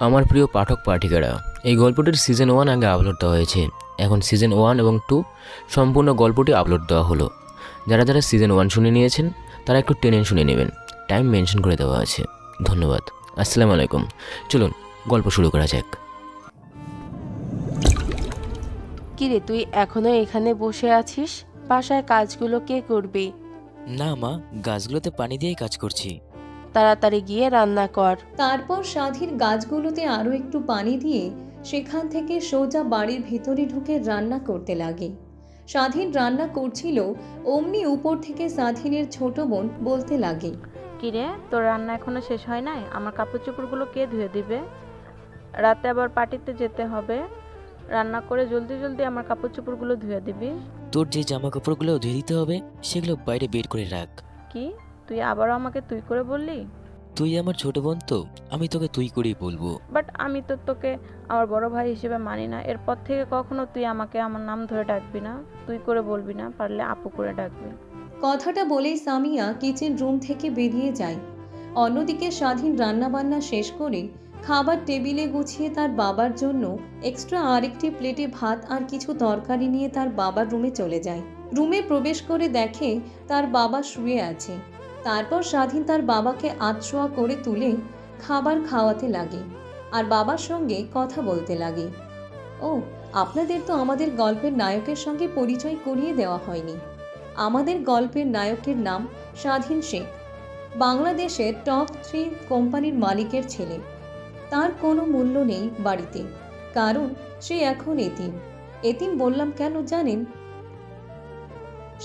আমার প্রিয় পাঠক পাঠিকারা, এই গল্পটির সিজন 1 আগে আপলোড দেওয়া হয়েছে। এখন সিজন 1 এবং 2 সম্পূর্ণ গল্পটি আপলোড দেওয়া হলো। যারা যারা সিজন 1 শুনে নিয়েছেন তারা একটু টেনে শুনে নেবেন, টাইম মেনশন করে দেওয়া আছে। ধন্যবাদ। আসসালামু আলাইকুম। চলুন গল্প শুরু করা যাক। কিরে, তুই এখনো এখানে বসে আছিস? বাসায় কাজগুলো কে করবে? না মা, গাছগুলোতে পানি দিয়েই কাজ করছি। তাড়াতাড়ি গিয়ে রান্না কর। তারপর স্বাধীন গাছগুলোতে আরও একটু পানি দিয়ে সেখান থেকে সোজা বাড়ির ভিতরে ঢুকে রান্না করতে লাগে। স্বাধীন রান্না করছিল, অমনি উপর থেকে স্বাধীনের ছোট বোন বলতে লাগে, কিরে, তোর রান্না এখনো শেষ হয় নাই? আমার কাপড় চোপড়গুলো কে ধুয়ে দিবে? রাতে আবার পার্টিতে যেতে হবে। রান্না করে জলদি জলদি আমার কাপড় চোপড়গুলো ধুয়ে দিবি। তোর যে জামা কাপড়গুলো ধুয়ে দিতে হবে সেগুলো বাইরে বের করে রাখ। কি, তুই আবারও আমাকে তুই করে বললি? তুই আমার ছোট বোন, তো আমি তোকে তুই করেই বলবো। বাট আমি তো তোকে আমার বড় ভাই হিসেবে মানি না। এরপর থেকে কখনো তুই আমাকে আমার নাম ধরে ডাকবি না, তুই করে বলবি না, পারলে আপু করে ডাকবি। কথাটা বলেই সামিয়া কিচেন রুম থেকে বেরিয়ে যায়। অন্যদিকে স্বাধীন রান্নাবান্না শেষ করে খাবার টেবিলে গুছিয়ে তার বাবার জন্য এক্সট্রা আরেকটি প্লেটে ভাত আর কিছু তরকারি নিয়ে তার বাবার রুমে চলে যায়। রুমে প্রবেশ করে দেখে তার বাবা শুয়ে আছে। তারপর স্বাধীন তার বাবাকে আধশোয়া করে তুলে খাবার খাওয়াতে লাগে আর বাবার সঙ্গে কথা বলতে লাগে। ও, আপনাদের তো আমাদের গল্পের নায়কের সঙ্গে পরিচয় করিয়ে দেওয়া হয়নি। আমাদের গল্পের নায়কের নাম স্বাধীন শেখ। বাংলাদেশের টপ 3 কোম্পানির মালিকের ছেলে। তার কোনো মূল্য নেই বাড়িতে, কারণ সে এখন এতিম। এতিম বললাম কেন জানেন?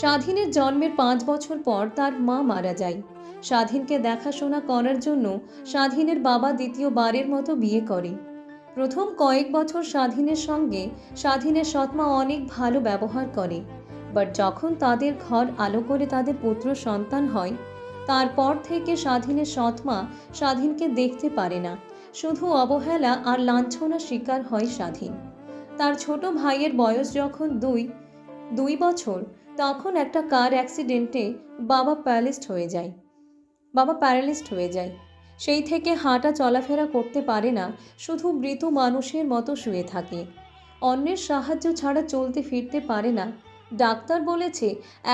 স্বাধীনের জন্মের 5 বছর পর তার মা মারা যায়। স্বাধীনকে দেখাশোনা করার জন্য স্বাধীনের বাবা দ্বিতীয়বারের মতো বিয়ে করে। প্রথম কয়েক বছর স্বাধীনের সঙ্গে স্বাধীনের সৎমা অনেক ভালো ব্যবহার করে, বাট যখন তাদের ঘর আলো করে তাদের পুত্র সন্তান হয়, তারপর থেকে স্বাধীনের সৎমা স্বাধীনকে দেখতে পারে না। শুধু অবহেলা আর লাঞ্ছনার শিকার হয় স্বাধীন। তার ছোট ভাইয়ের বয়স যখন দুই বছর, তখন একটা কার অ্যাক্সিডেন্টে বাবা প্যারালিস্ট হয়ে যায়। সেই থেকে হাঁটা চলাফেরা করতে পারে না, শুধু মৃত মানুষের মতো শুয়ে থাকে। অন্যের সাহায্য ছাড়া চলতে ফিরতে পারে না। ডাক্তার বলেছে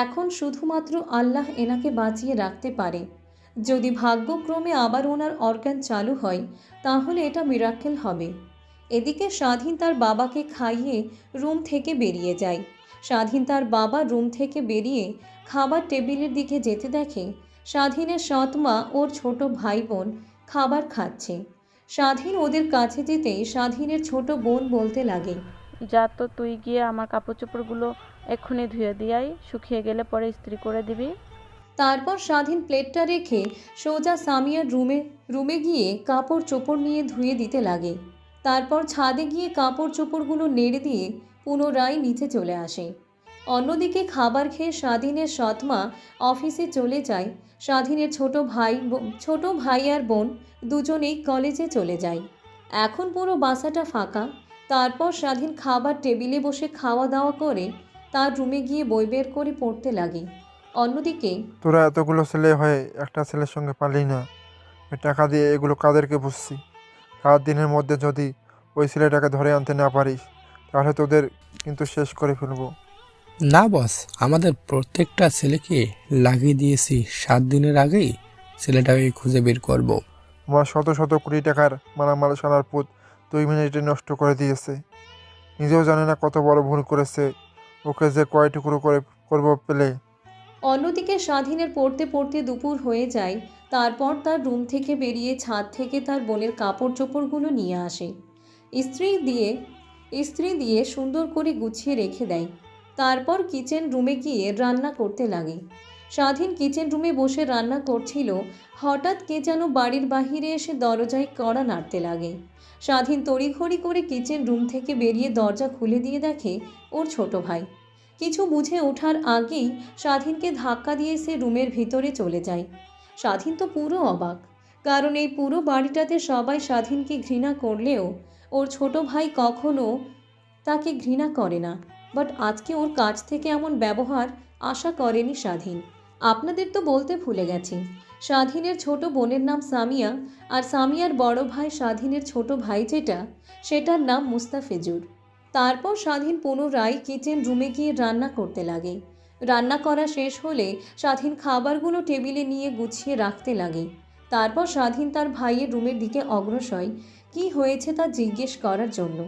এখন শুধুমাত্র আল্লাহ এনাকে বাঁচিয়ে রাখতে পারে। যদি ভাগ্যক্রমে আবার ওনার অর্গান চালু হয় তাহলে এটা মিরাকেল হবে। এদিকে স্বাধীন তার বাবাকে খাইয়ে রুম থেকে বেরিয়ে যায়। স্বাধীন তার বাবা রুম থেকে বেরিয়ে খাবার টেবিলের দিকে যেতে দেখে স্বাধীনের সৎমা ওর ছোট ভাই বোন খাবার খাচ্ছে। স্বাধীন ওদের কাছে যেতেই স্বাধীনের ছোট বোন বলতে লাগে, যা তো, তুই গিয়ে আমার কাপড় চোপড়গুলো এক্ষুনি ধুয়ে দিয়াই, শুকিয়ে গেলে পরে ইস্ত্রি করে দিবি। তারপর স্বাধীন প্লেটটা রেখে সোজা সামিয়ার রুমে গিয়ে কাপড় চোপড় নিয়ে ধুয়ে দিতে লাগে। তারপর ছাদে গিয়ে কাপড় চোপড়গুলো নেড়ে দিয়ে পুনরায় নিচে চলে আসে। অন্যদিকে খাবার খেয়ে স্বাধীনের সৎমা অফিসে চলে যায়। স্বাধীনের ছোট ভাই আর বোন দুজনেই কলেজে চলে যায়। এখন পুরো বাসাটা ফাঁকা। তারপর স্বাধীন খাবার টেবিলে বসে খাওয়া দাওয়া করে তার রুমে গিয়ে বই বের করে পড়তে লাগে। অন্যদিকে তোরা এতগুলো ছেলে হয়ে একটা ছেলের সঙ্গে পারলি না। আমি টাকা দিয়ে এগুলো কাদেরকে বুঝছি। 7 দিনের মধ্যে যদি ওই ছেলেটাকে ধরে আনতে না পারিস তাহলে তোদের কিন্তু শেষ করে ফেলবো। না বস, আমাদের প্রত্যেকটা ছেলেকে লাগিয়ে দিয়েছি, 7 দিনের আগেই ছেলেটাকে খুঁজে বের করব। আমার শত শত কোটি টাকার মালামাল সালার পুত 2 মিনিটে নষ্ট করে দিয়েছে। নিজেও জানে না কত বড় ভুল করেছে। ওকে যে কয় টুকরো করে করবো পেলে। অন্যদিকে স্বাধীনের পড়তে পড়তে দুপুর হয়ে যায়। তারপর তার রুম থেকে বেরিয়ে ছাদ থেকে তার বোনের কাপড় চোপড়গুলো নিয়ে আসে। ইস্ত্রি দিয়ে সুন্দর করে গুছিয়ে রেখে দেয়। তারপর কিচেন রুমে গিয়ে রান্না করতে লাগে। স্বাধীন কিচেন রুমে বসে রান্না করছিল, হঠাৎ কে যেন বাড়ির বাহিরে এসে দরজায় কড়া নাড়তে লাগে। স্বাধীন তড়িঘড়ি করে কিচেন রুম থেকে বেরিয়ে দরজা খুলে দিয়ে দেখে ওর ছোট ভাই। কিছু বুঝে ওঠার আগেই স্বাধীনকে ধাক্কা দিয়ে সে রুমের ভিতরে চলে যায়। স্বাধীন তো পুরো অবাক, কারণ এই পুরো বাড়িটাতে সবাই স্বাধীনকে ঘৃণা করলেও ওর ছোট ভাই কখনো তাকে ঘৃণা করে না। বাট আজকে ওর কাছ থেকে এমন ব্যবহার আশা করেনি স্বাধীন। আপনাদের তো বলতে ভুলে গেছি, স্বাধীনের ছোট বোনের নাম সামিয়া, আর সামিয়ার বড় ভাই স্বাধীনের ছোট ভাই যেটা, সেটার নাম মুস্তাফিজুর। তারপর স্বাধীন পুনরায় কিচেন রুমে গিয়ে রান্না করতে লাগে। রান্না করা শেষ হলে স্বাধীন খাবারগুলো টেবিলে নিয়ে গুছিয়ে রাখতে লাগে। তারপর স্বাধীন তার ভাইয়ের রুমের দিকে অগ্রসর কী হয়েছে তা জিজ্ঞেস করার জন্য।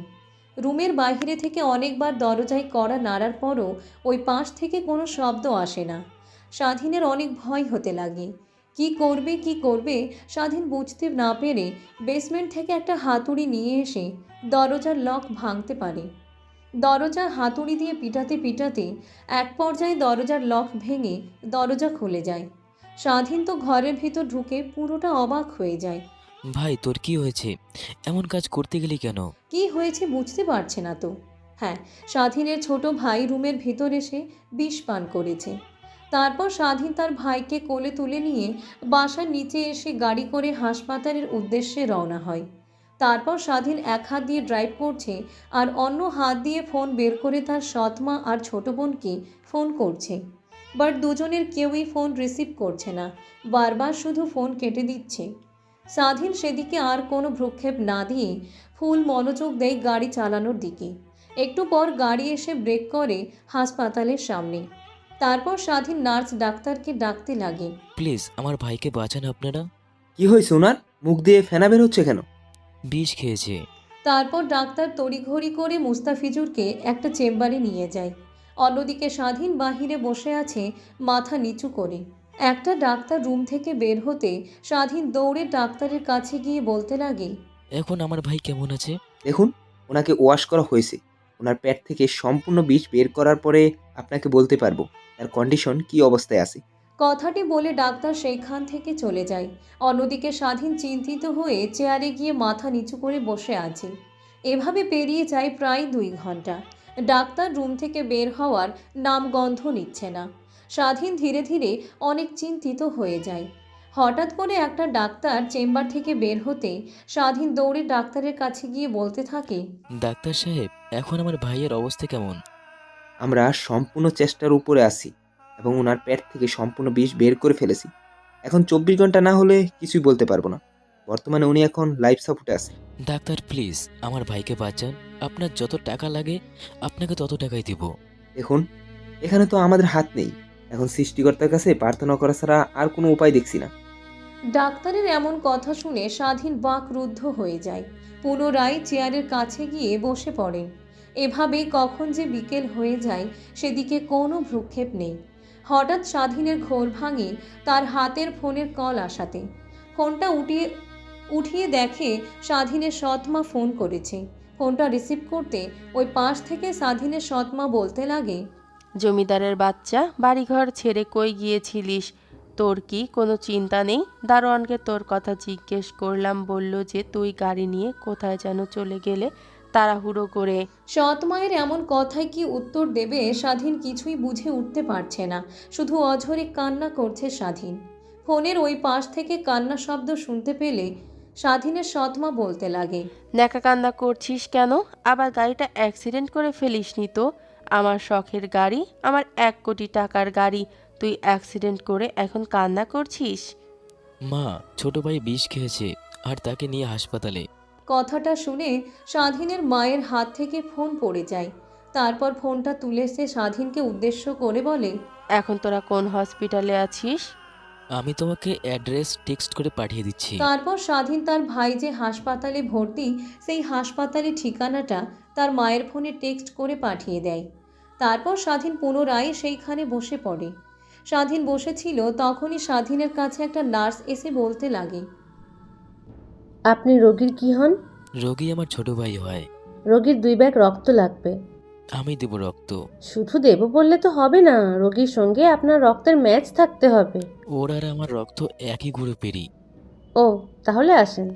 রুমের বাইরে থেকে অনেকবার দরজায় কড়া নাড়ার পরও ওই পাশ থেকে কোনো শব্দ আসে না। স্বাধীনের অনেক ভয় হতে লাগে। কি করবে স্বাধীন বুঝতে না পেরে বেসমেন্ট থেকে একটা হাতুড়ি নিয়ে এসে দরজার লক ভাঙতে পারে। দরজা হাতুড়ি দিয়ে পিটাতে এক পর্যায়ে দরজার লক ভেঙে দরজা খুলে যায়। স্বাধীন তো ঘরের ভিতর ঢুকে পুরোটা অবাক হয়ে যায়। ভাই তোর কি হয়েছে? এমন কাজ করতে গেলি কেন? কি হয়েছে বুঝতে পারছে না তো। হ্যাঁ, স্বাধীনের ছোট ভাই রুমের ভিতর এসে বিষ পান করেছে। তারপর স্বাধীন তার ভাইকে কোলে তুলে নিয়ে বাসার নিচে এসে গাড়ি করে হাসপাতালের উদ্দেশ্যে রওনা হয়। তারপর স্বাধীন এক হাত দিয়ে ড্রাইভ করছে আর অন্য হাত দিয়ে ফোন বের করে তার সৎমা আর ছোট বোনকে ফোন করছে। বাট দুজনের কেউই ফোন রিসিভ করছে না, বারবার শুধু ফোন কেটে দিচ্ছে। স্বাধীন সেদিকে আর কোনো ভ্রুক্ষেপ না দিয়ে ফুল মনোযোগ দেয় গাড়ি চালানোর দিকে। একটু পর গাড়ি এসে ব্রেক করে হাসপাতালের সামনে। তারপর স্বাধীন নার্স ডাক্তারকে ডাকতে লাগে। প্লিজ আমার ভাইকে বাঁচান আপনারা। কি হয়েছে ওনার? মুখ দিয়ে ফেনা বের হচ্ছে কেন? বিষ খেয়েছে। তারপর ডাক্তার তড়িঘড়ি করে মুস্তাফিজুরকে একটা চেম্বারে নিয়ে যায়। অন্যদিকে স্বাধীন বাহিরে বসে আছে মাথা নিচু করে। একটা ডাক্তার রুম থেকে বের হতে স্বাধীন দৌড়ে ডাক্তারের কাছে গিয়ে বলতে লাগে, এখন আমার ভাই কেমন আছে? দেখুন, ওনাকে ওয়াশ করা হয়েছে। ওনার পেট থেকে সম্পূর্ণ বিষ বের করার পরে আপনাকে বলতে পারবো তার কন্ডিশন কি অবস্থায় আছে। কথাটি বলে ডাক্তার সেইখান থেকে চলে যায়। অন্যদিকে স্বাধীন চিন্তিত হয়ে চেয়ারে গিয়ে মাথা নিচু করে বসে আছে। এভাবে পেরিয়ে যায় প্রায় 2 ঘন্টা। ডাক্তার রুম থেকে বের হওয়ার নামগন্ধ নিচ্ছে না। স্বাধীন ধীরে ধীরে অনেক চিন্তিত হয়ে যায়। হঠাৎ করে একটা ডাক্তার চেম্বার থেকে বের হতে স্বাধীন দৌড়ে ডাক্তারের কাছে গিয়ে বলতে থাকে, ডাক্তার সাহেব, এখন আমার ভাইয়ের অবস্থা কেমন? আমরা সম্পূর্ণ চেষ্টার উপরে আছি এবং ওনার পেট থেকে সম্পূর্ণ বিষ বের করে ফেলেছি। এখন 24 ঘন্টা না হলে কিছুই বলতে পারবো না। বর্তমানে উনি এখন লাইফ সাপোর্টে আছে। ডাক্তার প্লিজ আমার ভাইকে বাঁচান। আপনার যত টাকা লাগে আপনাকে তত টাকাই দিব। দেখুন, এখানে তো আমাদের হাত নেই। এখন সৃষ্টিকর্তার কাছে প্রার্থনা করা ছাড়া আর কোনো উপায় দেখছি না। ডাক্তারের এমন কথা শুনে স্বাধীন বাকরুদ্ধ হয়ে যায়। পুনরায় চেয়ারের কাছে গিয়ে বসে পড়েন। এভাবেই কখন যে বিকেল হয়ে যায় সেদিকে কোনো ভ্রুক্ষেপ নেই। হঠাৎ স্বাধীনের ঘোর ভাঙে তার হাতের ফোনের কল আসাতে। ফোনটা উঠিয়ে দেখে স্বাধীনের সৎমা ফোন করেছে। ফোনটা রিসিভ করতে ওই পাশ থেকে স্বাধীনের সৎমা বলতে লাগে, জমিদারের বাচ্চা, বাড়িঘর ছেড়ে কই গিয়েছিলিস? তোর কি কোনো চিন্তা নেই? দারোয়ানকে তোর কথা জিজ্ঞেস করলাম, বলল যে তুই গাড়ি নিয়ে কোথায় যেন চলে গেলে তাড়াহুড়ো করে। সৎ মায়ের এমন কথায় কি উত্তর দেবে স্বাধীন কিছুই বুঝে উঠতে পারছে না। শুধু অঝরে কান্না করছে স্বাধীন। ফোনের ওই পাশ থেকে কান্না শব্দ শুনতে পেলে স্বাধীনের সৎমা বলতে লাগে, ন্যাকা কান্না করছিস কেন? আবার গাড়িটা অ্যাক্সিডেন্ট করে ফেলিসনি তো? আমার শখের গাড়ি, আমার 1 কোটি টাকার গাড়ি, তুই অ্যাক্সিডেন্ট করে এখন কান্না করছিস? মা, ছোট ভাই বিষ খেয়েছে আর তাকে নিয়ে হাসপাতালে। কথাটা শুনে স্বাধীনের মায়ের হাত থেকে ফোন পড়ে যায়। তারপর ফোনটা তুলে সে স্বাধীনকে উদ্দেশ্য করে বলে, এখন তোরা কোন হসপিটালে আছিস? আমি তোমাকে অ্যাড্রেস টেক্সট করে পাঠিয়ে দিচ্ছি। তারপর স্বাধীন তার ভাই যে হাসপাতালে ভর্তি সেই হাসপাতালের ঠিকানাটা তার মায়ের ফোনে টেক্সট করে পাঠিয়ে দেয়। তারপর স্বাধীন পুনরায় সেইখানে বসে পড়ে। স্বাধীন বসেছিল তখনই স্বাধীনের কাছে একটা নার্স এসে বলতে লাগে, আপনি রোগীর কি হন? রোগী আমার ছোট ভাই হয়। রোগীর 2 ব্যাগ রক্ত লাগবে। আমি দেব রক্ত। শুধু দেব বললে তো হবে না, রোগীর সঙ্গে আপনার রক্তের ম্যাচ থাকতে হবে। ওর আর আমার রক্ত একই গ্রুপেরই। ও, তাহলে আসেন।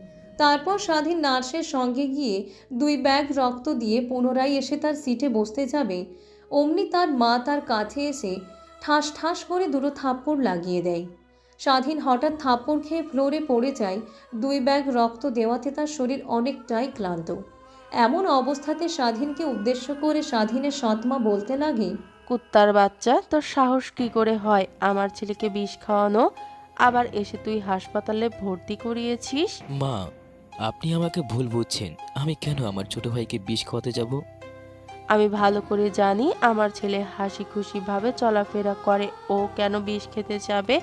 তারপর স্বাধীন নার্সের সঙ্গে গিয়ে 2 ব্যাগ রক্ত দিয়ে পুনরায় এসে তার সিটে বসতে যাবে, অমনি তার মা তার কাছে এসে ঠাস ঠাস করে 2 থাপ্পড় লাগিয়ে দেয়। স্বাধীন হঠাৎ থাপ্পড় খেয়ে ফ্লোরে পড়ে যায়। 2 ব্যাগ রক্ত দেওয়াতে তার শরীর অনেকটাই ক্লান্ত। এমন অবস্থাতে স্বাধীনকে উদ্দেশ্য করে স্বাধীনের সৎমা বলতে লাগে, কুত্তার বাচ্চা, তোর সাহস কি করে হয় আমার ছেলেকে বিষ খাওয়ানো? আবার এসে তুই হাসপাতালে ভর্তি করিয়েছিস? মা, আপনি আমাকে ভুল বুঝছেন। আমি কেন আমার ছোট ভাইকে বিষ খাওয়াতে যাব? আমি ভালো করে জানি আমার ছেলে হাসি খুশিভাবে চলাফেরা করে, ও কেন বিষ খেতে যাবে?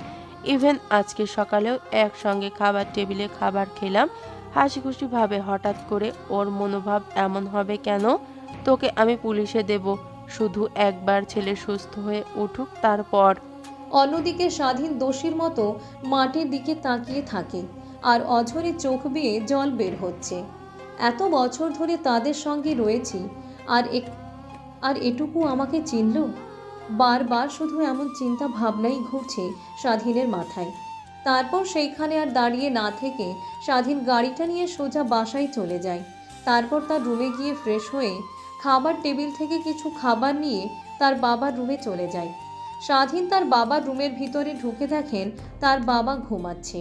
ইভেন আজকে সকালেও একসঙ্গে খাবার টেবিলে খাবার খেলাম হাসি খুশিভাবে, হঠাৎ করে ওর মনোভাব এমন হবে কেন? তোকে আমি পুলিশে দেব, শুধু একবার ছেলে সুস্থ হয়ে উঠুক তারপর। অন্যদিকে স্বাধীন দোষীর মতো মাটির দিকে তাকিয়ে থাকে আর অঝরে চোখ বেয়ে জল বের হচ্ছে। এত বছর ধরে তাদের সঙ্গে রয়েছি, আর এটুকু আমাকে চিনল? বারবার শুধু এমন চিন্তা ভাবনাই ঘুরছে স্বাধীনের মাথায়। তারপর সেইখানে আর দাঁড়িয়ে না থেকে স্বাধীন গাড়িটা নিয়ে সোজা বাসায় চলে যায়। তারপর তার রুমে গিয়ে ফ্রেশ হয়ে খাবার টেবিল থেকে কিছু খাবার নিয়ে তার বাবার রুমে চলে যায়। স্বাধীন তার বাবার রুমের ভিতরে ঢুকে দেখেন তার বাবা ঘুমাচ্ছে।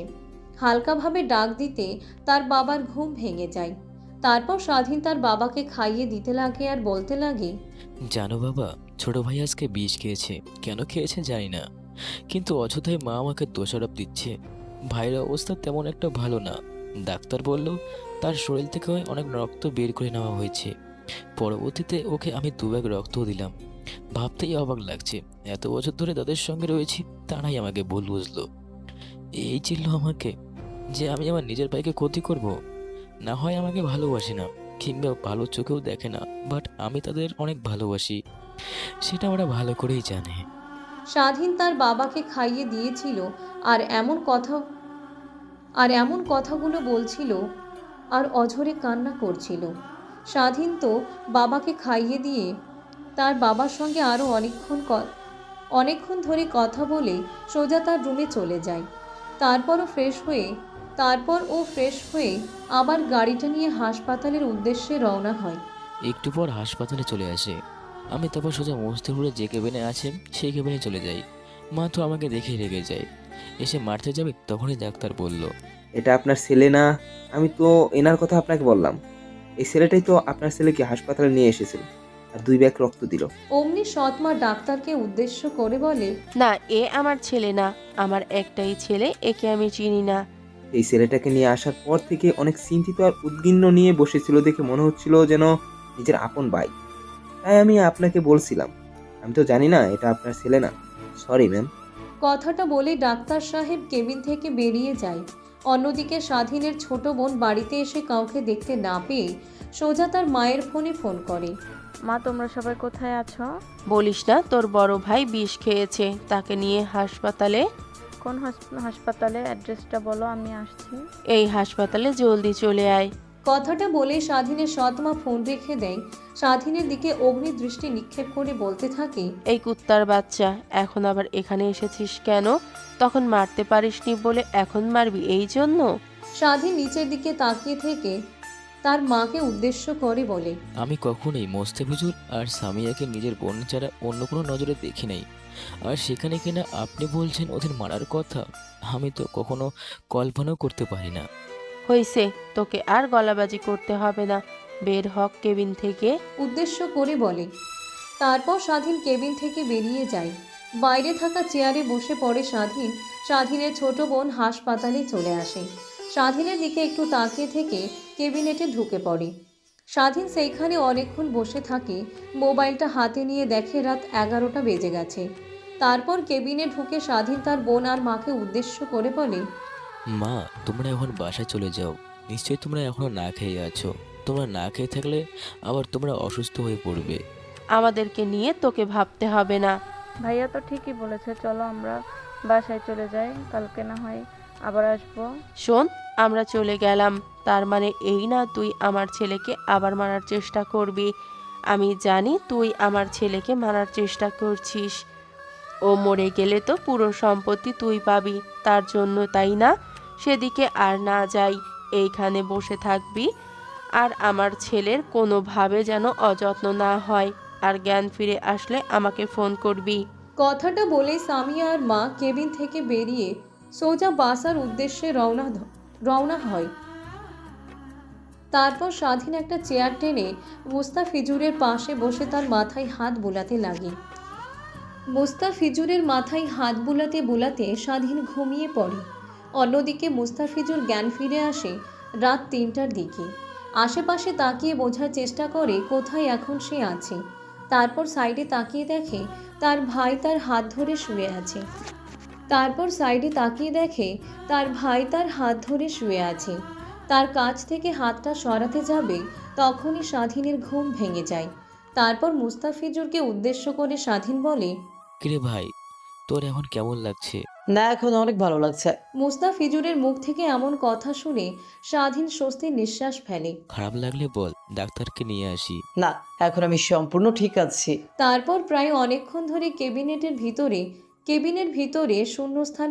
হালকাভাবে ডাক দিতে তার বাবার ঘুম ভেঙে যায়। তারপর স্বাধীন তার বাবাকে খাইয়ে দিতে লাগে আর বলতে লাগে, জানো বাবা, ছোট ভাই আজকে বিষ খেয়েছে। কেন খেয়েছে জানি না, কিন্তু অযথাই মা আমাকে দোষারোপ দিচ্ছে। ভাইয়ের অবস্থা তেমন একটা ভালো না। ডাক্তার বলল তার শরীর থেকে অনেক রক্ত বের করে নেওয়া হয়েছে। পরবর্তীতে ওকে আমি 2 ব্যাগ রক্তও দিলাম। ভাবতেই অবাক লাগছে, এত বছর ধরে তাদের সঙ্গে রয়েছি, তারাই আমাকে ভুল বুঝলো। এই ছিল আমাকে যে আমি আমার নিজের ভাইকে ক্ষতি করব। না হয় আমাকে ভালোবাসে না, কিংবা ভালো চোখেও দেখে না, বাট আমি তাদের অনেক ভালোবাসি, সেটা ওরা ভালো করেই জানে। স্বাধীন তার বাবাকে খাইয়ে দিয়েছিল আর এমন কথাগুলো বলছিল আর অঝরে কান্না করছিল। স্বাধীন তো বাবাকে খাইয়ে দিয়ে তার বাবার সঙ্গে আরও অনেকক্ষণ ধরে কথা বলে সোজা তার রুমে চলে যায়। তারপর ও ফ্রেশ হয়ে আবার গাড়িটা নিয়ে হাসপাতালের উদ্দেশ্যে রওনা হয়। একটু পর হাসপাতালে চলে আসে। আমি তারপর সোজা মস্তিপুরে যে কেবিনে আছে সেই কেবিনে চলে যাই। মা তো আমাকে দেখে রেগে যায়। এসে মারতে যাবে, তখনই ডাক্তার বলল, এটা আপনার ছেলে না? আমি তো এনার কথা আপনাকে বললাম। এই ছেলেটাই তো আপনার ছেলেকে হাসপাতালে নিয়ে এসেছিল আর 2 ব্যাগ রক্ত দিল। অমনি সৎমা ডাক্তারকে উদ্দেশ্য করে বলে, না, এ আমার ছেলে না, আমার একটাই ছেলে, একে আমি চিনি না। এই ছেলেটাকে নিয়ে আসার পর থেকে অনেক চিন্তিত আর উদ্বিগ্ন নিয়ে বসেছিল দেখে মনে হচ্ছিল যেন নিজের আপন ভাই। তাই আমি আপনাকে বলছিলাম, আমি তো জানি না এটা আপনার ছেলে না। Sorry ma'am. কথাটা বলে ডাক্তার সাহেব কেবিন থেকে বেরিয়ে যায়। অন্যদিকে স্বাধীনের ছোট বোন বাড়িতে এসে কাউকে দেখতে না পেয়ে সোজা তার মায়ের ফোন করে। মা, তোমরা সবাই কোথায় আছো? বলিস না, তোর বড় ভাই বিষ খেয়েছে, তাকে নিয়ে হাসপাতালে। কোন হাসপাতালে? অ্যাড্রেসটা বলো, আমি আসছি। এই হাসপাতালে জলদি চলে আয়। কথাটা বলে স্বাধীনের সৎমা ফোন রেখে দেয়। স্বাধীনের দিকে অগ্নি দৃষ্টি নিক্ষেপ করে বলতে থাকে, এই কুত্তার বাচ্চা, এখন আবার এখানে এসেছিস কেন? তখন মারতে পারিসনি বলে এখন মারবি এই জন্য? স্বাধীন নিচের দিকে তাকিয়ে থেকে তার মাকে উদ্দেশ্য করে বলে, আমি কখনোই মোস্তেফিজুর আর সামিয়াকে নিজের বোন ছাড়া অন্য কোনো নজরে দেখি নাই। আর সেখানে কিনা আপনি বলছেন ওদের মারার কথা? আমি তো কখনো কল্পনাও করতে পারি না। হইছে, তোকে আর গলাবাজি করতে হবে না, বের হক কেবিন থেকে। উদ্দেশ্য করে বলে। তারপর স্বাধীন কেবিন থেকে বেরিয়ে যায়। বাইরে থাকা চেয়ারে বসে পড়ে স্বাধীন। স্বাধীনের ছোট বোন হাসপাতালে চলে আসে। স্বাধীনের দিকে একটু তাকিয়ে থেকে কেবিনেটে ঢুকে পড়ে। স্বাধীন সেইখানে অনেকক্ষণ বসে থাকে। মোবাইলটা হাতে নিয়ে দেখে রাত 11টা বেজে গেছে। তারপর কেবিনে ঢুকে স্বাধীন তার বোন আর মাকে উদ্দেশ্য করে বলে, মা, তোমরা এখন বাসায় চলে যাও। নিশ্চয়ই তোমরা এখনো না খেয়ে আছো। তোমরা না খেয়ে থাকলে আবার তোমরা অসুস্থ হয়ে পড়বে। আমাদেরকে নিয়ে তোকে ভাবতে হবে না। ভাইয়া তো ঠিকই বলেছে, চলো আমরা বাসায় চলে যাই, কালকে না হয় আবার আসবো। শোন, আমরা চলে গেলাম, তার মানে এই না তুই আমার ছেলেকে আবার মারার চেষ্টা করবি। আমি জানি তুই আমার ছেলেকে মারার চেষ্টা করছিস। ও মরে গেলে তো পুরো সম্পত্তি তুই পাবি, তার জন্য, তাই না? সেদিকে আর না যাই, এইখানে বসে থাকবি, আর আমার ছেলের কোনোভাবে যেন অযত্ন না হয়, আর জ্ঞান ফিরে আসলে আমাকে ফোন করবি। কথাটা বলে সামিয়া আর মা কেবিন থেকে বেরিয়ে সোজা বাসার উদ্দেশ্যে রওনা হয়। তারপর স্বাধীন একটা চেয়ার টেনে মুস্তাফিজুরের পাশে বসে তার মাথায় হাত বোলাতে লাগে। মুস্তাফিজুরের মাথায় হাত বুলাতে বুলাতে স্বাধীন ঘুমিয়ে পড়ে। অন্যদিকে মুস্তাফিজুর জ্ঞান ফিরে আসে রাত 3টার দিকে। আশেপাশে তাকিয়ে বোঝার চেষ্টা করে কোথায় এখন সে আছে। তারপর সাইডে তাকিয়ে দেখে তার ভাই তার হাত ধরে শুয়ে আছে। তার কাছ থেকে হাতটা সরাতে যাবে, তখনই স্বাধীনের ঘুম ভেঙে যায়। তারপর মুস্তাফিজুরকে উদ্দেশ্য করে স্বাধীন বলে, কিরে ভাই, তোর এখন কেমন লাগছে? না, এখন অনেক ভালো লাগছে। মুস্তাফিজুরের মুখ থেকে এমন কথা শুনে স্বাধীন স্বস্তির নিঃশ্বাস ফেলে। খারাপ লাগলে বল, ডাক্তারকে নিয়ে আসি। না, এখন আমি সম্পূর্ণ ঠিক আছি। তারপর প্রায় অনেকক্ষণ ধরে কেবিনের ভিতরে শূন্যস্থান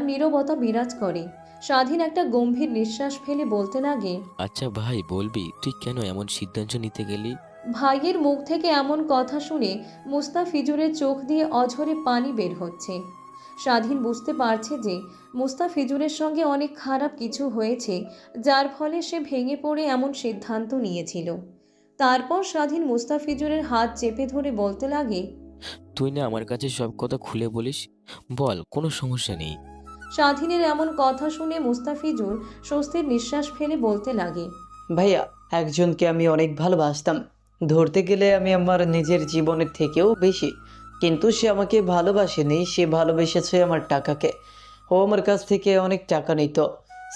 নীরবতা বিরাজ করে। স্বাধীন একটা গম্ভীর নিঃশ্বাস ফেলে বলতে লাগে, আচ্ছা ভাই, বলবি তুই কেন এমন সিদ্ধান্ত নিতে গেলি? ভাইয়ের মুখ থেকে এমন কথা শুনে মুস্তাফিজুরের চোখ দিয়ে অঝরে পানি বের হচ্ছে। স্বাধীন বুঝতে পারছে যে মুস্তাফিজুরের সঙ্গে অনেক খারাপ কিছু হয়েছে, যার ফলে সে ভেঙে পড়ে এমন সিদ্ধান্ত নিয়েছিল। তারপর স্বাধীন মুস্তাফিজুরের হাত চেপে ধরে বলতে লাগে, তুই না আমার কাছে সব কথা খুলে বলিস, বল, কোনো সমস্যা নেই। স্বাধীনের এমন কথা শুনে মুস্তাফিজুর স্বস্তির নিঃশ্বাস ফেলে বলতে লাগে, ভাইয়া, একজনকে আমি অনেক ভালোবাসতাম। ধরতে গেলে আমি আমার নিজের জীবনের থেকেও বেশি। কিন্তু সে আমাকে ভালোবাসেনি, সে ভালোবেসেছে আমার টাকাকে। ও আমার কাছ থেকে অনেক টাকা নিত।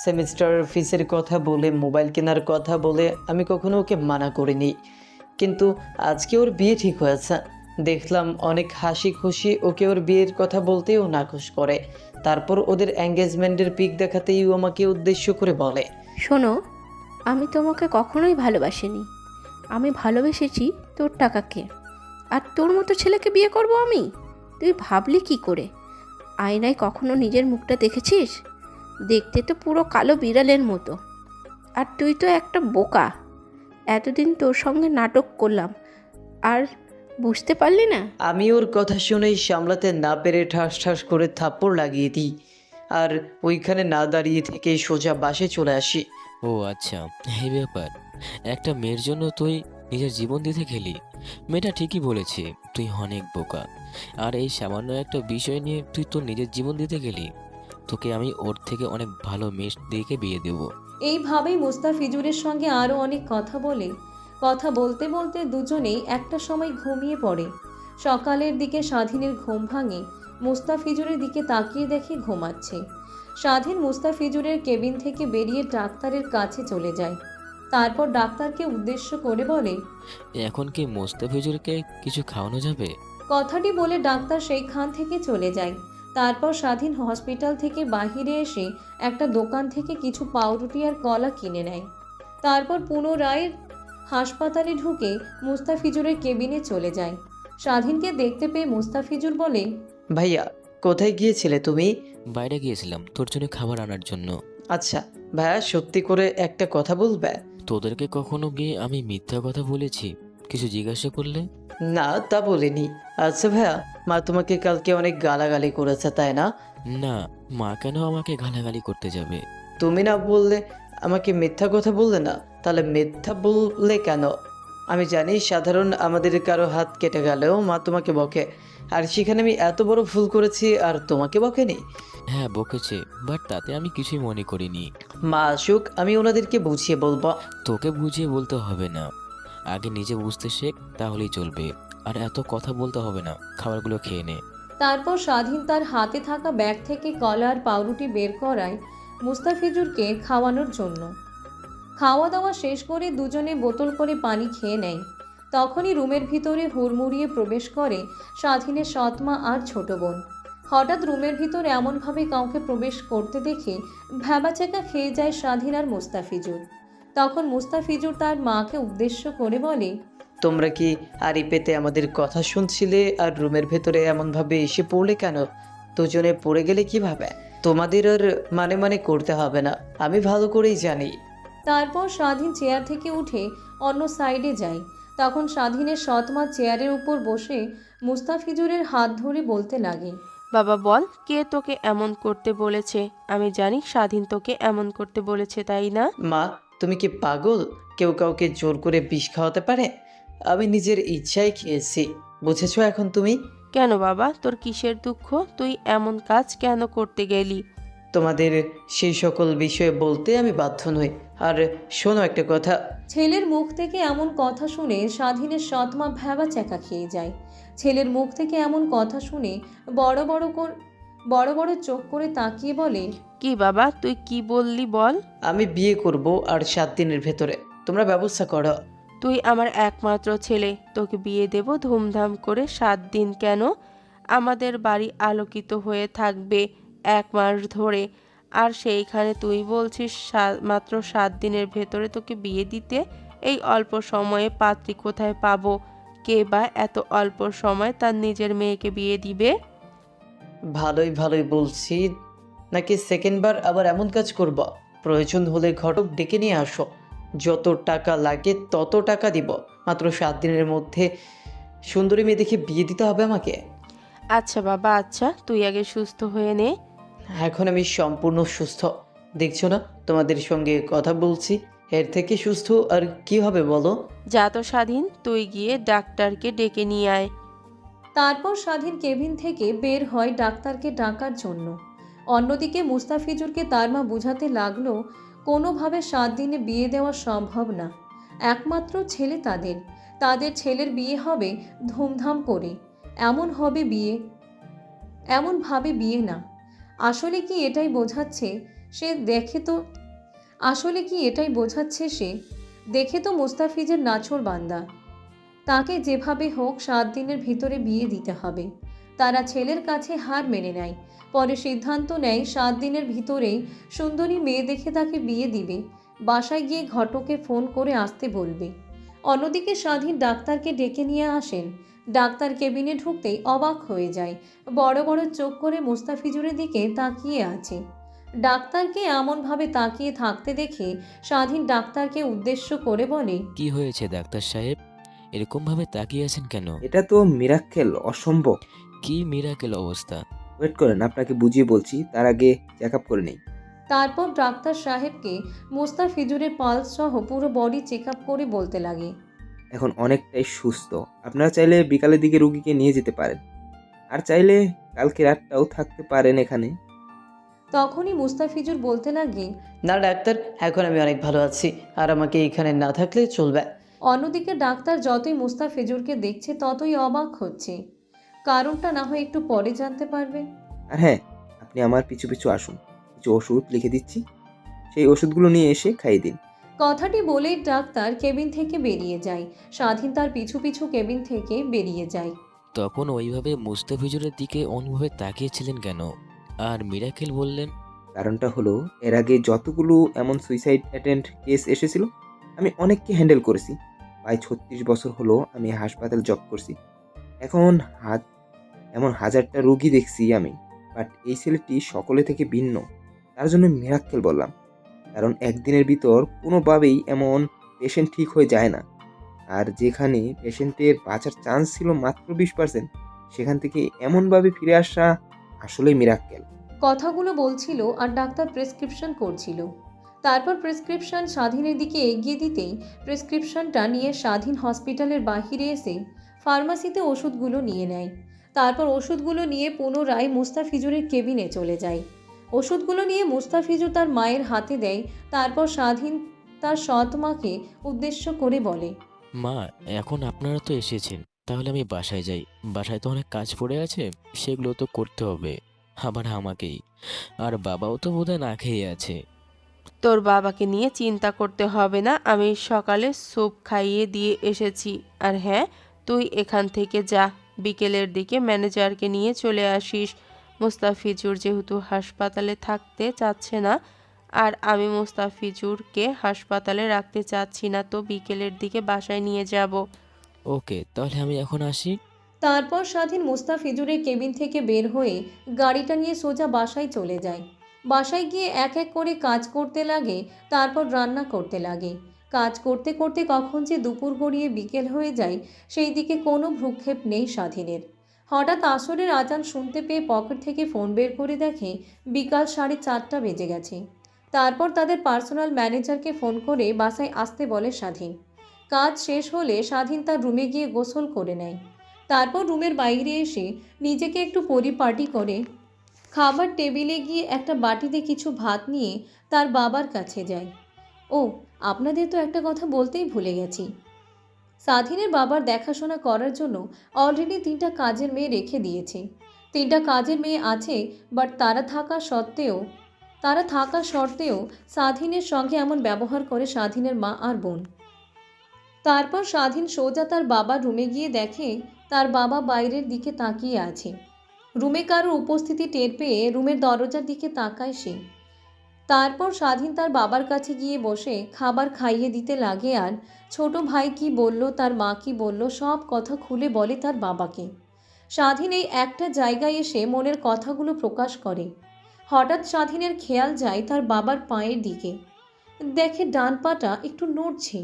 সেমিস্টার ফিসের কথা বলে, মোবাইল কেনার কথা বলে আমি কখনো ওকে মানা করিনি। কিন্তু আজকে ওর বিয়ে ঠিক হয়েছে। দেখলাম অনেক হাসি খুশি ওকে ওর বিয়ের কথা বলতেও নাকচ করে। তারপর ওদের এঙ্গেজমেন্টের পিক দেখাতেই ও আমাকে উদ্দেশ্য করে বলে, শোনো, আমি তোমাকে কখনোই ভালোবাসিনি। আমি ভালোবেসেছি তোর টাকাকে। আর তোর মতো ছেলেকে বিয়ে করব আমি? তুই ভাবলি কি করে? আয়নায় কখনো নিজের মুখটা দেখেছিস? দেখতে তো পুরো কালো বিড়ালের মতো। আর তুই তো একটা বোকা। এতদিন তোর সঙ্গে নাটক করলাম, আর বুঝতে পারলি না? আমি ওর কথা শুনেই সামলাতে না পেরে ঠাস ঠাস করে থাপ্পড় লাগিয়ে দিই। আর ওইখানে না দাঁড়িয়ে থেকে সোজা বাসে চলে আসি। ও আচ্ছা, এই ব্যাপার। একটা মেয়ের জন্য তুই নিজের জীবন দিতে গেলি? মেয়েটা ঠিকই বলেছে, তুই অনেক বোকা। আর এই সামান্য একটা বিষয় নিয়ে তুই তোর নিজের জীবন দিতে গেলি? তোকে আমি ওর থেকে অনেক ভালো মেয়ে দেখে বিয়ে দেবো। এইভাবেই মুস্তাফিজুরের সঙ্গে আরও অনেক কথা বলতে বলতে দুজনেই একটা সময় ঘুমিয়ে পড়ে। সকালের দিকে স্বাধীনের ঘুম ভাঙে। মুস্তাফিজুরের দিকে তাকিয়ে দেখে ঘুমাচ্ছে। স্বাধীন মুস্তাফিজুরের কেবিন থেকে বেরিয়ে ডাক্তারের কাছে চলে যায়। তারপর ডাক্তারকে উদ্দেশ্য করে বলে, এখন কি মোস্তাফিজুরকে কিছু খাওয়ানো যাবে? কথাটি বলে ডাক্তার সেইখান থেকে চলে যায়। তারপর স্বাধীন হসপিটাল থেকে বাহিরে এসে একটা দোকান থেকে কিছু পাউরুটি আর কলা কিনে নেয়। তারপর পুনরায় হাসপাতালে ঢুকে মুস্তাফিজুরের কেবিনে চলে যায়। স্বাধীনকে দেখতে পেয়ে মুস্তাফিজুর বলে, ভাইয়া, কোথায় গিয়েছিলে তুমি? বাইরে গিয়েছিলাম তোর জন্য খাবার আনার জন্য। আচ্ছা ভাইয়া, সত্যি করে একটা কথা বলবে? তোদেরকে কখনো গিয়ে আমি মিথ্যা কথা বলেছি কিছু জিজ্ঞাসা করলে? না, তা বলিনি। আচ্ছা ভাইয়া, মা তোমাকে কালকে অনেক গালাগালি করেছে, তাই না? না, মা কেন আমাকে গালাগালি করতে যাবে? তুমি না বললে, আমাকে মিথ্যা কথা বললে না, তাহলে মিথ্যা বললে কেন? আমি জানি সাধারণ আমাদের কারো হাত কেটে গেলেও মা তোমাকে বকে, আর সেখানে আমি এত বড় ভুল করেছি আর তোমাকে বকেনি? হ্যাঁ বকেছে, বাট তাতে আমি কিছুই মনে করিনি। মা আসুক, আমি ওনাদেরকে বুঝিয়ে বলবো। তোকে বুঝিয়ে বলতে হবে না, আগে নিজে বুঝতে শেখ, তাহলেই চলবে। আর এত কথা বলতে হবে না, খাবারগুলো খেয়ে নে। তারপর স্বাধীন তার হাতে থাকা ব্যাগ থেকে কলা আর পাউরুটি বের করায় মুস্তাফিজুরকে খাওয়ানোর জন্য। খাওয়া দাওয়া শেষ করে দুজনে বোতল করে পানি খেয়ে নেয়। তখনই রুমের ভিতরে হুড়মুড়িয়ে প্রবেশ করে স্বাধীনের সৎমা আর ছোট বোন। হঠাৎ রুমের ভিতর এমনভাবে কাউকে প্রবেশ করতে দেখে ভ্যাবাচ্যাকা খেয়ে যায় স্বাধীন আর মুস্তাফিজুর। তখন মুস্তাফিজুর তার মাকে উদ্দেশ্য করে বলে, তোমরা কি আড়ি পেতে আমাদের কথা শুনছিলে আর রুমের ভেতরে এমনভাবে এসে পড়লে কেন? দুজনে পড়ে গেলে কিভাবে? তোমাদের আর মানে করতে হবে না, আমি ভালো করেই জানি। তারপর স্বাধীন চেয়ার থেকে উঠে অন্য সাইডে যায়। তখন স্বাধীনের সৎমা চেয়ারের উপর বসে মুস্তাফিজুরের হাত ধরে বলতে লাগে, বাবা বল, কে তোকে এমন করতে বলেছে? আমি জানি স্বাধীন তোকে এমন করতে বলেছে, তাই না? মা, তুমি কি পাগল? কেউ কাউকে জোর করে বিষ খাওয়াতে পারে? আমি নিজের ইচ্ছায় খেয়েছি। বুঝেছো এখন তুমি? কেন বাবা, তোর কিসের দুঃখ? তুই এমন কাজ কেন করতে গেলি? তোমাদের সেই সকল বিষয়ে বলতে আমি বাধ্য নই। আর শোনো একটা কথা, ছেলের মুখ থেকে এমন কথা শুনে স্বাধীনের সৎমা ভ্যাবা চ্যাকা খেয়ে যায়। ছেলের মুখ থেকে এমন কথা শুনে বড় বড় বড় চোখ করে তাকিয়ে বলে, কি বাবা, তুই কি বললি বল? আমি বিয়ে করব আর 7 দিনের ভেতরে। তোমরা ব্যবস্থা করো। তুই আমার একমাত্র ছেলে, তোকে বিয়ে দেব ধুমধাম করে। 7 দিন কেন? আমাদের বাড়ি আলোকিত হয়ে থাকবে 1 মাস ধরে। আর সেইখানে তুই বলছিস মাত্র 7 দিনের ভেতরে তোকে বিয়ে দিতে? এই অল্প সময়ে পাত্রী কোথায় পাবো? কে বা এত অল্প সময় তার নিজের মেয়েকে বিয়ে দিবে? ভালোই বলছি, নাকি সেকেন্ডবার আবার এমন কাজ করব? প্রয়োজন হলে ঘটক ডেকে নিয়ে আসো, যত টাকা লাগে তত টাকা দিব। মাত্র 7 দিনের মধ্যে সুন্দরী মেয়ে দেখে বিয়ে দিতে হবে আমাকে। আচ্ছা বাবা, আচ্ছা, তুই আগে সুস্থ হয়ে নে। এখন আমি সম্পূর্ণ সুস্থ, দেখছো না? তোমাদের সঙ্গে কথা বলছি, এর থেকে সুস্থ আর কি হবে বলো? যা তো স্বাধীন, তুই গিয়ে ডাক্তারকে ডেকে নিয়ে আয়। তারপর স্বাধীন কেবিন থেকে বের হয় ডাক্তারকে ডাকার জন্য। অন্যদিকে মুস্তাফিজুরকে তার মা বোঝাতে লাগলো কোনোভাবে 7 দিনে বিয়ে দেওয়া সম্ভব না। একমাত্র ছেলে তাদের, তাদের ছেলের বিয়ে হবে ধুমধাম করে। এমনভাবে বিয়ে না। আসলে কি এটাই বোঝাচ্ছে সে? দেখে তো মুস্তাফিজের নাছোড় বান্দা। তাকে যেভাবে হোক 7 দিনের ভিতরে বিয়ে দিতে হবে। তারা ছেলের কাছে হার মেনে নেয়। পরে সিদ্ধান্ত নেয় 7 দিনের ভিতরেই সুন্দরী মেয়ে দেখে তাকে বিয়ে দিবে। বাসায় গিয়ে ঘটকে ফোন করে আসতে বলবে। অন্যদিকে স্বাধীন ডাক্তারকে ডেকে নিয়ে আসেন। ডাক্তার কেবিনে ঢুকতেই অবাক হয়ে যায়। বড় বড় চোখ করে মুস্তাফিজুরের দিকে তাকিয়ে আছে। ডাক্তারকে এমনভাবে তাকিয়ে থাকতে দেখে স্বাধীন ডাক্তারকে উদ্দেশ্য করে বলে, কি হয়েছে ডাক্তার সাহেব, এরকমভাবে তাকিয়ে আছেন কেন? এটা তো মিরাক্কেল, অসম্ভব। কি মিরাকেল অবস্থা! ওয়েট করেন, আপনাকে বুঝিয়ে বলছি, তার আগে চেক আপ করে নেই। তারপর ডাক্তার সাহেবকে মুস্তাফিজুরের পালস সহ পুরো বডি চেক আপ করে বলতে লাগে, এখন অনেকটাই সুস্থ। আপনারা চাইলে বিকালের দিকে রুগীকে নিয়ে যেতে পারেন, আর চাইলে কালকে রাতটাও থাকতে পারেন এখানে। তখনই মুস্তাফিজুর বলতে লাগে, না ডাক্তার, এখন আমি অনেক ভালো আছি, আর আমাকে এখানে না থাকলে চলবে। অন্যদিকে ডাক্তার যতই মুস্তাফিজুরকে দেখছে ততই অবাক হচ্ছে। কারণটা না হয় একটু পরে জানতে পারবে। আর হ্যাঁ, আপনি আমার পিছু পিছু আসুন, কিছু ওষুধ লিখে দিচ্ছি, সেই ওষুধগুলো নিয়ে এসে খাইয়ে দিন। কথাটি বলেই ডাক্তার কেবিন থেকে বেরিয়ে যায়। স্বাধীন তার পিছু পিছু কেবিন থেকে বেরিয়ে যায়। তখন ওইভাবে মুস্তাফিজুরের দিকে অন্যভাবে তাকিয়েছিলেন কেন? আর মিরাকেল বললেন? কারণটা হলো, এর আগে যতগুলো এমন সুইসাইড অ্যাটেম্প্ট কেস এসেছিল আমি অনেককে হ্যান্ডেল করেছি। প্রায় 36 বছর হলো আমি হাসপাতাল জব করছি। এখন এমন হাজারটা রোগী দেখছি আমি, বাট এই ছেলেটি সকলে থেকে ভিন্ন। তার জন্য মিরাক্কেল বললাম, কারণ একদিনের ভিতর কোনোভাবেই এমন পেশেন্ট ঠিক হয়ে যায় না। আর যেখানে পেশেন্টের বাঁচার চান্স ছিল মাত্র 20%, সেখান থেকে এমনভাবে ফিরে আসা আসলেই মিরাক্কেল। কথাগুলো বলছিল আর ডাক্তার প্রেসক্রিপশন করছিল। তারপর প্রেসক্রিপশন স্বাধীনের দিকে এগিয়ে দিতেই প্রেসক্রিপশনটা নিয়ে স্বাধীন হসপিটালের বাহিরে এসে ফার্মাসিতে ওষুধগুলো নিয়ে নেয়। তারপর ওষুধগুলো নিয়ে পুনরায় মুস্তাফিজুরের কেবিনে চলে যায়। ওষুধগুলো নিয়ে মুস্তাফিজুর তার মায়ের হাতে দেয়। তারপর স্বাধীন তার সৎ মাকে উদ্দেশ্য করে বলে, মা, এখন আপনারা তো এসেছেন, তাহলে আমি বাসায় যাই। বাসায় তো অনেক কাজ পড়ে আছে, সেগুলো তো করতে হবে, আবার আমাকেই। আর বাবাও তো বোধহয় না খেয়ে আছে। তোর বাবাকে নিয়ে চিন্তা করতে হবে না, আমি সকালে স্যুপ খাইয়ে দিয়ে এসেছি। আর হ্যাঁ, তুই এখান থেকে যা, বিকেলের দিকে ম্যানেজারকে নিয়ে চলে আসিস। মুস্তাফিজুর যেহেতু হাসপাতালে থাকতে চাচ্ছে না, আর আমি মুস্তাফিজুরকে হাসপাতালে রাখতে চাচ্ছি না, তো বিকেলের দিকে বাসায় নিয়ে যাব। ওকে, তাহলে আমি এখন আসি। তারপর স্বাধীন মুস্তাফিজুরের কেবিন থেকে বের হয়ে গাড়িটা নিয়ে সোজা বাসায় চলে যায়। বাসায় গিয়ে এক এক করে কাজ করতে লাগে, তারপর রান্না করতে লাগে। কাজ করতে করতে কখন যে দুপুর গড়িয়ে বিকেল হয়ে যায় সেই দিকে কোনো ভ্রুক্ষেপ নেই স্বাধীনের। হঠাৎ আসরের আজান শুনতে পেয়ে পকেট থেকে ফোন বের করে দেখে বিকাল 4:30 বেজে গেছে। তারপর তাদের পার্সোনাল ম্যানেজারকে ফোন করে বাসায় আসতে বলে স্বাধীন। কাজ শেষ হলে স্বাধীন তার রুমে গিয়ে গোসল করে নেয়। তারপর রুমের বাইরে এসে নিজেকে একটু পরিপাটি করে খাবার টেবিলে গিয়ে একটা বাটিতে কিছু ভাত নিয়ে তার বাবার কাছে যায়। ও, আপনাদের তো একটা কথা বলতেই ভুলে গেছি। স্বাধীনের বাবার দেখাশোনা করার জন্য অলরেডি 3টা কাজের মেয়ে রেখে দিয়েছে। 3টা কাজের মেয়ে আছে, বাট তারা থাকা সত্ত্বেও স্বাধীনের সঙ্গে এমন ব্যবহার করে স্বাধীনের মা আর বোন। তারপর স্বাধীন সোজা তার বাবার রুমে গিয়ে দেখে তার বাবা বাইরের দিকে তাকিয়ে আছে। রুমে কারোর উপস্থিতি টের পেয়ে রুমের দরজার দিকে তাকায় সে। তারপর স্বাধীন তার বাবার কাছে গিয়ে বসে খাবার খাইয়ে দিতে লাগে আর ছোট ভাই কি বলল, তার মা কি বলল, সব কথা খুলে বলে তার বাবাকে। স্বাধীন এই একটা জায়গায় এসে মনের কথাগুলো প্রকাশ করে। হঠাৎ স্বাধীনের খেয়াল যায় তার বাবার পায়ের দিকে। দেখে ডান পাটা একটু নড়ছে।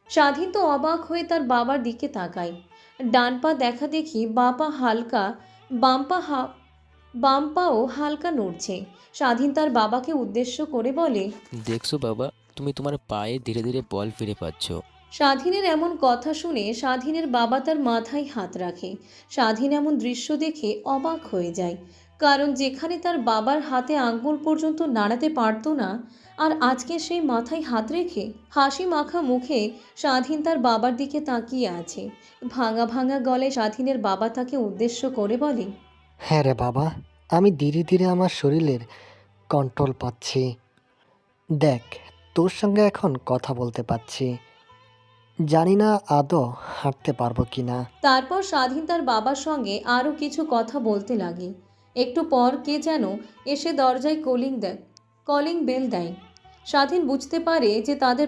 স্বাধীন তো অবাক হয়ে তার বাবার দিকে তাকায়। ডান পা দেখা দেখি বাম পাও হালকা নড়ছে। স্বাধীন তার বাবাকে উদ্দেশ্য করে বলে, দেখছো বাবা, তুমি তোমার পায়ে ধীরে ধীরে বল ফিরে পাচ্ছ। স্বাধীনের এমন কথা শুনে স্বাধীনের বাবা তার মাথায় হাত রাখে। স্বাধীন এমন দৃশ্য দেখে অবাক হয়ে যায়, কারণ যেখানে তার বাবার হাতে আঙ্গুল পর্যন্ত নাড়াতে পারত না, আর আজকে সেই মাথায় হাত রেখে হাসি মাখা মুখে স্বাধীন তার বাবার দিকে তাকিয়ে আছে। ভাঙা ভাঙা গলায় স্বাধীনের বাবা তাকে উদ্দেশ্য করে বলে, হ্যাঁ রে বাবা, আমি ধীরে ধীরে আমার শরীরের কন্ট্রোল পাচ্ছি। দেখ, তোর সঙ্গে এখন কথা বলতে পারছি। জানি না আদৌ হাঁটতে পারবো কি না। তারপর স্বাধীন তার বাবার সঙ্গে আরও কিছু কথা বলতে লাগে। একটু পর কে যেন এসে দরজায় কলিং বেল দেয়। স্বাধীন বুঝতে পারে যে তাদের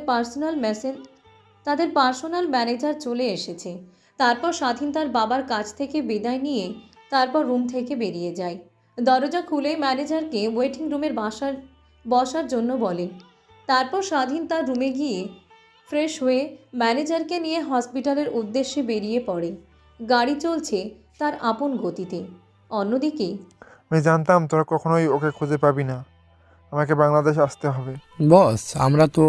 পার্সোনাল ম্যানেজার চলে এসেছে। তারপর স্বাধীন তার বাবার কাছ থেকে বিদায় নিয়ে তারপর রুম থেকে বেরিয়ে যায়। দরজা খুলে ম্যানেজারকে ওয়েটিং রুমের বসার জন্য বলে। তারপর স্বাধীন তার রুমে গিয়ে ফ্রেশ হয়ে ম্যানেজারকে নিয়ে হসপিটালের উদ্দেশ্যে বেরিয়ে পড়ে। গাড়ি চলছে তার আপন গতিতে। অন্যদিকে আমি জানতাম তোরা কখনোই ওকে খুঁজে পাবি না, আমাকে বাংলাদেশ আসতে হবে। বস, আমরা তো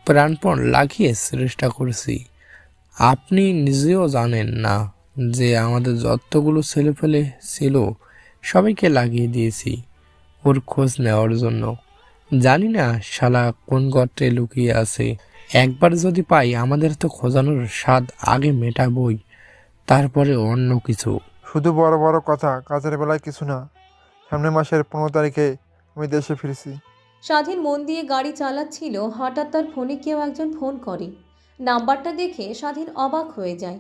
প্রাণপণ লাগিয়ে চেষ্টা করেছি। আপনি নিজেও জানেন না যে আমাদের যতগুলো ছেলেপেলে ছিল সবাইকে লাগিয়ে দিয়েছি ওর খোঁজ নেওয়ার জন্য। জানি না শালা কোন গর্তে লুকিয়ে আছে। একবার যদি পাই আমাদের তো খোঁজানোর স্বাদ আগে মেটাবই, তারপরে অন্য কিছু। শুধু বড় বড় কথা, কাজের বেলায় কিছু না। সামনের মাসের 15 তারিখে আমি দেশে ফিরছি। স্বাধীন মন দিয়ে গাড়ি চালাচ্ছিল, হঠাৎ তার ফোনে কেউ একজন ফোন করে। নাম্বারটা দেখে স্বাধীন অবাক হয়ে যায়।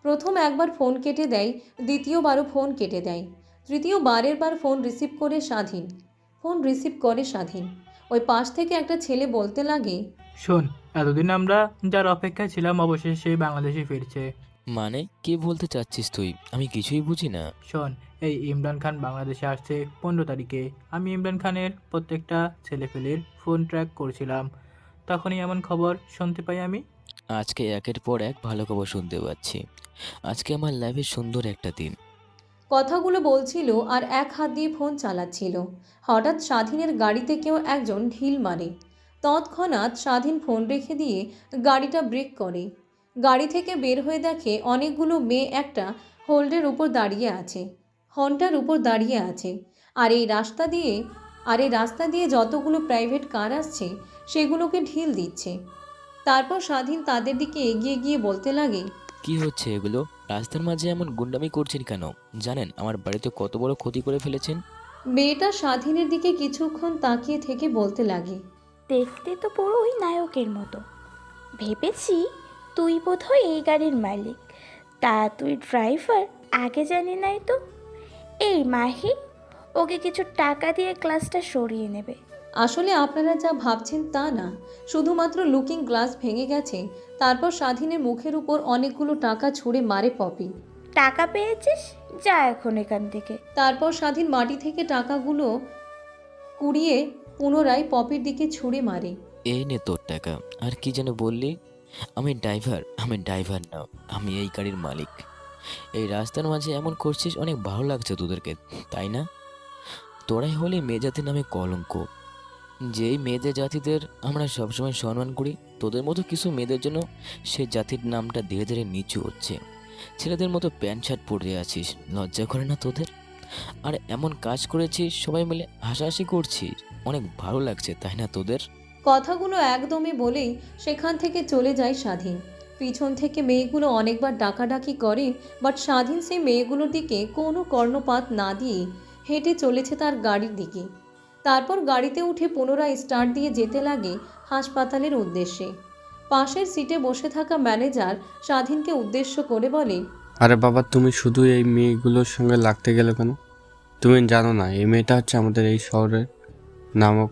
প্রথম একবার ফোন কেটে দেয়, দ্বিতীয়বারও ফোন কেটে দেয়, তৃতীয়বারের বার ফোন রিসিভ করে স্বাধীন। ওই পাশ থেকে একটা ছেলে বলতে লাগে, শোন, এতদিন আমরা যার অপেক্ষায় ছিলাম অবশেষে সেই বাংলাদেশে ফিরছে। মানে কি বলতে চাচ্ছিস তুই? আমি কিছুই বুঝি না। শোন, এই ইমরান খান বাংলাদেশে আসছে 15 তারিখে। আমি ইমরান খানের প্রত্যেকটা ছেলেপেলের ফোন ট্র্যাক করছিলাম, তখনই এমন খবর শুনতে পাই আমি। আজকে একের পর এক ভালো খবর শুনতে পাচ্ছি। আজকে আমার লাইফের সুন্দর একটা দিন। কথাগুলো বলছিল আর এক হাত দিয়ে ফোন চালাচ্ছিল। হঠাৎ স্বাধীনের গাড়িতে কেউ একজন ঢিল মারে। তৎক্ষণাৎ স্বাধীন ফোন রেখে দিয়ে গাড়িটা ব্রেক করে। গাড়ি থেকে বের হয়ে দেখে অনেকগুলো মেয়ে একটা হন্ডার উপর দাঁড়িয়ে আছে। আর এই রাস্তা দিয়ে যতগুলো প্রাইভেট কার আসছে সেগুলোকে ঢিল দিচ্ছে। তারপর স্বাধীন তাদের দিকে এগিয়ে গিয়ে বলতে লাগে, কি হচ্ছে এগুলো? রাস্তার মাঝে এমন গুন্ডামি করছেন কেন? জানেন আমার বাড়িতে কত বড় ক্ষতি করে ফেলেছেন? মেয়েটা স্বাধীনের দিকে কিছুক্ষণ তাকিয়ে থেকে বলতে লাগে, দেখতে তো পুরোই নায়কের মতো। ভেবেছি তুই বোধহয় এই গাড়ির মালিক, তা তুই ড্রাইভার আগে জানি নাই তো। এই মাহি, ওকে কিছু টাকা দিয়ে ক্লাসটা সরিয়ে নেবে। আসলে আপনারা যা ভাবছেন তা না, শুধুমাত্র লুকিং গ্লাস ভেঙে গেছে। তারপর স্বাধীনের মুখের উপর অনেকগুলো টাকা ছুঁড়ে মারে পপি। টাকা পেয়েছিস? যা এখন এখান থেকে। তারপর স্বাধীন মাটি থেকে টাকাগুলো কুড়িয়ে পুনরায় পপির দিকে ছুঁড়ে মারে। এই নে তোর টাকা। আর কি যেন বললি? আমি ড্রাইভার না, আমি এই গাড়ির মালিক। এই রাস্তার মাঝে এমন করছিস, অনেক ভালো লাগছে তোদেরকে, তাই না? তোরাই হলি মেয়ে জাতির নামে কলঙ্ক। যেই মেয়েদের জাতিদের আমরা সবসময় সম্মান করি, তোদের মতো কিছু মেয়েদের জন্য সেই জাতির নামটা ধীরে ধীরে নিচু হচ্ছে। ছেলেদের মতো প্যান্ট শার্ট পরে আছিস, লজ্জা করে না তোদের? আর এমন কাজ করেছিস, সবাই মিলে হাসাহাসি করছিস, অনেক ভালো লাগছে তাই না তোদের? কথাগুলো একদমই বলেই সেখান থেকে চলে যায় স্বাধীন। পিছন থেকে মেয়েগুলো অনেকবার ডাকাডাকি করে, বাট স্বাধীন সেই মেয়েগুলোর দিকে কোনো কর্ণপাত না দিয়ে হেঁটে চলেছে তার গাড়ির দিকে। তারপর গাড়িতে উঠে পুনরায় স্টার্ট দিয়ে যেতে লাগে হাসপাতালের উদ্দেশ্যে। পাশের সিটে বসে থাকা ম্যানেজার স্বাধীনকে উদ্দেশ্য করে বলে, আরে বাবা, তুমি শুধু এই মেয়েগুলোর সঙ্গে লাগতে গেলে কেন? তুমি জানো না এই মেয়েটা হচ্ছে আমাদের এই শহরের নামক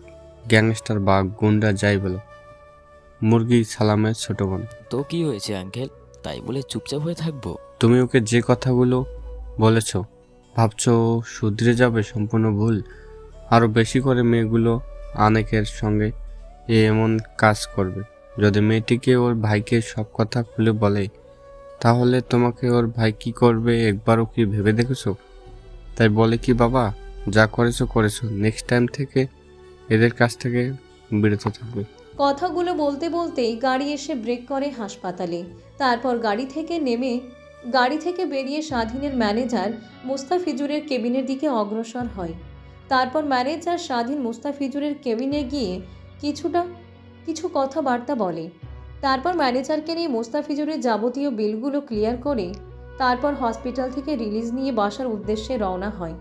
গ্যাংস্টার বা গুন্ডা, যাই বলো, মুরগি সালামের ছোট বোন। তো কি হয়েছে আঙ্কেল, তাই বলে চুপচাপ হয়ে থাকবো? তুমি ওকে যে কথাগুলো বলেছ ভাবছো ও শুধরে যাবে? সম্পূর্ণ ভুল। আরও বেশি করে মেয়েগুলো অনেকের সঙ্গে এমন কাজ করবে। যদি মেয়েটিকে ওর ভাইকে সব কথা খুলে বলে, তাহলে তোমাকে ওর ভাই কি করবে একবারও কি ভেবে দেখেছো? তাই বলে কি বাবা, যা করেছো করেছো, নেক্সট টাইম থেকে এদের কাছ থেকে বিরত থাকবে। কথাগুলো বলতে বলতেই গাড়ি এসে ব্রেক করে হাসপাতালে। তারপর গাড়ি থেকে বেরিয়ে স্বাধীনের ম্যানেজার মুস্তাফিজুরের কেবিনের দিকে অগ্রসর হয়। তারপর ম্যানেজার স্বাধীন মুস্তাফিজুরের কেবিনে গিয়ে কিছু কথাবার্তা বলে। তারপর ম্যানেজারকে নিয়ে মুস্তাফিজুরের যাবতীয় বিলগুলো ক্লিয়ার করে তারপর হসপিটাল থেকে রিলিজ নিয়ে বাসার উদ্দেশ্যে রওনা হয়।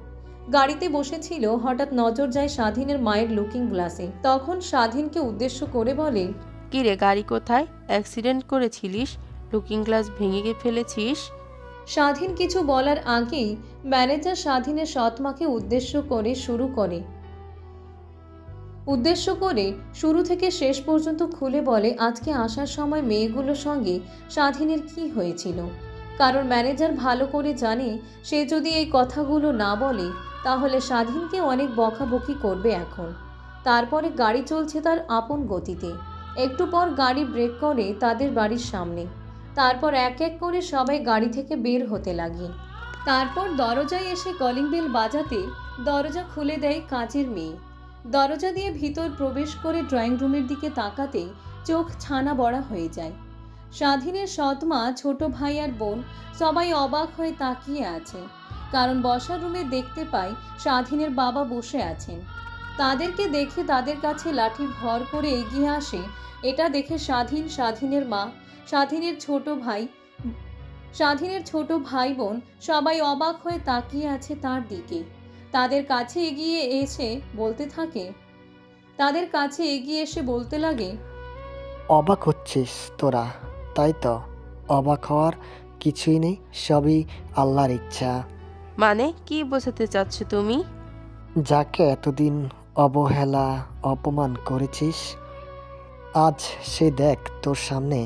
গাড়িতে বসেছিল, হঠাৎ নজর যায় স্বাধীনের মায়ের লুকিং গ্লাসে। তখন স্বাধীনকে উদ্দেশ্য করে বলে, কিরে গাড়ি কোথায়? অ্যাক্সিডেন্ট করেছিলিস? লুকিং গ্লাস ভেঙে ফেলেছিস? স্বাধীন কিছু বলার আগেই ম্যানেজার স্বাধীনের সৎমাকে উদ্দেশ্য করে শুরু থেকে শেষ পর্যন্ত খুলে বলে আজকে আসার সময় মেয়েগুলোর সঙ্গে স্বাধীনের কি হয়েছিল। কারণ ম্যানেজার ভালো করে জানে সে যদি এই কথাগুলো না বলে তাহলে স্বাধীনকে অনেক বকাবকি করবে এখন। তারপরে গাড়ি চলছে তার আপন গতিতে। একটু পর গাড়ি ব্রেক করে তাদের বাড়ির সামনে। তারপর এক এক করে সবাই গাড়ি থেকে বের হতে লাগে। তারপর দরজায় এসে কলিং বেল বাজাতে দরজা খুলে দেয় কাজের মেয়ে। দরজা দিয়ে ভিতর প্রবেশ করে ড্রয়িং রুমের দিকে তাকাতেই চোখ ছানা বড়া হয়ে যায়। স্বাধীনের সৎমা, ছোট ভাই আর বোন সবাই অবাক হয়ে তাকিয়ে আছে, কারণ বসার রুমে দেখতে পায় স্বাধীনের বাবা বসে আছেন। তাদেরকে দেখে তাদের কাছে লাঠি ভর করে এগিয়ে আসে। এটা দেখে স্বাধীন, স্বাধীনের মা, স্বাধীনের ছোট ভাই বোন সবাই অবাক হয়ে তাকিয়ে আছে তার দিকে। তাদের কাছে এগিয়ে এসে বলতে লাগে, অবাক হচ্ছিস তোরা, তাই তো? অবাক হওয়ার কিছুই নেই, সবই আল্লাহর ইচ্ছা। মানে কি বোঝাতে চাচ্ছ তুমি? যাকে এতদিন অবহেলা অপমান করেছিস, আজ সে দেখ তোর সামনে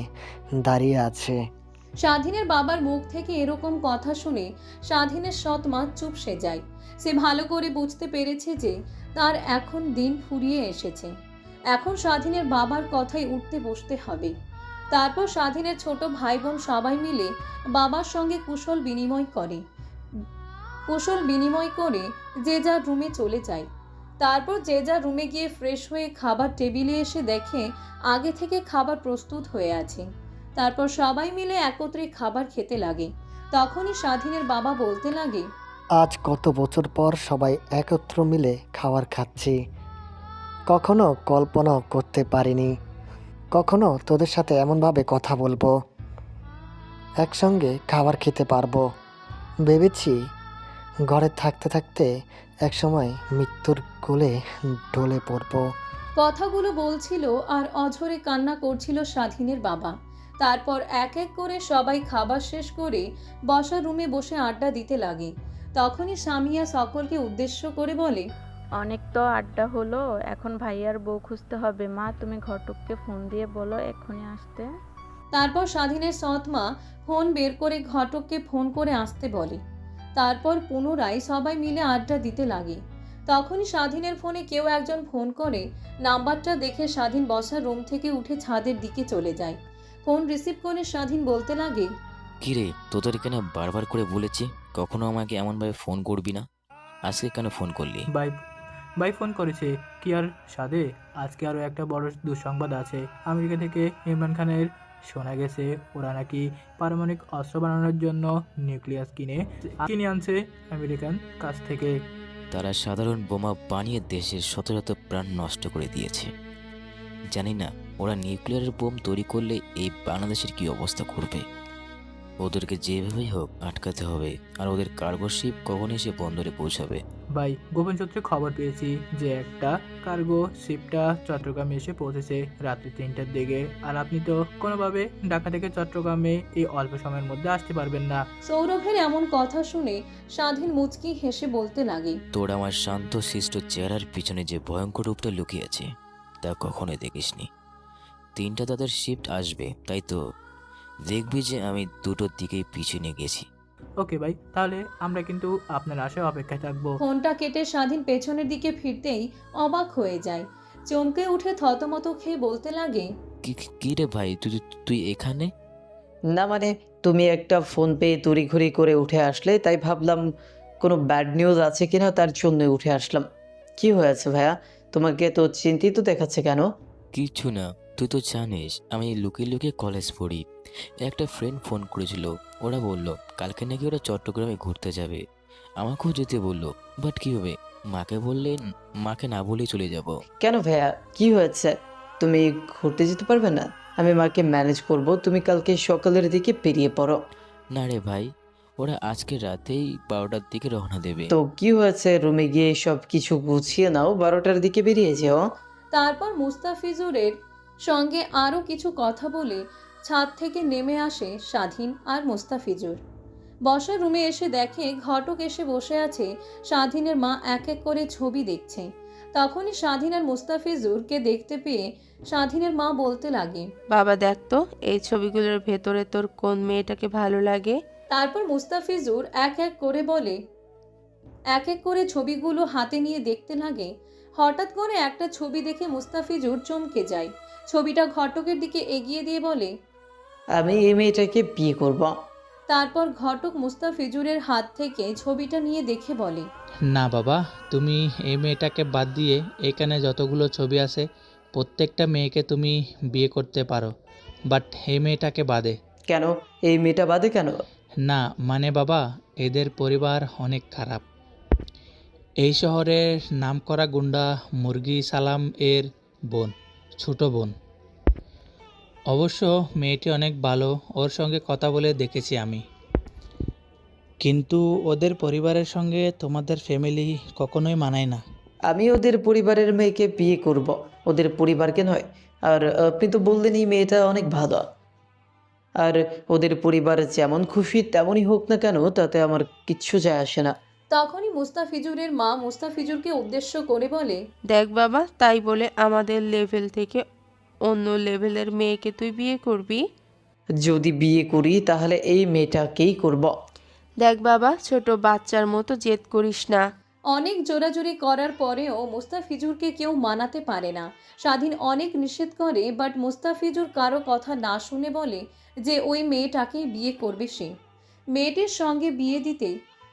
দাঁড়িয়ে আছে। স্বাধীনের বাবার মুখ থেকে এরকম কথা শুনে স্বাধীনের সৎমা চুপসে যায়। সে ভালো করে বুঝতে পেরেছে যে তার এখন দিন ফুরিয়ে এসেছে। এখন স্বাধীনের বাবার কথাই উঠতে বসতে হবে। তারপর স্বাধীনের ছোট ভাই বোন সবাই মিলে বাবার সঙ্গে কুশল বিনিময় করে যে যার রুমে চলে যায়। তারপর যে যার রুমে গিয়ে ফ্রেশ হয়ে খাবার টেবিলে এসে দেখে আগে থেকে খাবার প্রস্তুত হয়ে আছে। তারপর সবাই মিলে একত্রে খাবার খেতে লাগে। তখনই স্বাধীনের বাবা বলতে লাগে, আজ কত বছর পর সবাই একত্র মিলে খাবার খাচ্ছি। কখনো কল্পনাও করতে পারিনি কখনো তোদের সাথে এমনভাবে কথা বলবো, একসঙ্গে খাবার খেতে পারবো। ভেবেছি ঘরে থাকতে থাকতে একসময় মৃত্যুর কোলে ঢলে পড়বো। কথাগুলো বলছিল আর অঝরে কান্না করছিল স্বাধীনের বাবা। তারপর এক এক করে সবাই খাবার শেষ করে বসার রুমে বসে আড্ডা দিতে লাগে। তখনই সামিয়া সকলকে উদ্দেশ্য করে বলে, অনেক তো আড্ডা হলো, এখন ভাইয়ার বউ খুঁজতে হবে। মা, তুমি ঘটককে ফোন দিয়ে বলো এক্ষুনি আসতে। তারপর স্বাধীনের সৎমা ফোন বের করে ঘটককে ফোন করে আসতে বলে। তারপর পুনরায় সবাই মিলে আড্ডা দিতে লাগে। তখনই স্বাধীনের ফোনে কেউ একজন ফোন করে। নাম্বারটা দেখে স্বাধীন বসার রুম থেকে উঠে ছাদের দিকে চলে যায়। ফোন রিসিভ করে স্বাধীন বলতে লাগে, কিরে, তোদের কেন বারবার করে বলেছি কখনো আমাকে এমনভাবে ফোন করবি না, আজকে কেন ফোন করলি? ভাই ফোন করেছে। কি আর সাদে, আজকে আরও একটা বড় দুঃসংবাদ আছে। আমেরিকা থেকে ইমরান খানের শোনা গেছে ওরা নাকি পারমাণবিক অস্ত্র বানানোর জন্য নিউক্লিয়াস কিনে আনছে আমেরিকান কাছ থেকে। তারা সাধারণ বোমা বানিয়ে দেশের শত শত প্রাণ নষ্ট করে দিয়েছে। জানি না ওরা নিউক্লিয়ারের বোম তৈরি করলে এই বাংলাদেশের কি অবস্থা করবে। ওদেরকে যেভাবেই হোক আটকাতে হবে। আর ওদের কার্গো শিপ কখন এসে বন্দরে পৌঁছাবে? ভাই, গোপন সূত্রে খবর পেয়েছি যে একটা কার্গো শিপটা চট্টগ্রামে এসে পৌঁছেছে রাত্রি 3টার দিকে। আর আপনি তো কোনোভাবে ঢাকা থেকে চট্টগ্রামে এই অল্প সময়ের মধ্যে আসতে পারবেন না। সৌরভের এমন কথা শুনে স্বাধীন মুচকি হেসে বলতে লাগে, তোর আমার শান্ত শিষ্ট চেহারার পিছনে যে ভয়ঙ্কর রূপটা লুকিয়ে আছে তা কখনোই দেখিসনি। 3টা তাদের শিফট আসবে, তাই তো দেখবি যে আমি দুটোর দিকেই পিছনে গেছি। ওকে ভাই, তাহলে আমরা কিন্তু আপনার আশায় অপেক্ষায় থাকবো। ফোনটা কেটে স্বাধীন পেছনের দিকে ফিরতেই অবাক হয়ে যায়। চমকে উঠে থতমত খেয়ে বলতে লাগে, কি রে ভাই, তুই এখানে? না মানে, তুমি একটা ফোন পেয়ে তড়িঘড়ি করে উঠে আসলে, তাই ভাবলাম কোনো ব্যাড নিউজ আছে কিনা, তার জন্য উঠে আসলাম। কি হয়েছে ভাইয়া? তোমাকে তো চিন্তিত দেখাচ্ছে কেন? কিছু না, তুই তো জানিস আমি লুকিয়ে লুকিয়ে কলেজ পড়ি। একটা ফ্রেন্ড ফোন করেছিল, ওরা বলল কালকে নাকি ওরা চট্টগ্রামে ঘুরতে যাবে। আমাকেও যেতে বললো, বাট কী হবে, মাকে বললেন মাকে না বলেই চলে যাব। কেন ভাইয়া, কি হয়েছে? তুমি ঘুরতে যেতে পারবে না? আমি মাকে ম্যানেজ করব, তুমি কালকে সকালের দিকে বেরিয়ে পড়ো। না রে ভাই, ওরা আজকে রাতেই 12টার দিকে রওনা দেবে। তো কি হয়েছে, রুমে গিয়ে সব কিছু গুছিয়ে নাও, 12টার দিকে বেরিয়ে যেও। তারপর মুস্তাফিজুরের সঙ্গে আরও কিছু কথা বলে ছাদ থেকে নেমে আসে স্বাধীন আর মুস্তাফিজুর। বসার রুমে এসে দেখে ঘটক এসে বসে আছে, স্বাধীনের মা এক এক করে ছবি দেখছে। তখনই স্বাধীন আর মুস্তাফিজুরকে দেখতে পেয়ে স্বাধীনের মা বলতে লাগে, বাবা দেখ তো এই ছবিগুলোর ভেতরে তোর কোন মেয়েটাকে ভালো লাগে। তারপর মুস্তাফিজুর এক এক করে ছবিগুলো হাতে নিয়ে দেখতে লাগে। হঠাৎ করে একটা ছবি দেখে মুস্তাফিজুর চমকে যায়। ছবিটা ঘটকের দিকে এগিয়ে দিয়ে বলে, আমি এই মেয়েটাকে বিয়ে করব। তারপর ঘটক মুস্তাফিজুরের হাত থেকে ছবিটা নিয়ে দেখে বলে, না বাবা, তুমি এই মেয়েটাকে বাদ দিয়ে এখানে যতগুলো ছবি আছে প্রত্যেকটা মেয়েকে তুমি বিয়ে করতে পারো, বাট এই মেয়েটাকে বাদে। কেন এই মেয়েটা বাদে কেন? না মানে বাবা, এদের পরিবার অনেক খারাপ। এই শহরের নামকরা গুন্ডা মুরগি সালাম এর বোন, ছোট বোন। অবশ্য মেয়েটি অনেক ভালো, ওর সঙ্গে কথা বলে দেখেছি আমি। কিন্তু ওদের পরিবারের সঙ্গে তোমাদের ফ্যামিলি কখনোই মানায় না। আমি ওদের পরিবারের মেয়েকে বিয়ে করব, ওদের পরিবারকে নয়। আর আপনি তো বললেনই মেয়েটা অনেক ভালো। আর ওদের পরিবার যেমন খুশি তেমনই হোক না কেন, তাতে আমার কিচ্ছু যায় আসে না। তখনই মুস্তাফিজুরের মা মুস্তাফিজুরকে উদ্দেশ্য করে বলে, দেখ বাবা, তাই বলে আমাদের লেভেল থেকে অন্য লেভেলের মেয়েকে তুই বিয়ে করবি? যদি বিয়ে করি তাহলে এই মেয়েটাকেই করব। দেখ বাবা, ছোট বাচ্চার মতো জেদ করিস না। অনেক জোরাজুরি করার পরেও মুস্তাফিজুরকে কেউ মানাতে পারে না। স্বাধীন অনেক নিষেধ করে, বাট মুস্তাফিজুর কারো কথা না শুনে বলে যে ওই মেয়েটাকেই বিয়ে করবে সে। মেয়েটির সঙ্গে বিয়ে দিতে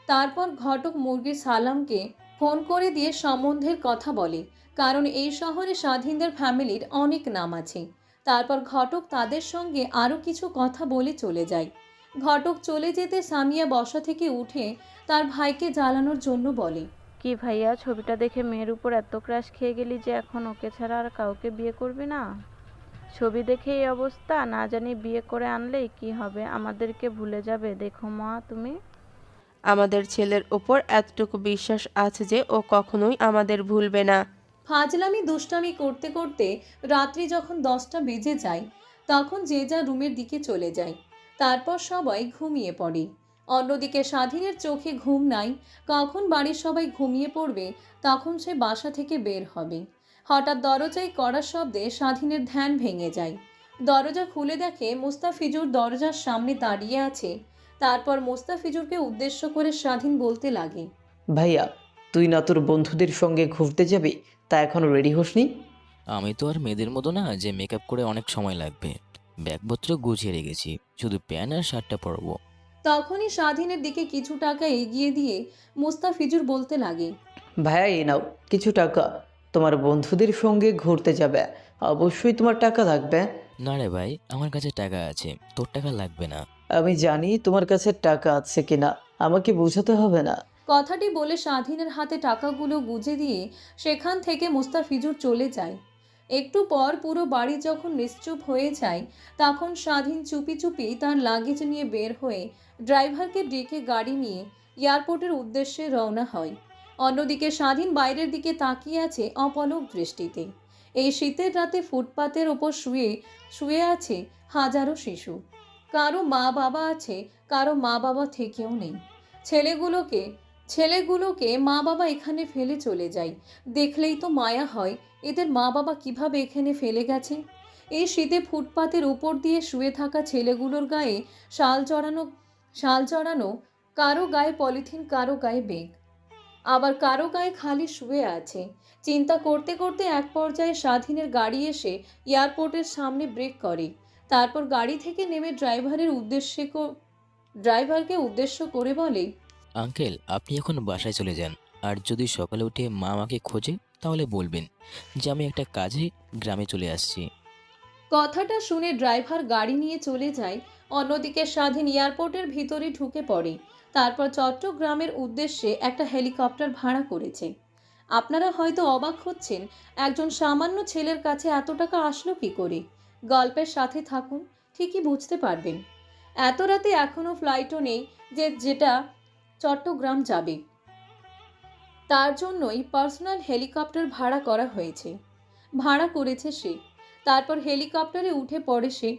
তারপর ঘটক মুরগি সালামকে ফোন করে দিয়ে সম্বন্ধের কথা বলে, কারণ এই শহরে স্বাধীনদের ফ্যামিলির অনেক নাম আছে। তারপর ঘটক তাদের সঙ্গে আরও কিছু কথা বলে চলে যায়। ঘটক চলে যেতে সামিয়া বসা থেকে উঠে তার ভাইকে জ্বালানোর জন্য বলে, কি ভাইয়া, ছবিটা দেখে মেয়ের উপর এত ক্রাশ খেয়ে গেলি যে এখন ওকে ছাড়া আর কাউকে বিয়ে করবি না? ছবি দেখে এই অবস্থা, না জানি বিয়ে করে আনলেই কি হবে, আমাদেরকে ভুলে যাবে। দেখো মা, তুমি আমাদের ছেলের ওপর এতটুকু বিশ্বাস আছে যে ও কখনোই আমাদের ভুলবে না। ফাজলামি দুষ্টামি করতে করতে রাত্রি যখন 10টা বেজে যায়, তখন যে যা রুমের দিকে চলে যায়। তারপর সবাই ঘুমিয়ে পড়ে। অন্যদিকে স্বাধীনের চোখে ঘুম নাই। কখন বাড়ির সবাই ঘুমিয়ে পড়বে তখন সে বাসা থেকে বের হবে। হঠাৎ দরজায় কড়া শব্দে স্বাধীনের ধ্যান ভেঙে যায়। দরজা খুলে দেখে মুস্তাফিজুর দরজার সামনে দাঁড়িয়ে আছে। তারপর মুস্তাফিজুরকে উদ্দেশ্য করে স্বাধীন বলতে লাগে, ভাইয়া, তুই না তোর বন্ধুদের সঙ্গে ঘুরতে যাবি, তা এখনো রেডি হসনি? আমি তো আর মেয়েদের মতো না যে মেকআপ করে অনেক সময় লাগবে। ব্যাগপত্র গুছিয়ে রেখেছি, শুধু প্যান্ট আর শার্টটা পরবো। তখনই স্বাধীনের দিকে কিছু টাকা এগিয়ে দিয়ে মুস্তাফিজুর বলতে লাগে, ভাইয়া এই নাও কিছু টাকা, তোমার বন্ধুদের সঙ্গে ঘুরতে যাবে, অবশ্যই তোমার টাকা লাগবে। না রে ভাই, আমার কাছে টাকা আছে, তোর টাকা লাগবে না। আমি জানি তোমার কাছে টাকা আছে কিনা, আমাকে বোঝাতে হবে না। কথাটি বলে স্বাধীনের হাতে টাকাগুলো গুজে দিয়ে সেখান থেকে মুস্তাফিজুর চলে যায়। একটু পর পুরো বাড়ি যখন নিশ্চুপ হয়ে যায়, তখন স্বাধীন চুপি চুপি তার লাগেজ নিয়ে বের হয়ে ড্রাইভারকে ডেকে গাড়ি নিয়ে এয়ারপোর্টের উদ্দেশ্যে রওনা হয়। অন্যদিকে স্বাধীন বাইরের দিকে তাকিয়ে আছে অপলক দৃষ্টিতে। এই শীতের রাতে ফুটপাতের ওপর শুয়ে শুয়ে আছে হাজারো শিশু। কারো মা বাবা আছে, কারো মা বাবা থেকেও নেই। ছেলেগুলোকে মা বাবা এখানে ফেলে চলে যায়। দেখলেই তো মায়া হয়, এদের মা বাবা কিভাবে এখানে ফেলে গেছে। এই শীতে ফুটপাতের উপর দিয়ে শুয়ে থাকা ছেলেগুলোর গায়ে শাল চড়ানো, কারো গায়ে পলিথিন, কারো গায়ে বেগ, আবার কারো গায়ে খালি শুয়ে আছে। চিন্তা করতে করতে এক পর্যায়ে স্বাধীনের গাড়ি এসে এয়ারপোর্টের সামনে ব্রেক করে। তারপর গাড়ি থেকে নেমে ড্রাইভারকে উদ্দেশ্য করে বলে, আঙ্কেল, আপনি এখন বাসায় চলে যান। আর যদি সকালে উঠে মা আমাকে খোঁজে তাহলে বলবেন যে আমি একটা কাজে গ্রামে চলে আসছি। কথাটা শুনে ড্রাইভার গাড়ি নিয়ে চলে যায়। অন্যদিকে স্বাধীন এয়ারপোর্টের ভিতরে ঢুকে পড়ে। তারপর চট্টগ্রামের উদ্দেশ্যে একটা হেলিকপ্টার ভাড়া করেছে। আপনারা হয়তো অবাক হচ্ছেন, একজন সামান্য ছেলের কাছে এত টাকা আসলো কি করে। গল্পের সাথে থাকুন, ঠিকই বুঝতে পারবেন। এত রাতে এখনও ফ্লাইটও নেই যেটা চট্টগ্রাম যাবে। তার জন্যই পার্সোনাল হেলিকপ্টার ভাড়া করেছে সে। তারপর হেলিকপ্টারে উঠে পড়ে সে।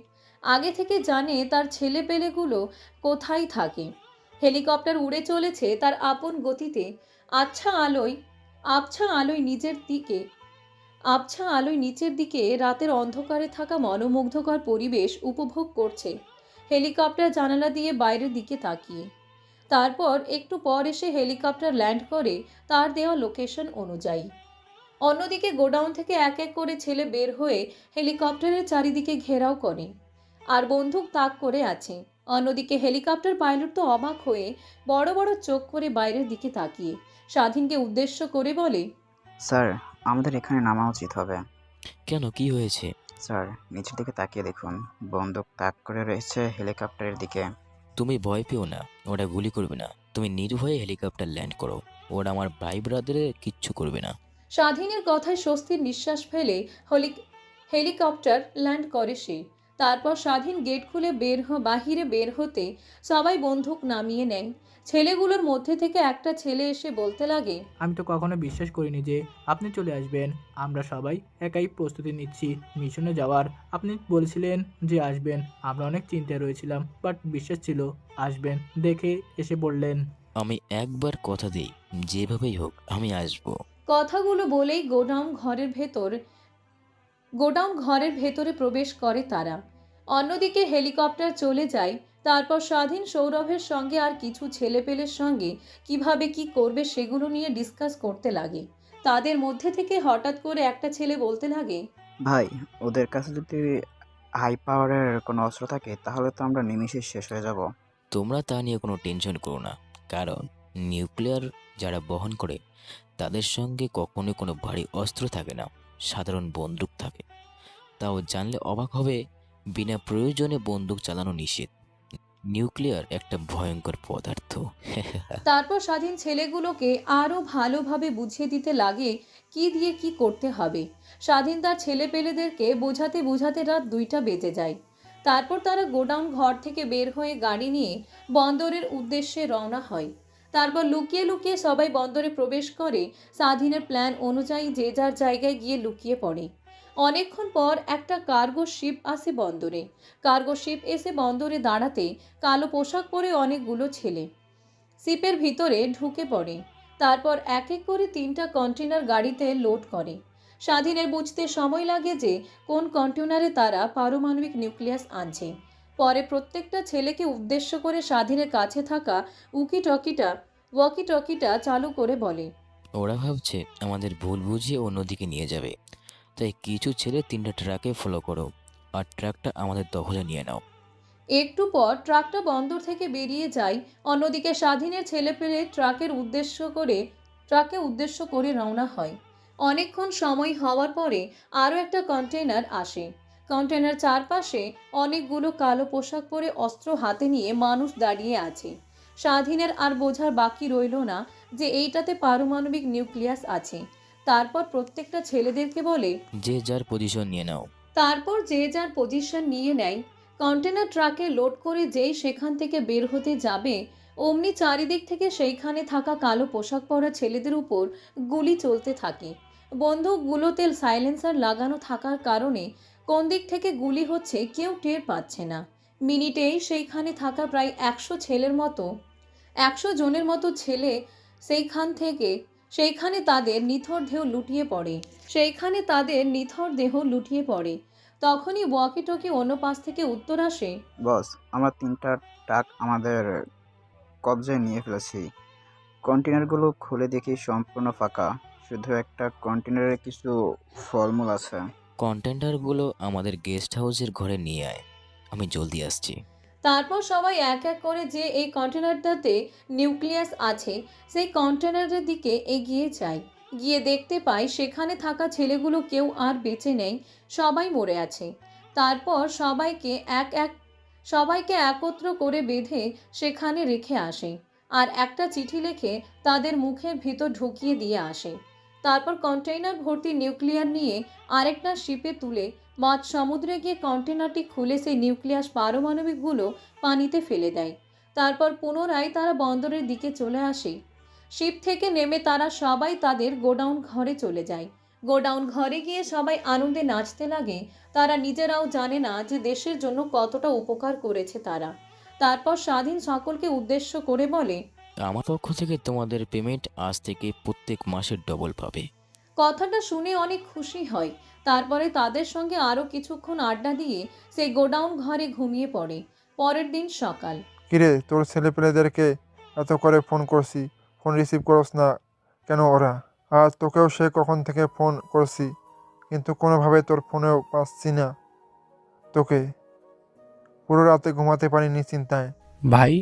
আগে থেকে জানে তার ছেলেপেলেগুলো কোথায় থাকে। হেলিকপ্টার উড়ে চলেছে তার আপন গতিতে। আবছা আলোয় নিচের দিকে রাতের অন্ধকারে থাকা মনোমুগ্ধকর পরিবেশ উপভোগ করছে হেলিকপ্টার জানালা দিয়ে বাইরের দিকে তাকিয়ে। তারপর একটু পর এসে হেলিকপ্টার ল্যান্ড করে তার দেওয়া লোকেশন অনুযায়ী। অন্যদিকে গোডাউন থেকে এক এক করে ছেলে বের হয়ে হেলিকপ্টারের চারিদিকে ঘেরাও করে আর বন্দুক তাক করে আছে। অন্যদিকে হেলিকপ্টার পাইলট তো অবাক হয়ে বড় বড় চোখ করে বাইরের দিকে তাকিয়ে স্বাধীনকে উদ্দেশ্য করে বলে, স্যার, আমাদের এখানে নামা উচিত হবে। কেন, কি হয়েছে? স্যার, নিচের দিকে তাকিয়ে দেখুন, বন্দুক তাক করে রয়েছে হেলিকপ্টারের দিকে। তুমি ভয় পেও না, ওরা গুলি করবে না। তুমি নির্ভয়ে হেলিকপ্টার ল্যান্ড করো, ওরা আমার ভাই ব্রাদারের কিচ্ছু করবে না। স্বাধীনের কথায় স্বস্তির নিঃশ্বাস ফেলে হেলিকপ্টার ল্যান্ড করে সে। তারপর স্বাধীন গেট খুলে বাহিরে বের হতে সবাই বন্দুক নামিয়ে নেয়। ছেলেগুলোর মধ্যে থেকে একটা ছেলে এসে বলতে লাগে, আমি তো কখনো বিশ্বাস করিনি যে আপনি চলে আসবেন। আমরা সবাই একাই প্রস্তুতি নিচ্ছি মিশনে যাওয়ার। আপনি বলেছিলেন যে আসবেন, আমরা অনেক চিন্তায় রয়েছিলাম, বাট বিশ্বাস ছিল আসবেন, দেখে এসে পড়লেন। আমি একবার কথা দিই, যেভাবেই হোক আমি আসবো। কথাগুলো বলেই গোডাউন ঘরের ভেতরে প্রবেশ করে তারা। অন্যদিকে হেলিকপ্টার চলে যায়। তারপর স্বাধীন সৌরভের সঙ্গে আর কিছু ছেলেপেলের সঙ্গে কিভাবে কি করবে সেগুলো নিয়ে ডিসকাস করতে লাগে। তাদের মধ্যে থেকে হঠাৎ করে একটা ছেলে বলতে লাগে, ভাই, ওদের কাছে যদি হাই পাওয়ারের কোনো অস্ত্র থাকে তাহলে তো আমরা নিমিষে শেষ হয়ে যাব। তোমরা তা নিয়ে কোনো টেনশন করো না, কারণ নিউক্লিয়ার যারা বহন করে তাদের সঙ্গে কখনোই কোনো ভারী অস্ত্র থাকে না, সাধারণ বন্দুক থাকে। তাও জানলে অবাক হবে, বিনা প্রয়োজনে বন্দুক চালানো নিষেধ। নিউক্লিয়ার একটা ভয়ঙ্কর পদার্থ। তারপর স্বাধীন ছেলেগুলোকে আরও ভালোভাবে বুঝিয়ে দিতে লাগে কি দিয়ে কি করতে হবে। স্বাধীন তার ছেলেপেলেদেরকে বোঝাতে বোঝাতে রাত 2টা বেজে যায়। তারপর তারা গোডাউন ঘর থেকে বের হয়ে গাড়ি নিয়ে বন্দরের উদ্দেশ্যে রওনা হয়। তারপর লুকিয়ে লুকিয়ে সবাই বন্দরে প্রবেশ করে। স্বাধীনের প্ল্যান অনুযায়ী যে যার জায়গায় গিয়ে লুকিয়ে পড়ে। অনেকক্ষণ পর একটা কার্গো শিপ আসে বন্দরে। কার্গো শিপ এসে বন্দরে দাঁড়াতে কালো পোশাক পরে অনেকগুলো ছেলে শিপের ভিতরে ঢুকে পড়ে। তারপর এক এক করে 3টা কন্টেনার গাড়িতে লোড করে। স্বাধীনের বুঝতে সময় লাগে যে কোন কন্টেনারে তারা পারমাণবিক নিউক্লিয়াস আনছে। পরে প্রত্যেকটা ছেলেকে উদ্দেশ্য করে স্বাধীনের কাছে থাকা ওয়াকি টকিটা চালু করে বলে, ওরা ভাবছে আমাদের ভুল বুঝিয়ে অন্যদিকে নিয়ে যাবে, তাই কিছু ছেলে 3টা ট্রাকে ফলো করো, আর ট্রাকটা আমাদের দখলে নিয়ে নাও। একটু পর ট্রাকটা বন্দর থেকে বেরিয়ে যায়। অন্যদিকে স্বাধীনের ছেলেপেলে ট্রাকে উদ্দেশ্য করে রওনা হয়। অনেকক্ষণ সময় হওয়ার পরে আরও একটা কন্টেইনার আসে। কন্টেনার চারপাশে অনেকগুলো কালো পোশাক পরে অস্ত্র হাতে নিয়ে মানুষ দাঁড়িয়ে আছে। স্বাধীনের আর বোঝার বাকি রইল না যে এইটাতে পারমাণবিক নিউক্লিয়াস আছে। তারপর প্রত্যেকটা ছেলেদেরকে বলে, যে যার পজিশন নিয়ে নাও। তারপর যে যার পজিশন নিয়ে নেয়। কন্টেনার ট্রাকে লোড করে যেই সেখান থেকে বের হতে যাবে, অমনি চারিদিক থেকে সেইখানে থাকা কালো পোশাক পরা ছেলেদের উপর গুলি চলতে থাকে। বন্দুকগুলোতে সাইলেন্সার লাগানো থাকার কারণে কোন দিক থেকে গুলি হচ্ছে কেউ টের পাচ্ছে না। মিনিটেই সেইখানে থাকা প্রায় 100 জনের মতো ছেলে সেইখানে তাদের নিথর দেহ লুটিয়ে পড়ে। তখনই ওয়াকি টকি অন্য পাশ থেকে উত্তর আসে, বস, আমরা 3টা ট্রাক আমাদের কবজায় নিয়ে ফেলেছি। কন্টেনারগুলো খুলে দেখি সম্পূর্ণ ফাঁকা, শুধু একটা কন্টেনারে কিছু ফলমূল আছে। কন্টেনারগুলো আমাদের গেস্ট হাউসের ঘরে নিয়ে আয়, আমি জলদি আসছি। তারপর সবাই এক এক করে যে এই কন্টেনারটাতে নিউক্লিয়াস আছে সেই কন্টেনারের দিকে এগিয়ে যায়। গিয়ে দেখতে পাই সেখানে থাকা ছেলেগুলো কেউ আর বেঁচে নেই, সবাই মরে আছে। তারপর সবাইকে একত্র করে বেঁধে সেখানে রেখে আসে আর একটা চিঠি লিখে তাদের মুখের ভিতর ঢুকিয়ে দিয়ে আসে। তারপর কন্টেইনার ভর্তি নিউক্লিয়ার নিয়ে আরেকটা শিপে তুলে মাঝ সমুদ্রে গিয়ে কন্টেনারটি খুলে সেই নিউক্লিয়াস পারমাণবিকগুলো পানিতে ফেলে দেয়। তারপর পুনরায় তারা বন্দরের দিকে চলে আসে। শিপ থেকে নেমে তারা সবাই তাদের গোডাউন ঘরে চলে যায়। গোডাউন ঘরে গিয়ে সবাই আনন্দে নাচতে লাগে। তারা নিজেরাও জানে না যে দেশের জন্য কতটা উপকার করেছে তারা। তারপর স্বাধীন সকলকে উদ্দেশ্য করে বলে, আমার পক্ষ থেকে তোমাদের পেমেন্ট আজ থেকে প্রত্যেক মাসের ডবল পাবে। কথাটা শুনে অনেক খুশি হয়। তারপরে তাদের সঙ্গে আরও কিছুক্ষণ আড্ডা দিয়ে সেই গোডাউন ঘরে ঘুমিয়ে পড়ে। পরের দিন সকাল। কিরে, তোর ছেলেপেলেদেরকে এত করে ফোন করছি, ফোন রিসিভ করস না কেন ওরা? আর তোকেও সে কখন থেকে ফোন করছি, কিন্তু কোনোভাবে তোর ফোনেও পাচ্ছি না তোকে। পুরো রাতে ঘুমাতে পারিনি চিন্তায়। ভাই,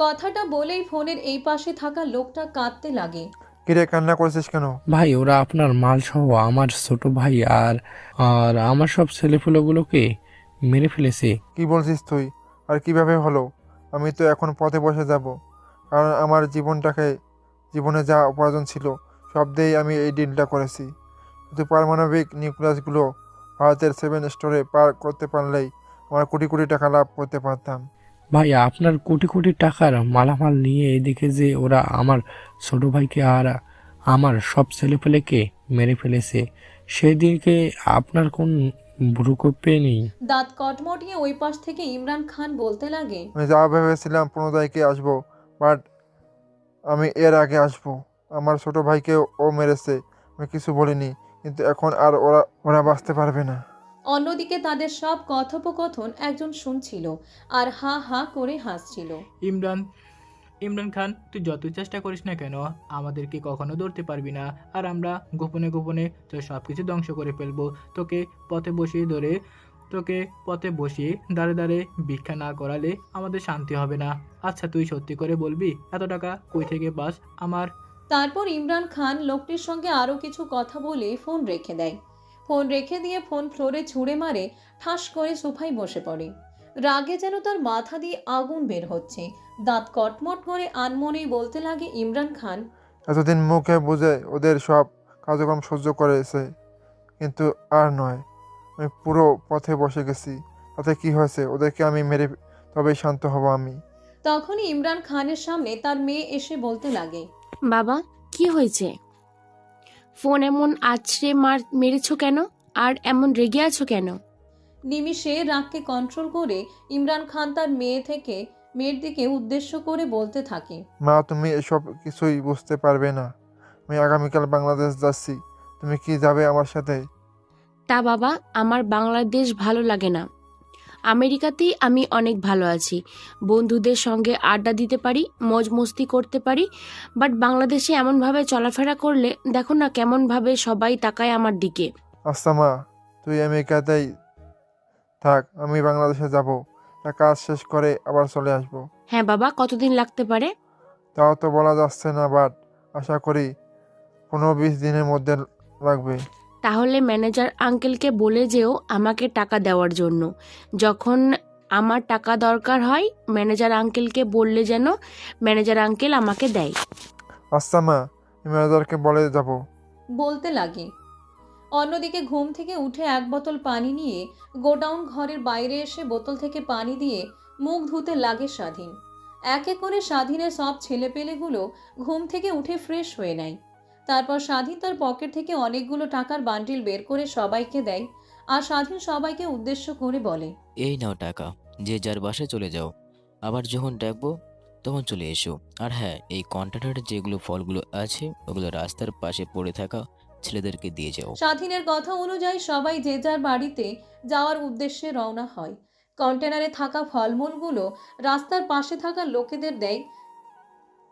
কথাটা বলেই ফোনের এই পাশে থাকা লোকটা কাঁদতে লাগে। কিরে, কান্না করছিস কেন? ভাই, ওরা আপনার মাল সহ আমার ছোট ভাই আর আর আমার সব ছেলেপুলেগুলোকে মেরে ফেলেছে। কি বলছিস তুই? আর কিভাবে হলো? আমি তো এখন পথে বসে যাব, কারণ আমার জীবনে যা উপার্জন ছিল সব দিয়েই আমি এই ডিলটা করেছি। কিন্তু পারমাণবিক নিউক্লিয়াসগুলো ভারতের 7 স্টোরে পার করতে পারলেই আমরা কোটি কোটি টাকা লাভ করতে পারতাম। ভাই, আপনার কোটি কোটি টাকার মালামাল নিয়ে এদিকে যে ওরা আমার ছোট ভাইকে আর আমার সব ছেলেপেলেকে মেরে ফেলেছে, সেদিকে আপনার কোন ভ্রুক্ষেপ নেই? দাঁত কটমটিয়ে ওই পাশ থেকে ইমরান খান বলতে লাগে, আমি যা ভেবেছিলাম 15 তারিখে আসবো, বাট আমি এর আগে আসবো। আমার ছোট ভাইকে ও মেরেছে, আমি কিছু বলিনি, কিন্তু এখন আর ওরা বাঁচতে পারবে না। অন্যদিকে তাদের সব কথোপকথন একজন শুনছিল আর হা হা করে হাসছিল। ইমরান খান, তুই যতই চেষ্টা করিস না কেন আমাদেরকে কখনো ধরতে পারবি না। আর আমরা গোপনে গোপনে তোর সব কিছু ধ্বংস করে ফেলবো। তোকে পথে বসিয়ে দাঁড়ে দাঁড়ে ভিক্ষা না করালে আমাদের শান্তি হবে না। আচ্ছা, তুই সত্যি করে বলবি এত টাকা কই থেকে পাস আমার? তারপর ইমরান খান লোকটির সঙ্গে আরও কিছু কথা বলে ফোন রেখে দেয়। ফোন রেখে দিয়ে ফোন ফ্লোরে ছুঁড়ে মারে, ঠাস করে সোফায় বসে পড়ে। রাগে যেন তার মাথা দিয়ে আগুন বের হচ্ছে। দাঁত কটমট করে আনমনেই বলতে লাগে ইমরান খান, এতদিন মুখে বুঝে ওদের সব কার্যক্রম সহ্য করেছে, কিন্তু আর নয়। আমি পুরো পথে বসে গেছি। তাতে কি হয়েছে? ওদেরকে আমি মেরে তবেই শান্ত হব আমি। তখনই ইমরান খানের সামনে তার মেয়ে এসে বলতে লাগে, বাবা, কি হয়েছে? ফোন এমন আছড়ে মেরেছো কেন? আর এমন রেগে আছো কেন? নিমিষে রাগকে কন্ট্রোল করে ইমরান খান তার মেয়ের দিকে উদ্দেশ্য করে বলতে থাকে, মা, তুমি এসব কিছুই বুঝতে পারবে না। আমি আগামীকাল বাংলাদেশ যাচ্ছি। তুমি কি যাবে আমার সাথে? তা বাবা, আমার বাংলাদেশ ভালো লাগে না। আমেরিকাতেই আমি অনেক ভালো আছি, বন্ধুদের সঙ্গে আড্ডা দিতে পারি, মজ মস্তি করতে পারি। বাট বাংলাদেশে এমনভাবে চলাফেরা করলে দেখো না কেমনভাবে সবাই তাকায় আমার দিকে। আচ্ছা মা, তুই আমেরিকাতেই থাক, আমি বাংলাদেশে যাব। কাজ শেষ করে আবার চলে আসব। হ্যাঁ বাবা, কতদিন লাগতে পারে? তাও তো বলা যাচ্ছে না, বাট আশা করি 15-20 দিনের মধ্যে লাগবে। তাহলে ম্যানেজার আঙ্কেলকে বলে যেও আমাকে টাকা দেওয়ার জন্য। যখন আমার টাকা দরকার হয় ম্যানেজার আঙ্কেলকে বললে যেন ম্যানেজার আঙ্কেল আমাকে দেয়। আচ্ছা মা, ম্যানেজারকে বলে যাব। বলতে লাগে। অন্যদিকে ঘুম থেকে উঠে এক বোতল পানি নিয়ে গোডাউন ঘরের বাইরে এসে বোতল থেকে পানি দিয়ে মুখ ধুতে লাগে স্বাধীন। এক এক করে স্বাধীনের সব ছেলেপেলেগুলো ঘুম থেকে উঠে ফ্রেশ হয়ে নেয়। তারপর স্বাধীন তার পকেট থেকে অনেকগুলো টাকার বান্ডিল বের করে সবাইকে দেয়, আর স্বাধীন সবাইকে উদ্দেশ্য করে বলে, এই নাও টাকা, যে যার বাসায় চলে যাও। আবার যখন ডাকবো তখন চলে এসো। আর হ্যাঁ, এই কন্টেনারে যেগুলো ফলগুলো আছে ওগুলো রাস্তার পাশে পড়ে থাকা ছেলেদেরকে দিয়ে যাও। স্বাধীনের কথা অনুযায়ী সবাই যে যার বাড়িতে যাওয়ার উদ্দেশ্যে রওনা হয়। কন্টেনারে থাকা ফলমূলগুলো রাস্তার পাশে থাকা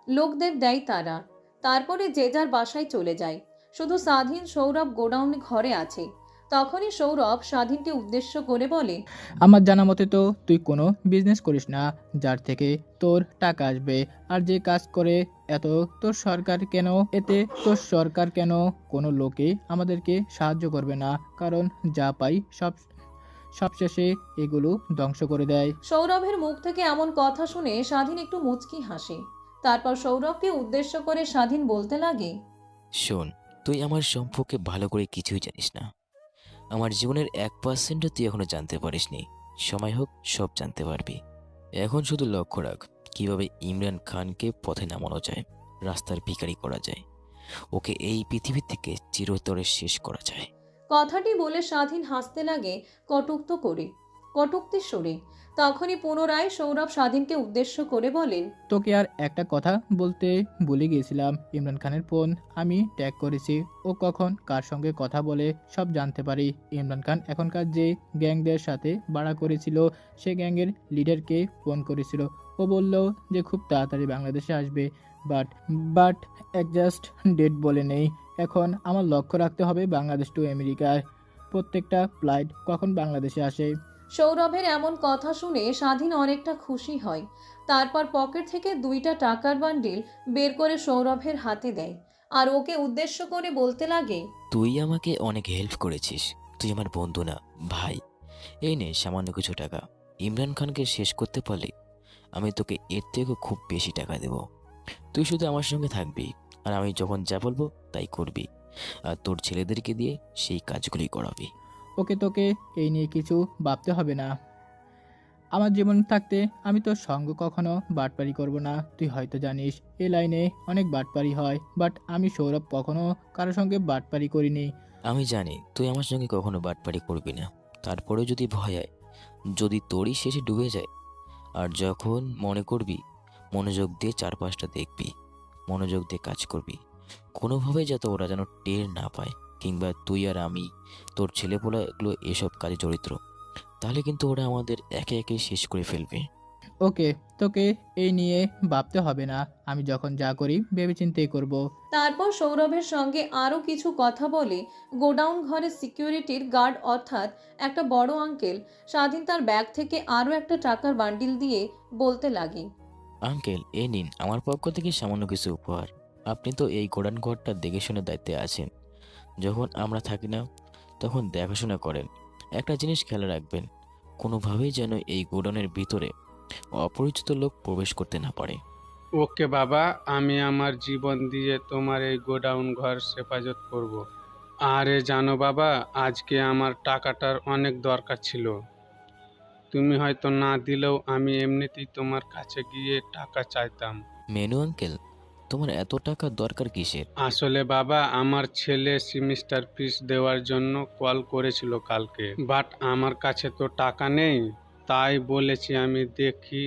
লোকদের দেয় তারা। তারপরে যে যার বাসায় চলে যায়। শুধু স্বাধীন সৌরভ গোডাউনে ঘরে আছে। তখনই সৌরভ স্বাধীনকে উদ্দেশ্য করে বলে, আমার জানা মতে তো তুই কোনো বিজনেস করিস না যার থেকে তোর টাকা আসবে। আর যে কাজ করে তোর সরকার কেন কোনো লোকে আমাদেরকে সাহায্য করবে না? কারণ যা পাই সবশেষে এগুলো ধ্বংস করে দেয়। সৌরভের মুখ থেকে এমন কথা শুনে স্বাধীন একটু মুচকি হাসে। তারপর সৌরভকে উদ্দেশ্য করে স্বাধীন বলতে লাগে, শোন, তুই আমার সম্পর্কে ভালো করে কিছুই জানিস না। আমার জীবনের 1%ও তুই এখনো জানতে পারিসনি। সময় হোক সব জানতে পারবি। এখন শুধু লক্ষ্য রাখ কিভাবে ইমরান খানকে পথে নামানো যায়, রাস্তার ভিখারি করা যায়, ওকে এই পৃথিবী থেকে চিরতরে শেষ করা যায়। কথাটি বলে স্বাধীন হাসতে লাগে কটূক্তি সুরে। তখনই পুনরায় সৌরভ স্বাধীনকে উদ্দেশ্য করে বলেন, তোকে আর একটা কথা বলতে ভুলে গিয়েছিলাম। ইমরান খানের ফোন আমি ট্যাগ করেছি। ও কখন কার সঙ্গে কথা বলে সব জানতে পারি। ইমরান খান এখনকার যে গ্যাংদের সাথে ভাড়া করেছিল সে গ্যাংয়ের লিডারকে ফোন করেছিল। ও বলল যে খুব তাড়াতাড়ি বাংলাদেশে আসবে, বাট একজাস্ট ডেট বলে নেই। এখন আমার লক্ষ্য রাখতে হবে বাংলাদেশ টু আমেরিকার প্রত্যেকটা ফ্লাইট কখন বাংলাদেশে আসে। সৌরভের এমন কথা শুনে স্বাধীন অনেকটা খুশি হয়। তারপর পকেট থেকে 2টা টাকার বান্ডিল বের করে সৌরভের হাতে দেয়, আর ওকে উদ্দেশ্য করে বলতে লাগে, তুই আমাকে অনেক হেল্প করেছিস। তুই আমার বন্ধু না, ভাই। এই নে সামান্য কিছু টাকা। ইমরান খানকে শেষ করতে পারলে আমি তোকে এর থেকেও খুব বেশি টাকা দেব। তুই শুধু আমার সঙ্গে থাকবি, আর আমি যখন যা বলবো তাই করবি, আর তোর ছেলেদেরকে দিয়ে সেই কাজগুলি করাবি। ওকে, তোকে এই নিয়ে কিছু ভাবতে হবে না। আমার জীবন থাকতে আমি তোর সঙ্গ কখনো বাটপারি করব না। তুই হয়তো জানিস এই লাইনে অনেক বাটপারি হয়, বাট আমি সৌরভ কখনো কারোর সঙ্গে বাটপারি করিনি। আমি জানি তুই আমার সঙ্গে কখনো বাটপারি করবি না। তারপরেও যদি ভয় হয়, যদি তোরই শেষে ডুবে যায়, আর যখন মনে করবি, মনোযোগ দিয়ে চারপাশটা দেখবি, মনোযোগ দিয়ে কাজ করবি, কোনোভাবেই যাতে ওরা যেন টের না পায়, কিংবা তুই আর আমি, তোর ছেলেপোলাগুলো এসব কাজে জড়িত, তাহলে কিন্তু ওরা আমাদের একে একে শেষ করে ফেলবে। ওকে, তোকে এই নিয়ে ভাবতে হবে না। আমি যখন যা করি ভেবেচিন্তেই করব। তারপর সৌরভের সঙ্গে আরও কিছু কথা বলে গোডাউন ঘরের সিকিউরিটির গার্ড অর্থাৎ একটা বড় আঙ্কেল স্বাধীন তার ব্যাগ থেকে আরও একটা টাকার বান্ডিল দিয়ে বলতে লাগে, আঙ্কেল, এ নিন আমার পক্ষ থেকে সামান্য কিছু উপহার। আপনি তো এই গোডাউন ঘরটা দেখে শুনে দায়িত্বে আছেন। যখন আমরা থাকি না তখন দেখাশোনা করেন। একটা জিনিস খেয়াল রাখবেন, কোনোভাবেই যেন এই গোডাউনের ভিতরে অপরিচিত লোক প্রবেশ করতে না পারে। ওকে বাবা, আমি আমার জীবন দিয়ে তোমার এই গোডাউন ঘর হেফাজত করব। আরে জানো বাবা, আজকে আমার টাকাটার অনেক দরকার ছিল। তুমি হয়তো না দিলেও আমি এমনিতেই তোমার কাছে গিয়ে টাকা চাইতাম। মেনু আঙ্কেল, তোমার এত টাকা দরকার কিসের? আসলে বাবা, আমার ছেলে সেমিস্টার ফিস দেওয়ার জন্য কল করেছিল কালকে, বাট আমার কাছে তো টাকা নেই। তাই বলেছি আমি দেখি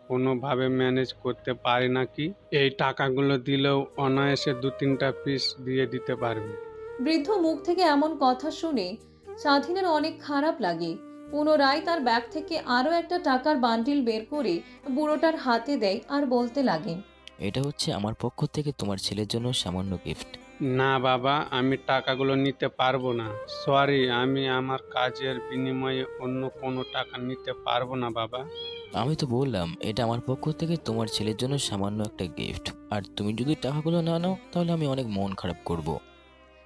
কোনোভাবে ম্যানেজ করতে পারি নাকি। এই টাকাগুলো দিলেও অনায়াসে 2-3টা পিস দিয়ে দিতে পারবে। বৃদ্ধ মুখ থেকে এমন কথা শুনে স্বাধীনের অনেক খারাপ লাগে। পুনরায় তার ব্যাগ থেকে আরও একটা টাকার বান্ডিল বের করে বুড়োটার হাতে দেয় আর বলতে লাগে, এটা হচ্ছে আমার পক্ষ থেকে তোমার ছেলের জন্য সামান্য গিফট। না বাবা, আমি টাকাগুলো নিতে পারবো না। সরি, আমি আমার কাজের বিনিময়ে অন্য কোনো টাকা নিতে পারবো না বাবা। আমি তো বললাম এটা আমার পক্ষ থেকে তোমার ছেলের জন্য সামান্য একটা গিফট, আর তুমি যদি টাকাগুলো না নাও তাহলে আমি অনেক মন খারাপ করব।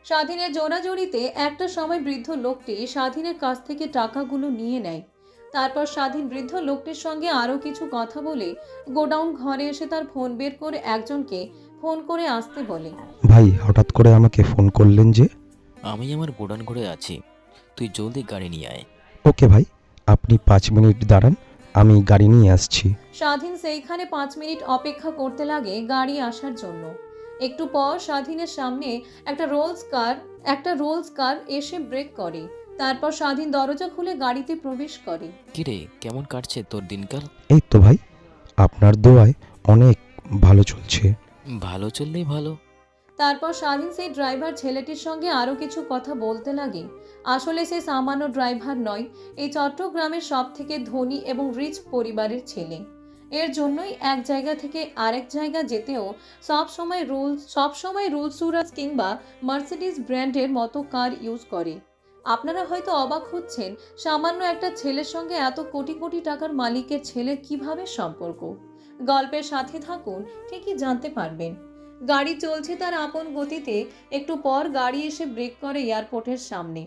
স্বাধীনের জোড়াজড়িতে একটা সময় বৃদ্ধ লোকটি স্বাধীনের কাছ থেকে টাকাগুলো নিয়ে নেয়। তারপর স্বাধীন বৃদ্ধ লোকটির সঙ্গে আরও কিছু কথা বলে গোডাউন ঘরে এসে তার ফোন বের করে একজনকে ফোন করে আসতে বলে। ভাই, হঠাৎ করে আমাকে ফোন করলেন যে? আমি আমার গোডাউন ঘরে আছি, তুই জলদি গাড়ি নিয়ে আয়। ওকে ভাই, আপনি 5 মিনিট দাঁড়ান, আমি গাড়ি নিয়ে আসছি। স্বাধীন সেইখানে 5 মিনিট অপেক্ষা করতে লাগে গাড়ি আসার জন্য। একটু পর স্বাধীনের সামনে একটা রোলস কার এসে ব্রেক করে। তারপর স্বাধীন দরজা খুলে গাড়িতে প্রবেশ করে। কিরে, কেমন কাটছে তোর দিনকাল? এই তো ভাই, আপনার দোয়ায় অনেক ভালো চলছে। ভালো চললেই ভালো। তারপর স্বাধীন সেই ড্রাইভার ছেলেটির সঙ্গে আরও কিছু কথা বলতে লাগে। আসলে সে সামান্য ড্রাইভার নয়, এই চট্টগ্রামের সব থেকে ধনী এবং রিচ পরিবারের ছেলে। এর জন্যই এক জায়গা থেকে আরেক জায়গা যেতেও সবসময় রুলস সুরাজ কিংবা মার্সিডিজ ব্র্যান্ডের মতো কার ইউজ করে। আপনারা হয়তো অবাক হচ্ছেন, সামান্য একটা ছেলের সঙ্গে এত কোটি কোটি টাকার মালিকের ছেলের কিভাবে সম্পর্ক। গল্পের সাথে থাকুন, ঠিকই জানতে পারবেন। গাড়ি চলছে তার আপন গতিতে। একটু পর গাড়ি এসে ব্রেক করে এয়ারপোর্টের সামনে।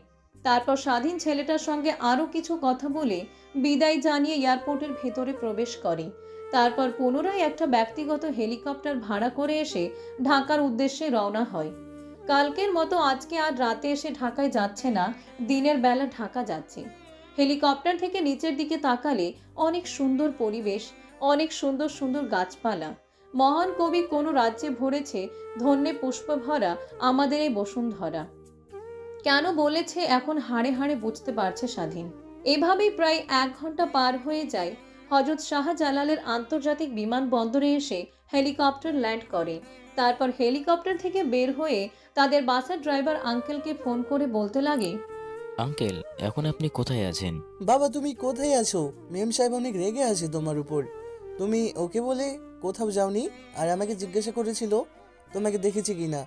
তারপর স্বাধীন ছেলেটার সঙ্গে আরও কিছু কথা বলে বিদায় জানিয়ে এয়ারপোর্টের ভেতরে প্রবেশ করে। তারপর পুনরায় একটা ব্যক্তিগত হেলিকপ্টার ভাড়া করে এসে ঢাকার উদ্দেশ্যে রওনা হয়। কালকের মতো আজকে আর রাতে এসে ঢাকায় যাচ্ছে না, দিনের বেলা ঢাকা যাচ্ছে। হেলিকপ্টার থেকে নিচের দিকে তাকালে অনেক সুন্দর পরিবেশ, অনেক সুন্দর সুন্দর গাছপালা। মহান কবি কোনো রাজ্যে ভরেছে ধন্যে পুষ্প ভরা আমাদের এই বসুন্ধরা। কেন বলেছে এখন হাড়ে হাড়ে বুঝতে পারছে স্বাধীন। এভাবেই প্রায় 1 ঘন্টা পার হয়ে যায়। হযরত শাহজালালের আন্তর্জাতিক বিমানবন্দরে এসে হেলিকপ্টার ল্যান্ড করে। তারপর হেলিকপ্টার থেকে বের হয়ে তাদের বাসের ড্রাইভার আঙ্কেলকে ফোন করে বলতে লাগে, আঙ্কেল, এখন আপনি কোথায় আছেন? বাবা, তুমি কোথায় আছো? মেম সাহেব অনেক রেগে আছে তোমার উপর। তুমি ওকে বলে কোথাও যাওনি, আর আমাকে জিজ্ঞাসা করেছিল তোমাকে দেখেছি কিনা।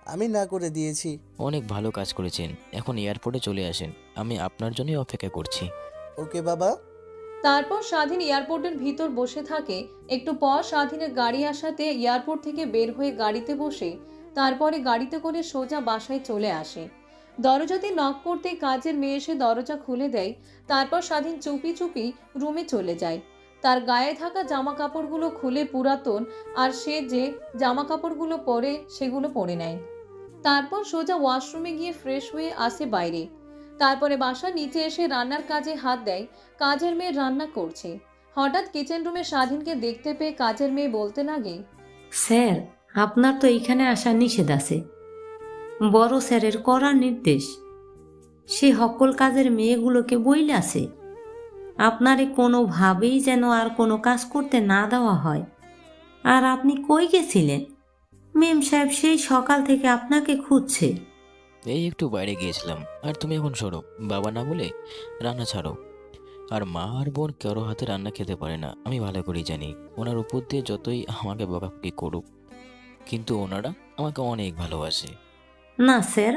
আমি না করে দিয়েছি। অনেক ভালো কাজ করেছেন, এখন এয়ারপোর্টে চলে আসেন, আমি আপনার জন্যই অপেক্ষা করছি। ওকে বাবা। তারপর স্বাধীন এয়ারপোর্টের ভিতর বসে থাকে। একটু পর স্বাধীনের গাড়ি আসাতে এয়ারপোর্ট থেকে বের হয়ে গাড়িতে বসে তারপরে গাড়িতে করে সোজা বাসায় চলে আসে। দরজাতে নক করতে কাজের মেয়ে এসে দরজা খুলে দেয়। তারপর স্বাধীন চুপি চুপি রুমে চলে যায়। তার গায়ে থাকা জামা কাপড়গুলো খুলে পুরাতন আর সে যে জামা কাপড়গুলো পরে সেগুলো পরে নেয়। তারপর সোজা ওয়াশরুমে গিয়ে ফ্রেশ হয়ে আসে বাইরে। তারপরে বাসার নিচে এসে রান্নার কাজে হাত দেয়। কাজের মেয়ে রান্না করছে। হঠাৎ কিচেন রুমে স্বাধীনকে দেখতে পেয়ে কাজের মেয়ে বলতে লাগে, স্যার, আপনার তো এইখানে আসা নিষেধ আছে। বড় স্যারের কড়া নির্দেশ, সে সকল কাজের মেয়েগুলোকে বইলে আছে আপনারে কোনোভাবেই যেন আর কোনো কাজ করতে না দেওয়া হয়। আর আপনি কই গেছিলেন? মেম সাহেব সেই সকাল থেকে আপনাকে খুঁজছে। এই একটু বাইরে গিয়েছিলাম। আর তুমি এখন সরো, বাবা না বলে রান্না ছাড়ো। আর মা আর বোন কারো হাতে রান্না খেতে পারে না, আমি ভালো করেই জানি। ওনার উপর দিয়ে যতই আমাকে বকাবকি করুক, কিন্তু ওনারা আমাকে অনেক ভালোবাসে। না স্যার,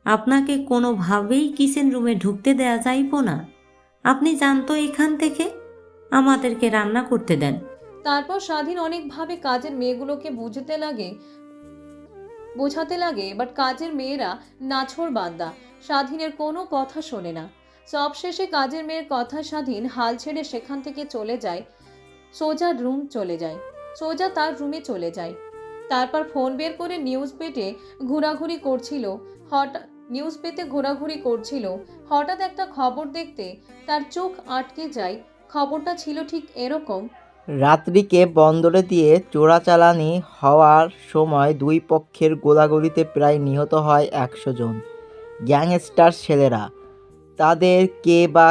আপনাকে কোনোভাবেই কিচেন রুমে ঢুকতে দেয়া যাইব না। আপনি জানতো এখান থেকে, আমাদেরকে রান্না করতে দেন। তারপর স্বাধীন অনেকভাবে কাজের মেয়েগুলোকে বোঝাতে লাগে, বাট কাজের মেয়েরা নাছোড় বান্দা, স্বাধীনের কোনো কথা শোনে না। সবশেষে কাজের মেয়ের কথা স্বাধীন হাল ছেড়ে সেখান থেকে চলে যায়। সোজা তার রুমে চলে যায়। তারপর ফোন বের করে নিউজ পেতে ঘোরাঘুরি করছিল। হঠাৎ একটা খবর দেখতে তার চোখ আটকে যায়। খবরটা ছিল ঠিক এরকম, রাত্রিকে বন্দরে দিয়ে চোরাচালানি হওয়ার সময় 2 পক্ষের গোলাগুলিতে প্রায় নিহত হয় 100 জন গ্যাংস্টার ছেলেরা। তাদের কে বা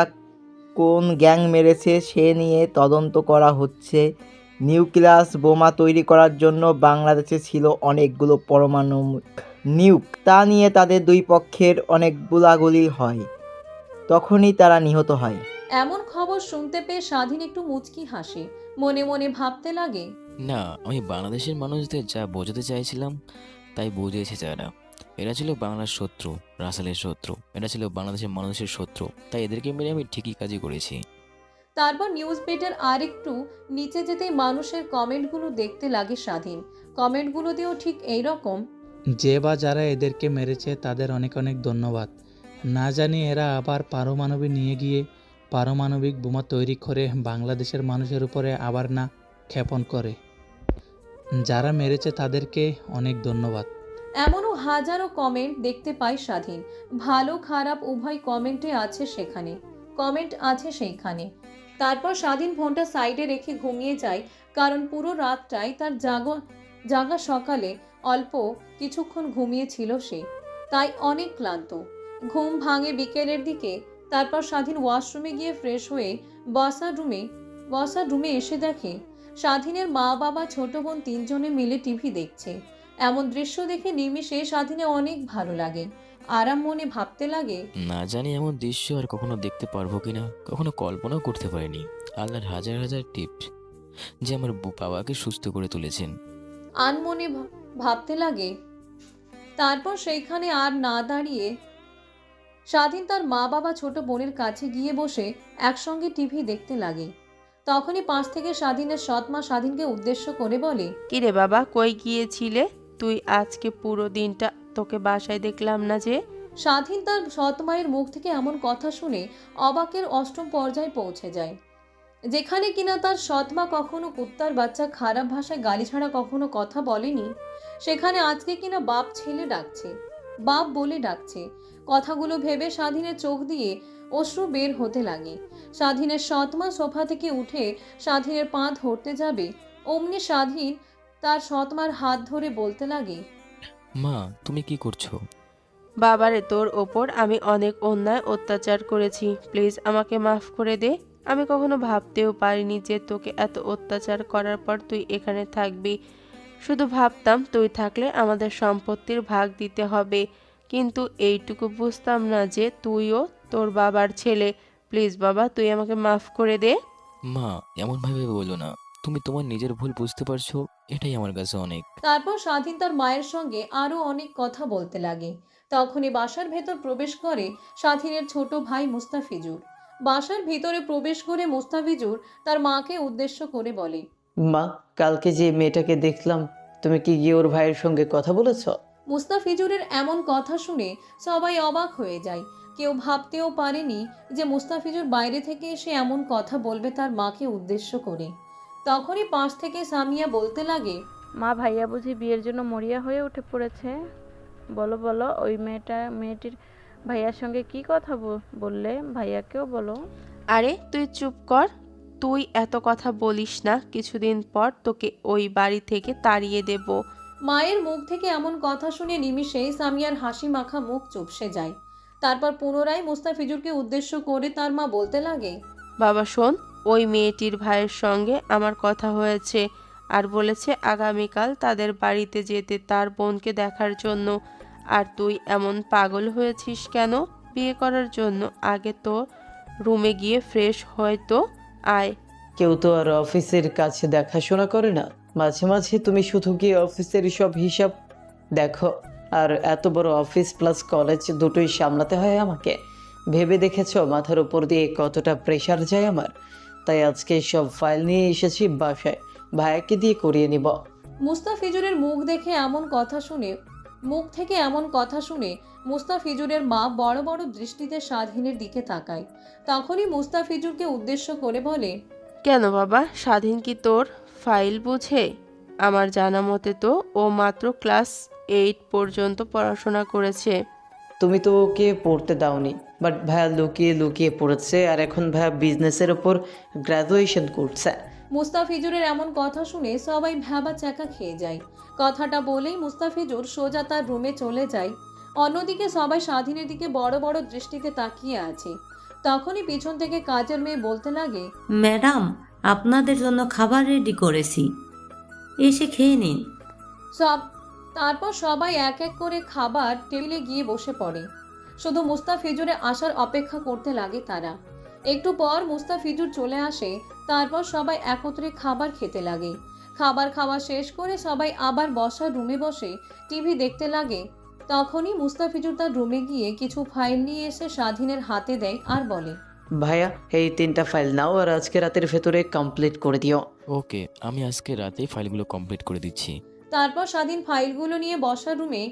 কোন গ্যাং মেরেছে সে নিয়ে তদন্ত করা হচ্ছে। নিউক্লিয়াস বোমা তৈরি করার জন্য বাংলাদেশে ছিল অনেকগুলো পরমাণু নিউক, তা নিয়ে তাদের 2 পক্ষের অনেক গোলাগুলি হয়, তখনই তারা নিহত হয়। এমন খবর শুনতে পেয়ে স্বাধীন একটু মুচকি হাসে। মনে মনে ভাবতে লাগে, না, আমি বাংলাদেশের মানুষদের যা বোঝাতে চাইছিলাম তাই বুঝিয়েছে যারা। এরা ছিল বাংলার শত্রু, রাসেলের শত্রু। এরা ছিল বাংলাদেশের মানুষের শত্রু, তাই এদেরকে মেরে আমি ঠিকই কাজই করেছি। তারপর নিউজ পেটের আর একটু নিচে যেতেই মানুষের কমেন্টগুলো দেখতে লাগে স্বাধীন। কমেন্টগুলো দিয়েও ঠিক এইরকম, যে বা যারা এদেরকে মেরেছে তাদের অনেক অনেক ধন্যবাদ। না জানি এরা আবার পারমাণবিক নিয়ে গিয়ে পারমাণবিক বোমা তৈরি করে বাংলাদেশের মানুষের উপরে আবার না ক্ষেপণ করে। যারা মেরেছে তাদেরকে অনেক ধন্যবাদ। এমনও হাজারো কমেন্ট দেখতে পাই স্বাধীন। ভালো খারাপ উভয় কমেন্টে আছে সেখানে, কমেন্ট আছে সেইখানে। তারপর স্বাধীন ফোনটা সাইডে রেখে ঘুমিয়ে যায়, কারণ পুরো রাতটাই তার জাগা সকালে অল্প কিছুক্ষণ ঘুমিয়েছিল সে, তাই অনেক ক্লান্ত। ঘুম ভাঙে বিকেলের দিকে। তারপর স্বাধীন ওয়াশরুমে গিয়ে ফ্রেশ হয়ে বসার রুমে এসে দেখে স্বাধীনের মা বাবা ছোট বোন তিনজনে মিলে টিভি দেখছে। এমন দৃশ্য দেখে নিমিষে স্বাধীনে অনেক ভালো লাগে। আরাম মনে ভাবতে লাগে, না জানি এমন দৃশ্য আর কখনো দেখতে পারবো কিনা, কখনো কল্পনাও করতে পারিনি। আল্লাহর হাজার হাজার টিপস যে আমার বাবাকে সুস্থ করে তুলেছেন। আনমনে ভাবতে লাগে। তারপর সেইখানে আর না দাঁড়িয়ে স্বাধীন তার মা বাবা ছোট বোনের কাছে গিয়ে বসে একসঙ্গে টিভি দেখতে লাগে। তখনই পাশ থেকে স্বাধীনের সৎ মা স্বাধীনকে উদ্দেশ্য করে বলে, কিরে বাবা, কই গিয়েছিলে তুই? আজকে পুরো দিনটা তোকে বাসায় দেখলাম না যে। স্বাধীন তার সৎ মায়ের মুখ থেকে এমন কথা শুনে অবাকের অষ্টম পর্যায়ে পৌঁছে যায়। যেখানে কিনা তার সৎ মা কখনো কুত্তার বাচ্চা খারাপ ভাষায় গালি ছাড়া কখনো কথা বলেনি, সেখানে আজকে কিনা বাপ ছেলে ডাকছে, বাপ বলে ডাকছে। কথাগুলো ভেবে স্বাধীনের চোখ দিয়ে অশ্রু বের হতে লাগে। স্বাধীনের সৎ মা সোফা থেকে উঠে স্বাধীনের পা ধরতে যাবে, অমনি স্বাধীন তার সৎ মার হাত ধরে বলতে লাগে, মা তুমি কি করছো? বাবারে, তোর ওপর আমি অনেক অন্যায় অত্যাচার করেছি, প্লিজ আমাকে মাফ করে দে। আমি কখনো ভাবতেও পারিনি যে তোকে এত অত্যাচার করার পর তুই এখানে থাকবি। শুধু ভাবতাম তুই থাকলে আমাদের সম্পত্তির ভাগ দিতে হবে, কিন্তু এইটুকু বুঝতাম না যে তুইও তোর বাবার ছেলে। প্লিজ বাবা, তুই আমাকে মাফ করে দে। মা এমন ভাবে বলো না, তুমি তোমার নিজের ভুল বুঝতে পারছো, এটাই আমার কাছে অনেক। তারপর স্বাধীন তার মায়ের সঙ্গে আরো অনেক কথা বলতে লাগে। তখনই বাসার ভেতর প্রবেশ করে স্বাধীনের ছোট ভাই মুস্তাফিজুর। বাসার ভিতরে প্রবেশ করে মুস্তাফিজুর তার মাকে উদ্দেশ্য করে বলে, মা, কালকে যে মেয়েটাকে দেখলাম, তুমি কি গিয়ে ওর ভাইয়ের সঙ্গে কথা বলেছ? মুস্তাফিজুরের এমন কথা শুনে সবাই অবাক হয়ে যায়। কেউ ভাবতেও পারেনি যে মুস্তাফিজুর বাইরে থেকে এসে এমন কথা বলবে তার মাকে উদ্দেশ্য করে। তখনই পাশ থেকে সামিয়া বলতে লাগে, মা, ভাইয়া বুঝি বিয়ের জন্য মরিয়া হয়ে উঠে পড়েছে? বলো বলো, ওই মেয়েটির ভাইয়ার সঙ্গে কি কথা বললে? ভাইয়াকেও বলো। আরে তুই চুপ কর, তুই এত কথা বলিস না, কিছুদিন পর তোকে ওই বাড়ি থেকে তাড়িয়ে দেব। মায়ের মুখ থেকে এমন কথা শুনে নিমিষেই সামিয়ার হাসি মাখা মুখ চুপসে যায়। তারপর পুনরায় মুস্তাফিজুরকে উদ্দেশ্য করে তার মা বলতে লাগে, বাবা শোন, ওই মেয়েটির ভাইয়ের সঙ্গে আমার কথা হয়েছে, আর বলেছে আগামীকাল তাদের বাড়িতে যেতে তার বোনকে দেখার জন্য। আর তুই এমন পাগল হয়েছিস কেন বিয়ে করার জন্য? আগে তো রুমে গিয়ে ফ্রেশ হয়তো আয়। কেউ তো আর অফিসের কাছে দেখাশোনা করে না, মাঝে মাঝে তুমি শুধু গিয়ে অফিসের সব হিসাব দেখো। আর এত বড় অফিস প্লাস কলেজ দুটোই সামলাতে হয় আমাকে। ভেবে দেখেছো মাথার উপর দিয়ে কতটা প্রেশার যায় আমার? তাই আজকে সব ফাইল নিয়ে এসেছি বাসায়, ভাইয়াকে দিয়ে করিয়ে নিব। মুস্তাফিজুরের মুখ থেকে এমন কথা শুনে মুস্তাফিজুরের মা বড় বড় দৃষ্টিতে স্বাধীনের দিকে তাকায়। তখনই মুস্তাফিজুরকে উদ্দেশ্য করে বলে, কেন বাবা, স্বাধীন কি তোর ফাইল বুঝে? আমার জানা মতে তো ও মাত্র ক্লাস 8 পর্যন্ত পড়াশোনা করেছে। তুমি তো ওকে পড়তে দাওনি, বাট ভাইয়া লুকিয়ে লুকিয়ে পড়েছে, আর এখন ভাইয়া বিজনেসের ওপর গ্র্যাজুয়েশন করছে। মুস্তাফিজুরের এমন কথা শুনে সবাই ভ্যাবা চ্যাকা খেয়ে যায়। কথাটা বলেই মুস্তাফিজুর সোজা তার রুমে চলে যায়। অন্যদিকে সবাই স্বাধীনের দিকে বড় বড় দৃষ্টিতে তাকিয়ে আছে। তখনই পিছন থেকে কাজের মেয়ে বলতে লাগে, ম্যাডাম, আপনাদের জন্য খাবার রেডি করেছি, এসে খেয়ে নিন। তারপর সবাই এক এক করে খাবার টেবিলে গিয়ে বসে পড়ে। শুধু মুস্তাফিজুরের আসার অপেক্ষা করতে লাগে তারা। একটু পর মুস্তাফিজুর চলে আসে। তারপর সবাই একত্রে খাবার খেতে লাগে। খাবার খাওয়া শেষ করে সবাই আবার বসার রুমে বসে টিভি দেখতে লাগে। তখনই মুস্তাফিজুর তার রুমে গিয়ে কিছু ফাইল নিয়ে এসে স্বাধীনের হাতে দেয় আর বলে, ভাইয়া এই 3টা ফাইল নাও আর আজকে রাতের ভেতরে কমপ্লিট করে দিও। ওকে, আমি আজকে রাতেই ফাইলগুলো কমপ্লিট করে দিচ্ছি। তারপর স্বাধীন ফাইলগুলো নিয়ে বসার রুমে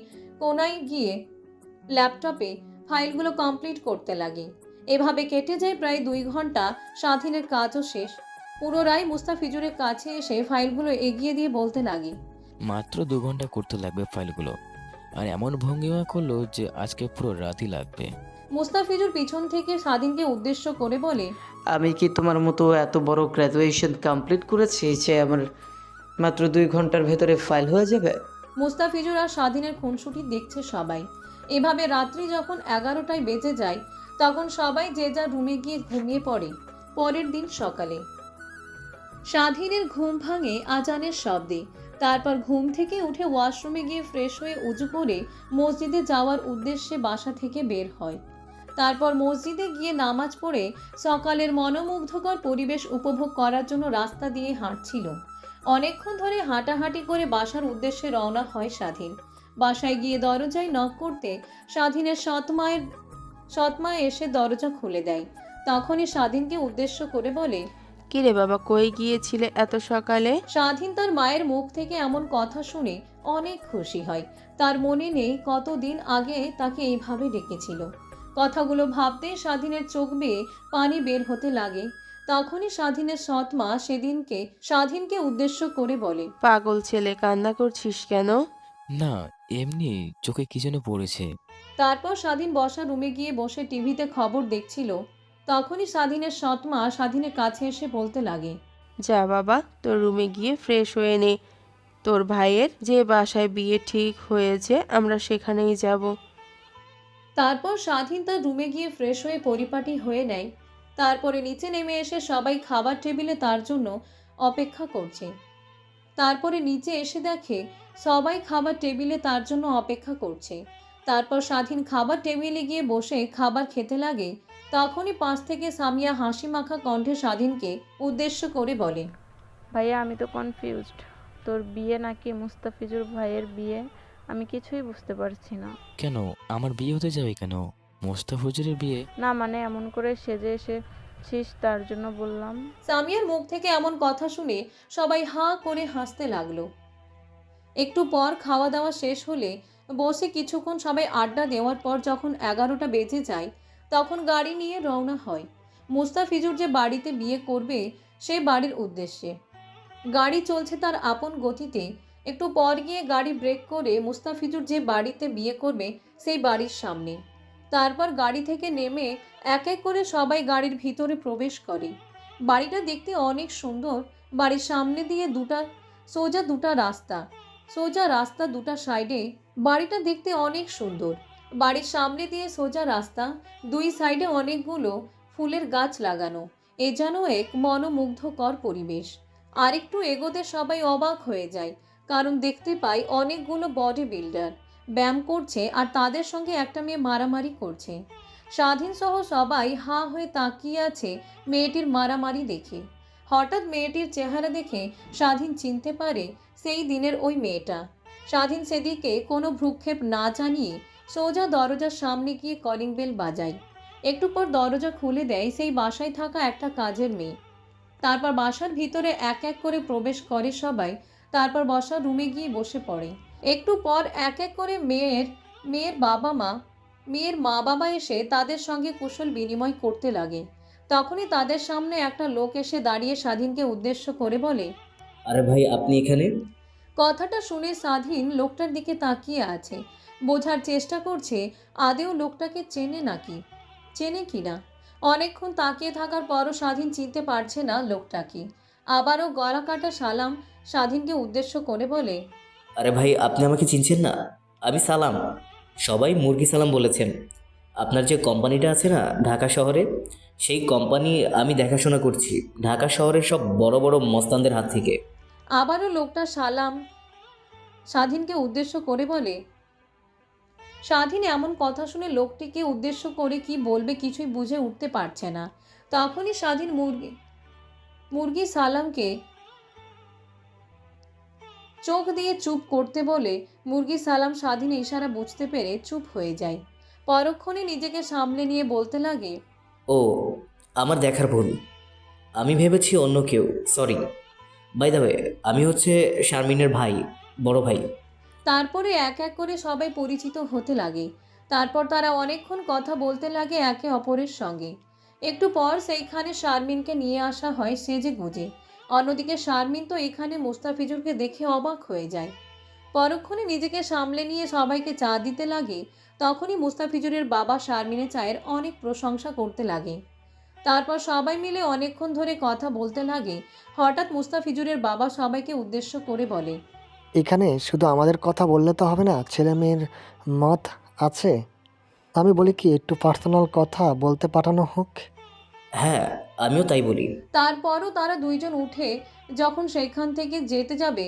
কোনায় গিয়ে ল্যাপটপে ফাইলগুলো কমপ্লিট করতে লাগে। এভাবে কেটে যায় প্রায় 2 ঘন্টা। স্বাধীনের কাজও শেষ। পুনরায় মুস্তাফিজুরের কাছে এসে ফাইলগুলো এগিয়ে দিয়ে বলতে লাগে, মাত্র 2 ঘন্টা করতে লাগবে ফাইলগুলো, আর এমন ভঙ্গিমা করলো যে আজকে পুরো রাতই লাগবে। মুস্তাফিজুর পিছন থেকে স্বাধীনকে উদ্দেশ্য করে বলে, আমি কি তোমার মতো এত বড় গ্র্যাজুয়েশন কমপ্লিট করেছি যে আমার মাত্র 2 ঘন্টার ভেতরে ফাইল হয়ে যাবে? মুস্তাফিজুর আর স্বাধীনের খুনসুটি দেখছে সবাই। এভাবে রাত্রি যখন 11টায় বেজে যায় তখন সবাই যে যার রুমে গিয়ে ঘুমিয়ে পড়ে। পরের দিন সকালে স্বাধীনের ঘুম ভাঙে আজানের শব্দে। তারপর ঘুম থেকে উঠে ওয়াশরুমে গিয়ে ফ্রেশ হয়ে উজু করে মসজিদে যাওয়ার উদ্দেশ্যে বাসা থেকে বের হয়। তারপর মসজিদে গিয়ে নামাজ পড়ে সকালের মনোমুগ্ধকর পরিবেশ উপভোগ করার জন্য রাস্তা দিয়ে হাঁটছিল। অনেকক্ষণ ধরে হাঁটাহাঁটি করে বাসার উদ্দেশ্যে রওনা হয় স্বাধীন। বাসায় গিয়ে দরজায় নক করতে স্বাধীনের সৎমা এসে দরজা খুলে দেয়। তখনই স্বাধীনকে উদ্দেশ্য করে বলে, কিরে বাবা, কই গিয়েছিলে এত সকালে? স্বাধীন তার মায়ের মুখ থেকে এমন কথা শুনে অনেক খুশি হয়। তার মনে নেই কতদিন আগে তাকে এইভাবে ডেকেছিল। কথাগুলো ভাবতে স্বাধীনের চোখ বেয়ে পানি বের হতে লাগে। তখনই স্বাধীনের সৎমা স্বাধীনকে উদ্দেশ্য করে বলে, পাগল ছেলে, কান্না করছিস কেন? না, এমনি চোখে কি যেন পড়েছে। তারপর স্বাধীন বসা রুমে গিয়ে বসে টিভিতে খবর দেখছিল। তখনই স্বাধীনের সৎমা স্বাধীনের কাছে এসে বলতে লাগে, যা বাবা, তোর রুমে গিয়ে ফ্রেশ হয়ে নে। তোর ভাইয়ের যে বাসায় বিয়ে ঠিক হয়েছে আমরা সেখানেই যাব। তারপর স্বাধীন তার রুমে গিয়ে ফ্রেশ হয়ে পরিপাটি হয়ে নেয়। তারপরে নিচে নেমে এসে সবাই খাবার টেবিলে তার জন্য অপেক্ষা করছে। তারপরে নিচে এসে দেখে সবাই খাবার টেবিলে তার জন্য অপেক্ষা করছে। তারপর স্বাধীন খাবার টেবিলে গিয়ে বসে খাবার খেতে লাগে। তখনই পাশ থেকে সামিয়া হাসি মাখা কণ্ঠে স্বাধীনকে উদ্দেশ্য করে বলে, ভাইয়া আমি তো কনফিউজড। তোর বিয়ে নাকি মুস্তাফিজুর ভাইয়ের বিয়ে? আমি কিছুই বুঝতে পারছি না। কেন, আমার বিয়ে হতে যাবে কেন? মোস্তাফিজুরের বিয়ে? না মানে এমন করে সেজে এসেছিস তার জন্য বললাম। সামিয়ার মুখ থেকে এমন কথা শুনে সবাই হাঁ করে হাসতে লাগলো। একটু পর খাওয়া দাওয়া শেষ হলে বসে কিছুক্ষণ সবাই আড্ডা দেওয়ার পর যখন 11টা বেজে যায় তখন গাড়ি নিয়ে রওনা হয় মুস্তাফিজুর যে বাড়িতে বিয়ে করবে সে বাড়ির উদ্দেশ্যে। গাড়ি চলছে তার আপন গতিতে। একটু পর গিয়ে গাড়ি ব্রেক করে মুস্তাফিজুর যে বাড়িতে বিয়ে করবে সেই বাড়ির সামনে। তারপর গাড়ি থেকে নেমে এক এক করে সবাই গাড়ির ভিতরে প্রবেশ করে। বাড়িটা দেখতে অনেক সুন্দর। বাড়ির সামনে দিয়ে সোজা রাস্তা দুটা সাইডে। বাড়িটা দেখতে অনেক সুন্দর। বাড়ির সামনে দিয়ে সোজা রাস্তা, 2 সাইডে অনেকগুলো ফুলের গাছ লাগানো। এ যেন এক মনোমুগ্ধকর পরিবেশ। আরেকটু এগোতে সবাই অবাক হয়ে যায়, কারণ দেখতে পাই অনেকগুলো বডি বিল্ডার ব্যায়াম করছে আর তাদের সঙ্গে একটা মেয়ে মারামারি করছে। স্বাধীন সহ সবাই হাঁ হয়ে তাকিয়ে আছে মেয়েটির মারামারি দেখে। হঠাৎ মেয়েটির চেহারা দেখে স্বাধীন চিনতে পারে সেই দিনের ওই মেয়েটা। স্বাধীন সেদিকে কোনো ভ্রুক্ষেপ না জানিয়ে সোজা দরজার সামনে গিয়ে কলিং বেল বাজায়। একটু পর দরজা খুলে দেয় সেই বাসায় থাকা একটা কাজের মেয়ে। তারপর বাসার ভিতরে এক এক করে প্রবেশ করে সবাই। তারপর বসার রুমে গিয়ে বসে পড়ে। একটু পর এক এক করে মেয়ের মা বাবা এসে তাদের সঙ্গে কুশল বিনিময় করতে লাগে। তখনই তাদের সামনে একটা লোক এসে দাঁড়িয়ে স্বাধীনকে উদ্দেশ্য করে বলে, আরে ভাই আপনি এখানে? কথাটা শুনে স্বাধীন লোকটার দিকে তাকিয়ে আছে, বোঝার চেষ্টা করছে আদেও লোকটাকে চেনে কিনা। অনেকক্ষণ তাকিয়ে থাকার পরও স্বাধীন চিনতে পারছে না লোকটাকে। আবারও গলা কাটা সালাম স্বাধীনকে উদ্দেশ্য করে বলে, আরে ভাই আপনি আমাকে চিনছেন না? আমি সালাম, সবাই মুরগি সালাম বলেছেন। আপনার যে কোম্পানিটা আছে না ঢাকা শহরে, সেই কোম্পানি আমি দেখাশোনা করছি ঢাকা শহরের সব বড় বড় মস্তানদের হাত থেকে। আবারও লোকটা সালাম স্বাধীনকে উদ্দেশ্য করে বলে। স্বাধীন এমন কথা শুনে লোকটিকে উদ্দেশ্য করে কি বলবে কিছুই বুঝে উঠতে পারছে না। তখনই স্বাধীন মুরগি সালামকে চোখ দিয়ে চুপ করতে বলে মুরগি সালাম স্বাধীন ইশারা বুঝতে পেরে চুপ হয়ে যায়। পরক্ষণে নিজেকে সামলে নিয়ে বলতে লাগে, ও আমার দেখার ভুল, আমি ভেবেছি অন্য কেউ, সরি। বাই দ্য ওয়ে আমি হচ্ছে শারমিনের ভাই। বড় ভাই। তারপরে এক এক করে সবাই পরিচিত হতে লাগে। তারপর তারা অনেকক্ষণ কথা বলতে লাগে একে অপরের সঙ্গে। একটু পর সেইখানে শারমিনকে নিয়ে আসা হয় সেজে গুজে। অন্যদিকে শারমিন তো এখানে মুস্তাফিজুরকে দেখে অবাক হয়ে যায়। পরক্ষণে নিজেকে সামলে নিয়ে সবাইকে চা দিতে লাগে। তখনই মুস্তাফিজুরের বাবা শারমিনের চায়ের অনেক প্রশংসা করতে লাগে। তারপর সবাই মিলে অনেকক্ষণ ধরে কথা বলতে লাগে। হঠাৎ মুস্তাফিজুরের বাবা সবাইকে উদ্দেশ্য করে বলে, এখানে শুধু আমাদের কথা বললে তো হবে না, ছেলে মেয়ের মত আছে। আমি বলি কি একটু পার্সোনাল কথা বলতে পাঠানো হোক। হ্যাঁ, আমিও তাই বলি। তারপরও তারা দুইজন উঠে যখন সেইখান থেকে যেতে যাবে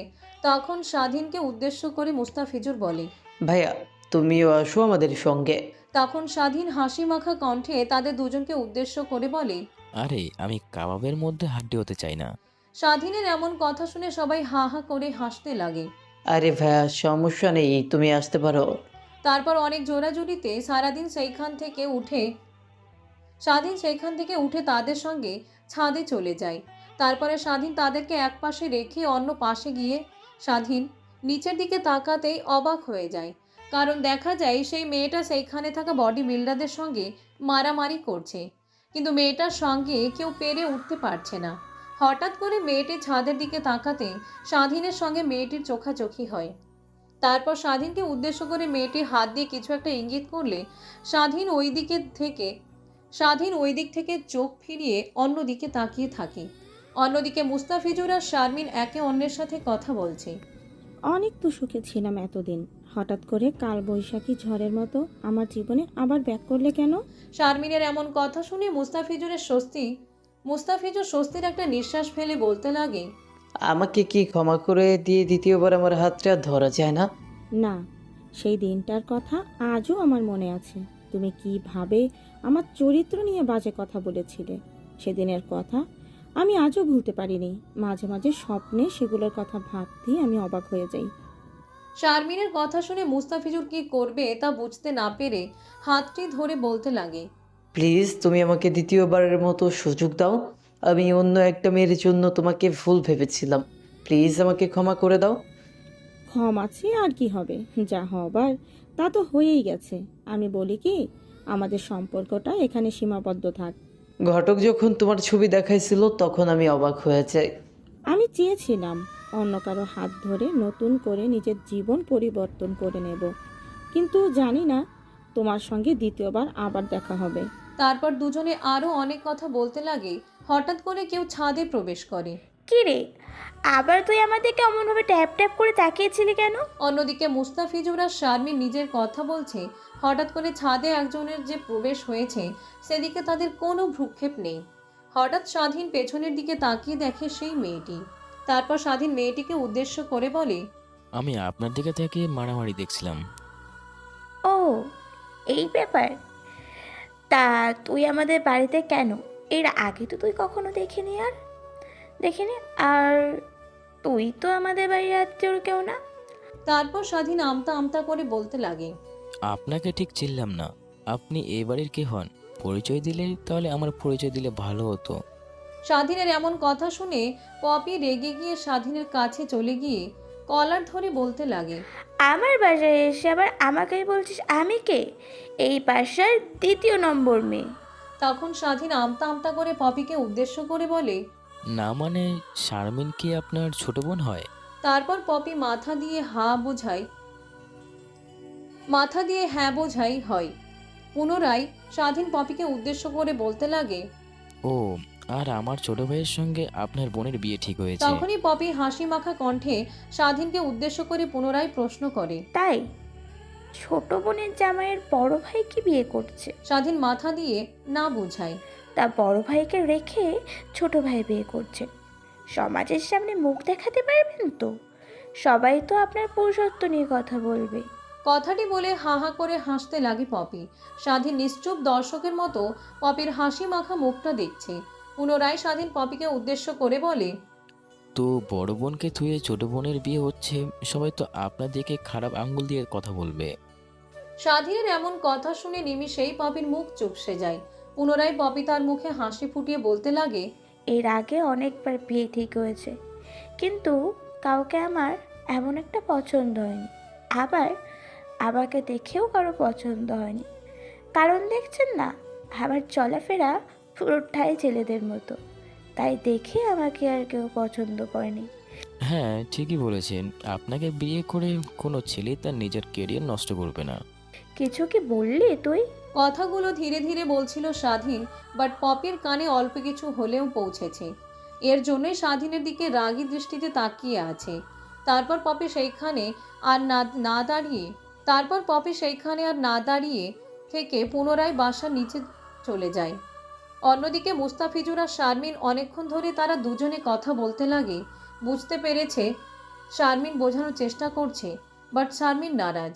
তখন স্বাধীনকে উদ্দেশ্য করে মুস্তাফিজুর বলে, ভাইয়া তুমিও আসো আমাদের সঙ্গে। তখন স্বাধীন হাসি মাখা কণ্ঠে তাদের দুজনকে উদ্দেশ্য করে বলে, আরে আমি কাবাবের মধ্যে হাড্ডি হতে চাই না। স্বাধীনের এমন কথা শুনে সবাই হা হা করে হাসতে লাগে। আরে ভাইয়া সমস্যা নেই, তুমি আসতে পারো। তারপর অনেক জোরাজুরিতে স্বাধীন সেইখান থেকে উঠে তাদের সঙ্গে ছাদে চলে যায়। তারপরে স্বাধীন তাদেরকে এক পাশে রেখে অন্য পাশে গিয়ে স্বাধীন নিচের দিকে তাকাতেই অবাক হয়ে যায়। কারণ দেখা যায় সেই মেয়েটা সেইখানে থাকা বডি বিল্ডারদের সঙ্গে মারামারি করছে, কিন্তু মেয়েটার সঙ্গে কেউ পেরে উঠতে পারছে না। হঠাৎ করে মেয়েটি ছাদের দিকে তাকাতে স্বাধীনের সঙ্গে মেয়েটির চোখাচোখি হয়। তারপর স্বাধীনকে উদ্দেশ্য করে মেয়েটির হাত দিয়ে কিছু একটা ইঙ্গিত করলে স্বাধীন ওই দিক থেকে চোখ ফিরিয়ে অন্যদিকে তাকিয়ে থাকে। অন্যদিকে মুস্তাফিজুর আর শারমিন একে অন্যের সাথে কথা বলছে। অনেক তো সুখে ছিলাম এতদিন, হঠাৎ করে কাল বৈশাখী ঝড়ের মতো আমার জীবনে আবার ব্যাক করলে কেন? শারমিনের এমন কথা শুনে মুস্তাফিজুর স্বস্তির একটা নিঃশ্বাস ফেলে বলতে লাগে, আমাকে কি ক্ষমা করে দিয়ে দ্বিতীয়বার আমার হাতটা ধরা যায় না? না, সেই দিনটার কথা আজও আমার মনে আছে। তুমি কিভাবে আমার চরিত্র নিয়ে বাজে কথা বলেছিলে, সেদিনের কথা আমি আজও ভুলতে পারিনি। মাঝে মাঝে স্বপ্নে সেগুলোর কথা ভাবতেই আমি অবাক হয়ে যাই। শারমিনের কথা শুনে মুস্তাফিজুর কি করবে তা বুঝতে না পেরে হাতটি ধরে বলতে লাগে, প্লিজ তুমি আমাকে দ্বিতীয়বারের মতো সুযোগ দাও। আমি অন্য একটা মেয়ের জন্য তোমাকে ভুল ভেবেছিলাম, প্লিজ আমাকে ক্ষমা করে দাও। ক্ষমা চেয়ে আর কি হবে, যা হবার তা তো হয়েই গেছে। আমি বলি কি, আমাদের সম্পর্কটা এখানে সীমাবদ্ধ থাক। ঘটক যখন তোমার ছবি দেখাইছিল তখন আমি অবাক হয়ে যাই। আমি চেয়েছিলাম অন্য কারো হাত ধরে নতুন করে নিজের জীবন পরিবর্তন করে নেব, কিন্তু জানি না তোমার সঙ্গে দ্বিতীয়বার আবার দেখা হবে। তারপর দুজনে আরও অনেক কথা বলতে লাগে। হঠাৎ করে কেউ ছাদে প্রবেশ করে। কি রে, আবার তুই আমাদেরকে অমনভাবে ট্যাপ ট্যাপ করে তাকিয়েছিলি কেন? অন্যদিকে মুস্তাফিজুর আর শারমিন নিজের কথা বলছে। হঠাৎ করে ছাদে একজনের যে প্রবেশ হয়েছে সেদিকে তাদের কোনো ভ্রুক্ষেপ নেই। হঠাৎ স্বাধীন পেছনের দিকে তাকিয়ে দেখে সেই মেয়েটি। তারপর স্বাধীন মেয়েটিকে উদ্দেশ্য করে বলে, আমি আপনার দিকে থেকে মারামারি দেখছিলাম। ও, এই ব্যাপার। তা তুই আমাদের বাড়িতে কেন? এর আগে তো তুই কখনো দেখিনি। আর তুই তো আমাদের বাড়ির আত্মীয়র কেউ না। তারপর স্বাধীন আমতা আমতা করে বলতে লাগে, আপনাকে ঠিক চিনলাম না। আপনি এই বাড়ির কে হন? পরিচয় দিলে তাহলে আমার পরিচয় দিলে ভালো হতো। স্বাধীনের এমন কথা শুনে পপি রেগে গিয়ে স্বাধীনের কাছে চলে গিয়ে কলার ধরে বলতে লাগে, আমার বাসায় এসে আবার আমাকেই বলছিস আমি কে? এই বাসার দ্বিতীয় নম্বর মেয়ে। তখন স্বাধীন আমতা আমতা করে পপিকে উদ্দেশ্য করে বলে, না মানে শারমিন কি আপনার ছোট বোন হয়? তারপর পপি মাথা দিয়ে হ্যাঁ বোঝাই হয়। পুনরায় স্বাধীন পপিকে উদ্দেশ্য করে বলতে লাগে, ও, আর আমার ছোট ভাইয়ের সঙ্গে আপনার বোনের বিয়ে ঠিক হয়েছে। তখনই পপি হাসি মাখা কণ্ঠে স্বাধীনকে উদ্দেশ্য করে পুনরায় প্রশ্ন করে, তাই ছোট বোনের জামাইয়ের বড় ভাই কি বিয়ে করছে? স্বাধীন মাথা দিয়ে না বোঝায়, তা বড় ভাইকে রেখে ছোট ভাই বিয়ে করছে। সমাজের সামনে মুখ দেখাতে পারবেন তো? সবাই তো আপনার পুরুষত্ব নিয়ে কথা বলবে। কথাটি বলে হা হা করে হাসতে লাগে পপি। স্বাধীন নিশ্চুপ দর্শকের মতো পপির হাসি মাখা মুখটা দেখছে। পুনরায় স্বাধীন পপিকে উদ্দেশ্য করে বলে, তো বড় বোনকে থুয়ে ছোট বোনের বিয়ে হচ্ছে, সবাই তো আপনার দিকে খারাপ আঙ্গুল দিয়ে কথা বলবে। স্বাধীনের এমন কথা শুনে নিমিষেই পপির মুখ চুপসে যায়। পুনরায় পপি তার মুখে হাসি ফুটিয়ে বলতে লাগে, এর আগে অনেকবার বিয়ে ঠিক হয়েছে, কিন্তু কাউকে আমার এমন একটা পছন্দ হয়নি। আবার আমাকে দেখেও কারো পছন্দ হয়নি। কারণ দেখছেন না, আমার চলাফেরা পুরোটাই ছেলেদের মতো, তাই দেখে আমাকে আর কেউ পছন্দ করেনি। হ্যাঁ, ঠিকই বলেছেন। আপনাকে বিয়ে করে কোনো ছেলে তার নিজের কেরিয়ার নষ্ট করবে না। কিছু কি বললি তুই? কথাগুলো ধীরে ধীরে বলছিল স্বাধীন, বাট পপির কানে অল্প কিছু হলেও পৌঁছেছে। এর জন্যই স্বাধীনের দিকে রাগী দৃষ্টিতে তাকিয়ে আছে। তারপর পপি সেইখানে আর না দাঁড়িয়ে থেকে পুনরায় বাসার নিচে চলে যায়। অন্যদিকে মুস্তাফিজুর আর শারমিন অনেকক্ষণ ধরে তারা দুজনে কথা বলতে লাগে। বুঝতে পেরেছে শারমিন বোঝানোর চেষ্টা করছে, বাট শারমিন নারাজ।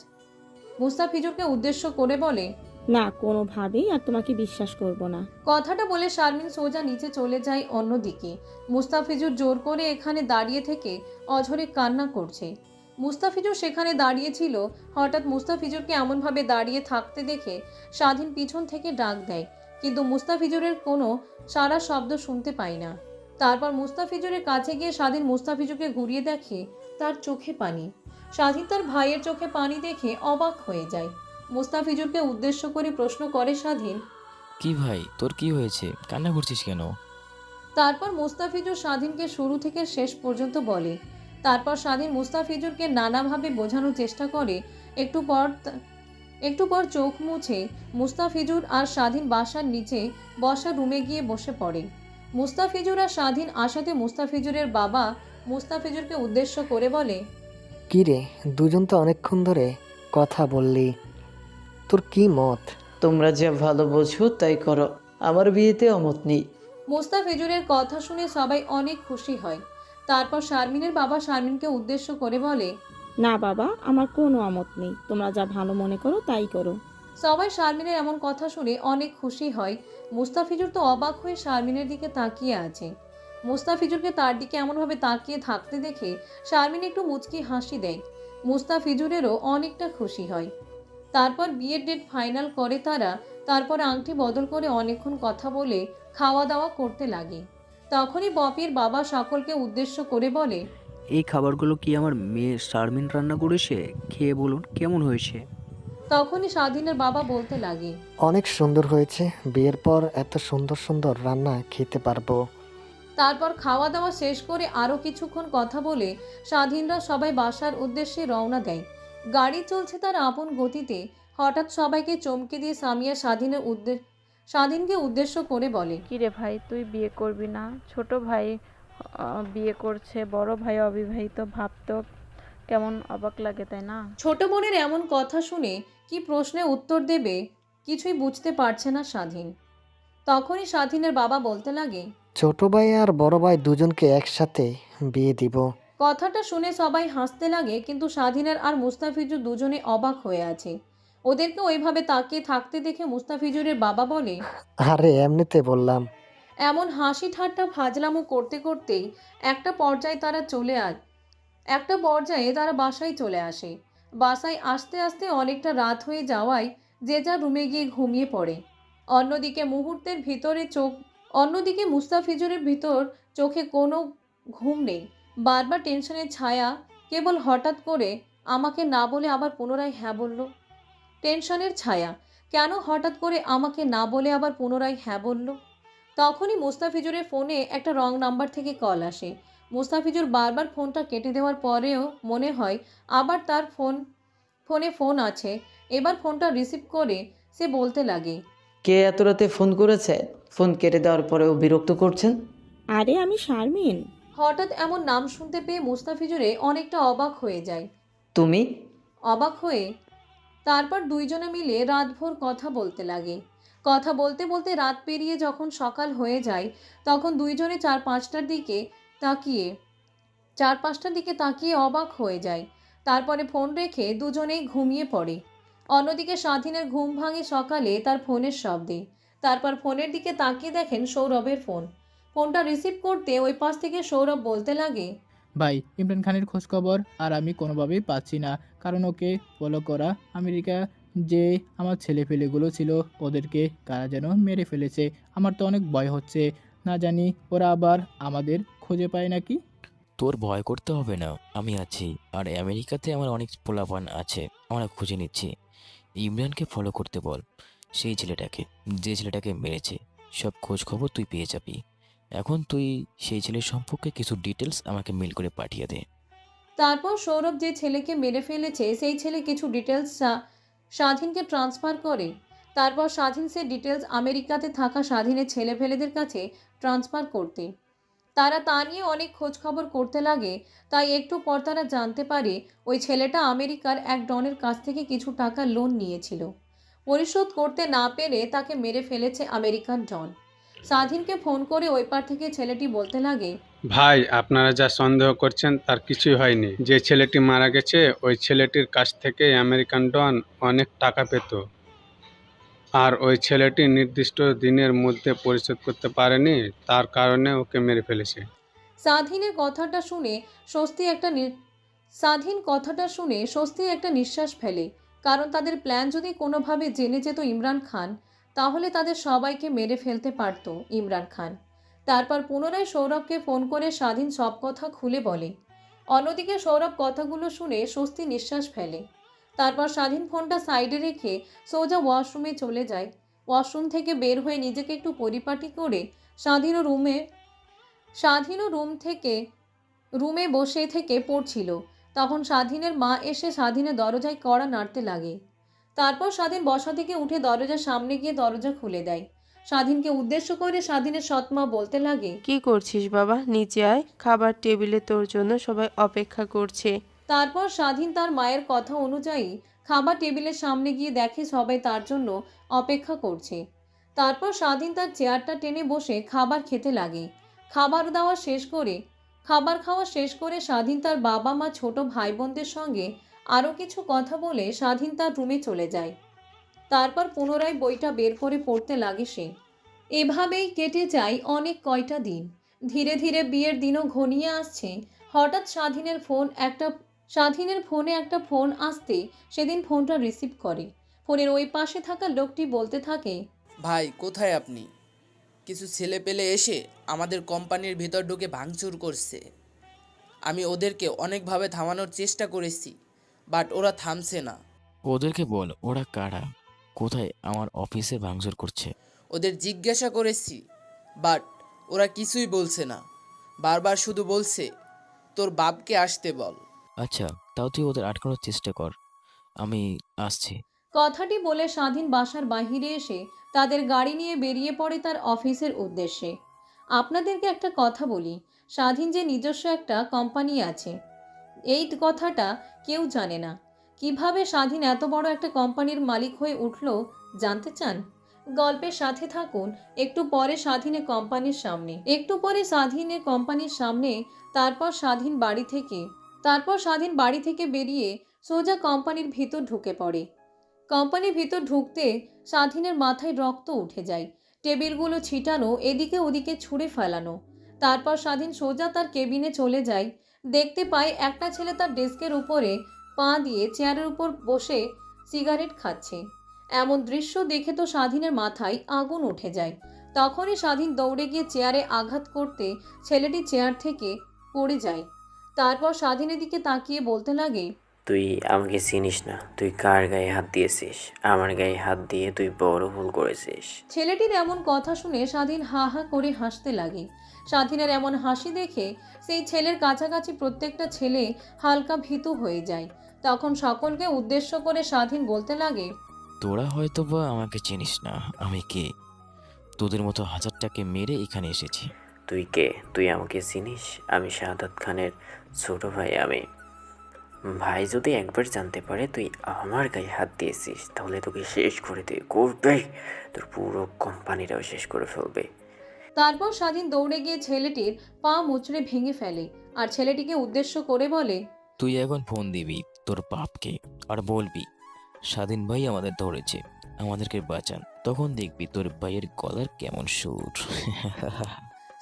মুস্তাফিজুরকে উদ্দেশ্য করে বলে, না, কোনোভাবেই আর তোমাকে বিশ্বাস করব না। কথাটা বলে শারমিন সোজা নিচে চলে যায়। অন্যদিকে মুস্তাফিজুর জোর করে এখানে দাঁড়িয়ে থেকে অঝরে কান্না করছে। মুস্তাফিজুর সেখানে দাঁড়িয়েছিল। হঠাৎ মুস্তাফিজুরকে এমনভাবে দাঁড়িয়ে থাকতে দেখে স্বাধীন পিছন থেকে ডাক দেয়, কিন্তু মুস্তাফিজুরের কোনো সারা শব্দ শুনতে পায় না। তারপর মুস্তাফিজুরের কাছে গিয়ে স্বাধীন মুস্তাফিজুরকে ঘুরিয়ে দেখে তার চোখে পানি। স্বাধীন তার ভাইয়ের চোখে পানি দেখে অবাক হয়ে যায়। মুস্তাফিজুরকে উদ্দেশ্য করে প্রশ্ন করে স্বাধীন, কি ভাই, তোর কি হয়েছে? কান্না করছিস কেন? তারপর মুস্তাফিজুর স্বাধীনকে শুরু থেকে শেষ পর্যন্ত বলে। তারপর স্বাধীন মুস্তাফিজুরকে নানাভাবে বোঝানোর চেষ্টা করে। একটু পর চোখ মুছে মুস্তাফিজুর আর স্বাধীন বাসার নিচে বসা রুমে গিয়ে বসে পড়ে। মুস্তাফিজুর আর স্বাধীন আসাতে মুস্তাফিজুরের বাবা মুস্তাফিজুরকে উদ্দেশ্য করে বলে, কি রে, দুজন তো অনেকক্ষণ ধরে কথা বললি, তোর কি মত? তোমরা যা ভালো বোঝো তাই করো, আমার বিয়েতে অমত নেই। মুস্তাফিজুরের কথা শুনে সবাই অনেক খুশি হয়। তারপর শারমিনের বাবা শারমিনকে উদ্দেশ্য করে বলে, না বাবা, আমার কোনো আমত নেই, তোমরা যা ভালো মনে করো তাই করো। সবাই শারমিনের এমন কথা শুনে অনেক খুশি হয়। মুস্তাফিজুর তো অবাক হয়ে শারমিনের দিকে তাকিয়ে আছে। মুস্তাফিজুরকে তার দিকে এমনভাবে তাকিয়ে থাকতে দেখে শারমিন একটু মুচকি হাসি দেয়। মুস্তাফিজুরেরও অনেকটা খুশি হয়। তারপর বিয়ের ডেট ফাইনাল করে তারা। তারপর আংটি বদল করে অনেকক্ষণ কথা বলে খাওয়া দাওয়া করতে লাগে। তখনই পপির বাবা সকলকে উদ্দেশ্য করে বলে, এই খাবারগুলো কি আমার মেয়ে শারমিন রান্না করেছে? খেয়ে বলুন কেমন হয়েছে। তখনই স্বাধীনের বাবা বলতে লাগে, অনেক সুন্দর হয়েছে, বিয়ের পর এত সুন্দর সুন্দর রান্না খেতে পারবো। তারপর খাওয়া দাওয়া শেষ করে আরও কিছুক্ষণ কথা বলে স্বাধীনরা সবাই বাসার উদ্দেশ্যে রওনা দেয়। গাড়ি চলছে তার আপন গতিতে। হঠাৎ সবাইকে চমকে দিয়ে সামিয়া স্বাধীনকে উদ্দেশ্য করে বলে, কিরে ভাই, তুই বিয়ে করবি না? ছোট ভাই বিয়ে করছে, বড় ভাই অবিবাহিত, ভাবতেও কেমন অবাক লাগে, তাই না? ছোট বোনের এমন কথা শুনে কি প্রশ্নে উত্তর দেবে কিছুই বুঝতে পারছে না স্বাধীন। তখনই স্বাধীনের বাবা বলতে লাগে, ছোট ভাই আর বড় ভাই দুজনকে একসাথে বিয়ে দিব। কথাটা শুনে সবাই হাসতে লাগে, কিন্তু স্বাধীনের আর মুস্তাফিজুর দুজনে অবাক হয়ে আছে। ওদেরকে ওইভাবে তাকিয়ে থাকতে দেখে মুস্তাফিজুরের বাবা বলে, আরে এমনিতে বললাম। এমন হাসি ঠাট্টা ফাজলামো করতে করতেই একটা পর্যায়ে তারা বাসায় চলে আসে। বাসায় আসতে আসতে অনেকটা রাত হয়ে যাওয়ায় যে যার রুমে গিয়ে ঘুমিয়ে পড়ে। অন্যদিকে মুস্তাফিজুরের ভিতর চোখে কোনো ঘুম নেই, বারবার টেনশনের ছায়া। কেবল হঠাৎ করে আমাকে না বলে আবার পুনরায় হ্যাঁ বলল। টেনশনের ছায়া, কেন হঠাৎ করে আমাকে না বলে আবার পুনরায় হ্যাঁ বলল। তখনই মুস্তাফিজুরের ফোনে একটা রং নাম্বার থেকে কল আসে। মুস্তাফিজুর বারবার ফোনটা কেটে দেওয়ার পরেও মনে হয় আবার তার ফোন আছে। এবার ফোনটা রিসিভ করে সে বলতে লাগে, কে এত রাতে ফোন করেছে? ফোন কেটে দেওয়ার পরেও বিরক্ত করছেন। আরে আমি শারমিন। হঠাৎ এমন নাম শুনতে পেয়ে মুস্তাফিজুরে অনেকটা অবাক হয়ে যায়। তুমি? অবাক হয়ে তারপর দুইজনে মিলে রাতভর কথা বলতে লাগে। কথা বলতে বলতে রাত পেরিয়ে যখন সকাল হয়ে যায়, তখন দুইজনে চার পাঁচটার দিকে তাকিয়ে অবাক হয়ে যায়। তারপরে ফোন রেখে দুজনেই ঘুমিয়ে পড়ে। অন্যদিকে স্বাধীনের ঘুম ভাঙে সকালে তার ফোনের শব্দে। তারপর ফোনের দিকে তাকিয়ে দেখেন সৌরভের ফোন। ফোনটা রিসিভ করতে ওই পাশ থেকে সৌরভ বলতে লাগে, ভাই, ইমরান খানের খোঁজখবর আর আমি কোনোভাবেই পাচ্ছি না, কারণ ওকে ফলো করা আমেরিকা যে আমার ছেলেপেলেগুলো ছিল ওদেরকে কারা যেন মেরে ফেলেছে। আমার তো অনেক ভয় হচ্ছে, না জানি ওরা আবার আমাদের খুঁজে পায় নাকি। তোর ভয় করতে হবে না, আমি আছি। আর আমেরিকাতে আমার অনেক পোলাপান আছে, আমরা খুঁজে নিচ্ছি। ইমরানকে ফলো করতে বল, সেই ছেলেটাকে, যে ছেলেটাকে মেরেছে। সব খোঁজ খবর তুই পেয়ে যাবি। এখন তুই সেই ছেলের সম্পর্কে কিছু ডিটেলস আমাকে মেল করে পাঠিয়ে দে। তারপর সৌরভ যে ছেলেকে মেরে ফেলেছে সেই ছেলে কিছু ডিটেলস স্বাধীনকে ট্রান্সফার করে। তারপর স্বাধীন সে ডিটেলস আমেরিকাতে থাকা স্বাধীনের ছেলেপেলেদের কাছে ট্রান্সফার করতে। তারা তা নিয়ে অনেক খোঁজ খবর করতে লাগে। তাই একটু পর তারা জানতে পারে ওই ছেলেটা আমেরিকার এক ডনের কাছ থেকে কিছু টাকা লোন নিয়েছিল। পরিশোধ করতে না পেরে তাকে মেরে ফেলেছে আমেরিকান ডন। স্বাধীনকে ফোন করে ওই পার থেকে ছেলেটি বলতে লাগে, ভাই, আপনারা যা সন্দেহ করছেন তার কিছুই হয়নি। যে ছেলেটি মারা গেছে ওই ছেলেটির কাছ থেকে আমেরিকান ডন অনেক টাকা পেত, আর ওই ছেলেটি নির্দিষ্ট দিনের মধ্যে পরিশোধ করতে পারেনি, তার কারণে ওকে মেরে ফেলেছে। স্বাধীনের কথাটা শুনে স্বস্তি একটা নিঃশ্বাস ফেলে। কারণ তাদের প্ল্যান যদি কোনোভাবে জেনে যেত ইমরান খান, তাহলে তাদের সবাইকে মেরে ফেলতে পারত ইমরান খান। তারপর পুনরায় সৌরভকে ফোন করে স্বাধীন সব কথা খুলে বলে। অন্যদিকে সৌরভ কথাগুলো শুনে স্বস্তি নিঃশ্বাস ফেলে। তারপর স্বাধীন ফোনটা সাইডে রেখে সোজা ওয়াশরুমে চলে যায়। ওয়াশরুম থেকে বের হয়ে নিজেকে একটু পরিপাটি করে স্বাধীনও রুমে বসে থেকে পড়ছিল। তখন স্বাধীনের মা এসে স্বাধীনের দরজায় কড়া নাড়তে লাগে। তারপর স্বাধীন বসা থেকে উঠে দরজার সামনে গিয়ে দরজা খুলে দেয়। স্বাধীনকে উদ্দেশ্য করে স্বাধীনের সৎমা বলতে লাগে, কি করছিস বাবা, নিচে আয়, খাবার টেবিলে তোর জন্য সবাই অপেক্ষা করছে। তারপর স্বাধীন তার মায়ের কথা অনুযায়ী খাবার টেবিলের সামনে গিয়ে দেখে সবাই তার জন্য অপেক্ষা করছে। তারপর স্বাধীন তার চেয়ারটা টেনে বসে খাবার খেতে লাগে। খাবার খাওয়া শেষ করে স্বাধীন তার বাবা মা ছোট ভাই বোনদের সঙ্গে আরও কিছু কথা বলে স্বাধীন তার রুমে চলে যায়। তারপর পুনরায় বইটা বের করে পড়তে লাগে সে। এভাবেই কেটে যায় অনেক কয়টা দিন। ধীরে ধীরে বিয়ের দিনও ঘনিয়ে আসছে। হঠাৎ স্বাধীনের ফোনে একটা ফোন আসতে সেদিন ফোনটা রিসিভ করে। ফোনের ওই পাশে থাকা লোকটি বলতে থাকে, ভাই কোথায় আপনি? কিছু ছেলে পেলে এসে আমাদের কোম্পানির ভিতর ঢুকে ভাঙচুর করছে। আমি ওদেরকে অনেকভাবে থামানোর চেষ্টা করেছি, বাট ওরা থামছে না। ওদেরকে বল ওরা কারা, কোথায় আমার অফিসে ভাঙচুর করছে। ওদের জিজ্ঞাসা করেছি, বাট ওরা কিছুই বলছে না। বারবার শুধু বলছে তোর বাপকে আসতে বল। আচ্ছা, তাও তুই ওদের আটকানোর চেষ্টা কর, আমি আসছি। কথাটি বলে স্বাধীন বাসার বাহিরে এসে তাদের গাড়ি নিয়ে বেরিয়ে পড়ে তার অফিসের উদ্দেশ্যে। আপনাদেরকে একটা কথা বলি, স্বাধীন যে নিজস্ব একটা কোম্পানি আছে এই কথাটা কেউ জানে না। কিভাবে স্বাধীন এত বড় একটা কোম্পানির মালিক হয়ে উঠল জানতে চান? গল্পের সাথে থাকুন। একটু পরে স্বাধীনের কোম্পানির সামনে তারপর স্বাধীন বাড়ি থেকে বেরিয়ে সোজা কোম্পানির ভিতর ঢুকে পড়ে। কোম্পানির ভিতর ঢুকতে স্বাধীনের মাথায় রক্ত উঠে যায়। টেবিলগুলো ছিটানো, এদিকে ওদিকে ছুঁড়ে ফেলানো। তারপর স্বাধীন সোজা তার কেবিনে চলে যায়। দেখতে পায় একটা ছেলে তার ডেস্কের উপরে পা দিয়ে চেয়ারের উপর বসে সিগারেট খাচ্ছে। এমন দৃশ্য দেখে তো স্বাধীনের মাথায় আগুন উঠে যায়। তখনই স্বাধীন দৌড়ে গিয়ে চেয়ারে আঘাত করতে ছেলেটি চেয়ার থেকে পড়ে যায়। তারপর স্বাধীনের দিকে তাকিয়ে বলতে লাগে, তুই আমাকে চিনিস না, তুই কার গায়ে হাত দিয়েছিস? আমার গায়ে হাত দিয়ে তুই বড় ভুল করেছিস। ছেলেটির এমন কথা শুনে স্বাধীন হা হা করে হাসতে লাগে। স্বাধীনের এমন হাসি দেখে সেই ছেলের কাছাকাছি প্রত্যেকটা ছেলে হালকা ভীতু হয়ে যায়। তখন সকলকে উদ্দেশ্য করে স্বাধীন বলতে লাগে, তোরা হয়তো বা আমাকে চিনিস না, আমি কে? তোদের মতো হাজারটাকে মেরে এখানে এসেছি। তুই কে? তুই আমাকে চিনিস? আমি শাহাদাত খানের ছোট ভাই। আমি ভাই যদি একবার জানতে পারে তুই আমার গায়ে হাত দিয়েছিস তাহলে তোকে শেষ করে করবে, তোর পুরো কোম্পানিটাও শেষ করে ফেলবে। তারপর স্বাধীন দৌড়ে গিয়ে ছেলেটির পা মুচড়ে ভেঙে ফেলে আর ছেলেটিকে উদ্দেশ্য করে বলে, তুই এখন ফোন দিবি তোর বাপকে আর বলবি স্বাধীন ভাই আমাদের ধরেছে, আমাদেরকে বাঁচান। তখন দেখবি তোর ভাইয়ের গলার কেমন সুর।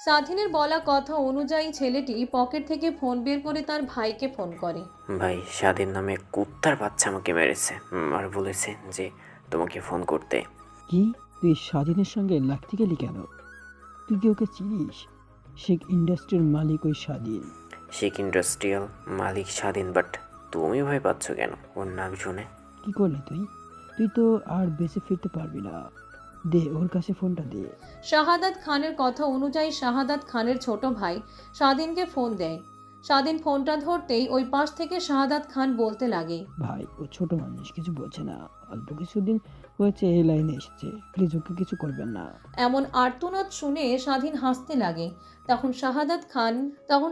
স্বাধীনের বলা কথা অনুযায়ী ছেলেটি পকেট থেকে ফোন বের করে তার ভাইকে ফোন করে। ভাই, স্বাধীন নামে কুত্তার বাচ্চা আমাকে মেরেছে আর বলেছে যে তোমাকে ফোন করতে। কি? তুই স্বাধীনের সঙ্গে লাগতে গেলি কেন? তুই কি ওকে চিনিস? শেখ ইন্ডাস্ট্রির মালিক ওই স্বাধীন। শিক ইন্ডাস্ট্রিয়াল মালিক স্বাধীন, বাট তুমি ভয় পাচ্ছ কেন ওর নাক শুনে? কি করলি তুই? তুই তো আর বেঁচে ফিরতে পারবি না। দে ওর কাছে ফোনটা দে। শাহাদাত খানের কথা অনুযায়ী শাহাদাত খানের ছোট ভাই স্বাধীনকে ফোন দেয়। স্বাধীন ফোনটা ধরতেই ওই পাশ থেকে শাহাদাত খান বলতে লাগে, ভাই ও ছোট মানুষ, কিছু বোঝে না, অল্প কিছুদিন হয়েছে এই লাইনে এসেছে, প্লিজ ওকে কিছু করবেন না। এমন আর্তনাদ শুনে স্বাধীন হাসতে লাগে। তখন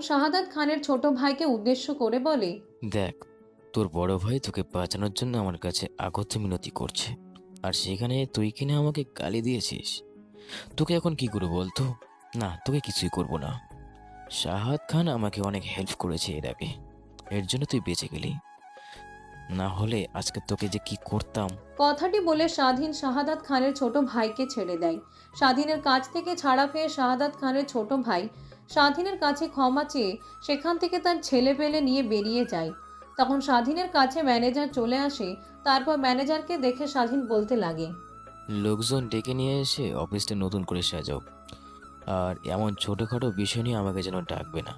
শাহাদাত খানের ছোট ভাইকে উদ্দেশ্য করে বলে, দেখ, তোর বড় ভাই তোকে বাঁচানোর জন্য আমার কাছে আগত মিনতি করছে, আর সেখানে তুই কিনা আমাকে গালি দিয়েছিস। তোকে এখন কি করবো বলতো? না, তোকে কিছুই করব না। শাহাদ খান আমাকে অনেক হেল্প করেছে এর আগে, এর জন্য তুই বেঁচে গেলি, না হলে আজকে তোকে যে কি করতাম। কথাটি বলে স্বাধীন শাহাদাত খানের ছোট ভাইকে ছেড়ে দেয়। স্বাধীনের কাছ থেকে ছাড়া পেয়ে শাহাদাত খানের ছোট ভাই স্বাধীনের কাছে ক্ষমা চেয়ে সেখান থেকে তার ছেলে পেলে নিয়ে বেরিয়ে যায়। তখন স্বাধীনের কাছে ম্যানেজার চলে আসে। তারপর ম্যানেজারকে দেখে স্বাধীন বলতে লাগে, লোকজন ডেকে নিয়ে এসে অফিসটা নতুন করে সাজাও, আর এমন ছোটোখাটো বিষয় নিয়ে আমাকে যেন ডাকবে না।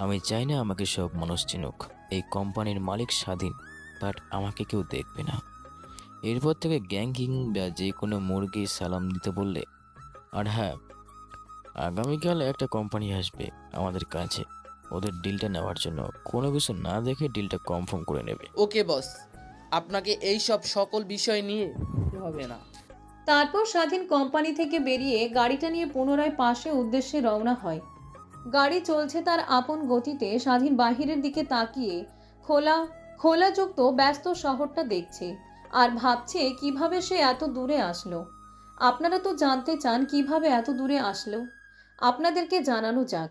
আমি চাই না আমাকে সব মানুষ চিনুক। এই কোম্পানির মালিক স্বাধীন, বাট আমাকে কেউ দেখবে না। এরপর থেকে গ্যাংকিং বা যে কোনো মুরগি সালাম দিতে বললে। আর হ্যাঁ, আগামীকাল একটা কোম্পানি আসবে আমাদের কাছে ওদের ডিলটা নেওয়ার জন্য। কোনো কিছু না দেখে ডিলটা কনফার্ম করে নেবে। ওকে বস, আপনাকে এই সব সকল বিষয় নিয়ে হবে না। তারপর স্বাধীন কোম্পানি থেকে বেরিয়ে গাড়িটা নিয়ে পুনরায় পাশে উদ্দেশ্যে রওনা হয়। গাড়ি চলছে তার আপন গতিতে। স্বাধীন বাহিরের দিকে তাকিয়ে খোলাযুক্ত ব্যস্ত শহরটা দেখছে আর ভাবছে কিভাবে সে এত দূরে আসলো। আপনারা তো জানতে চান কিভাবে এত দূরে আসলো। আপনাদেরকে জানানো যাক।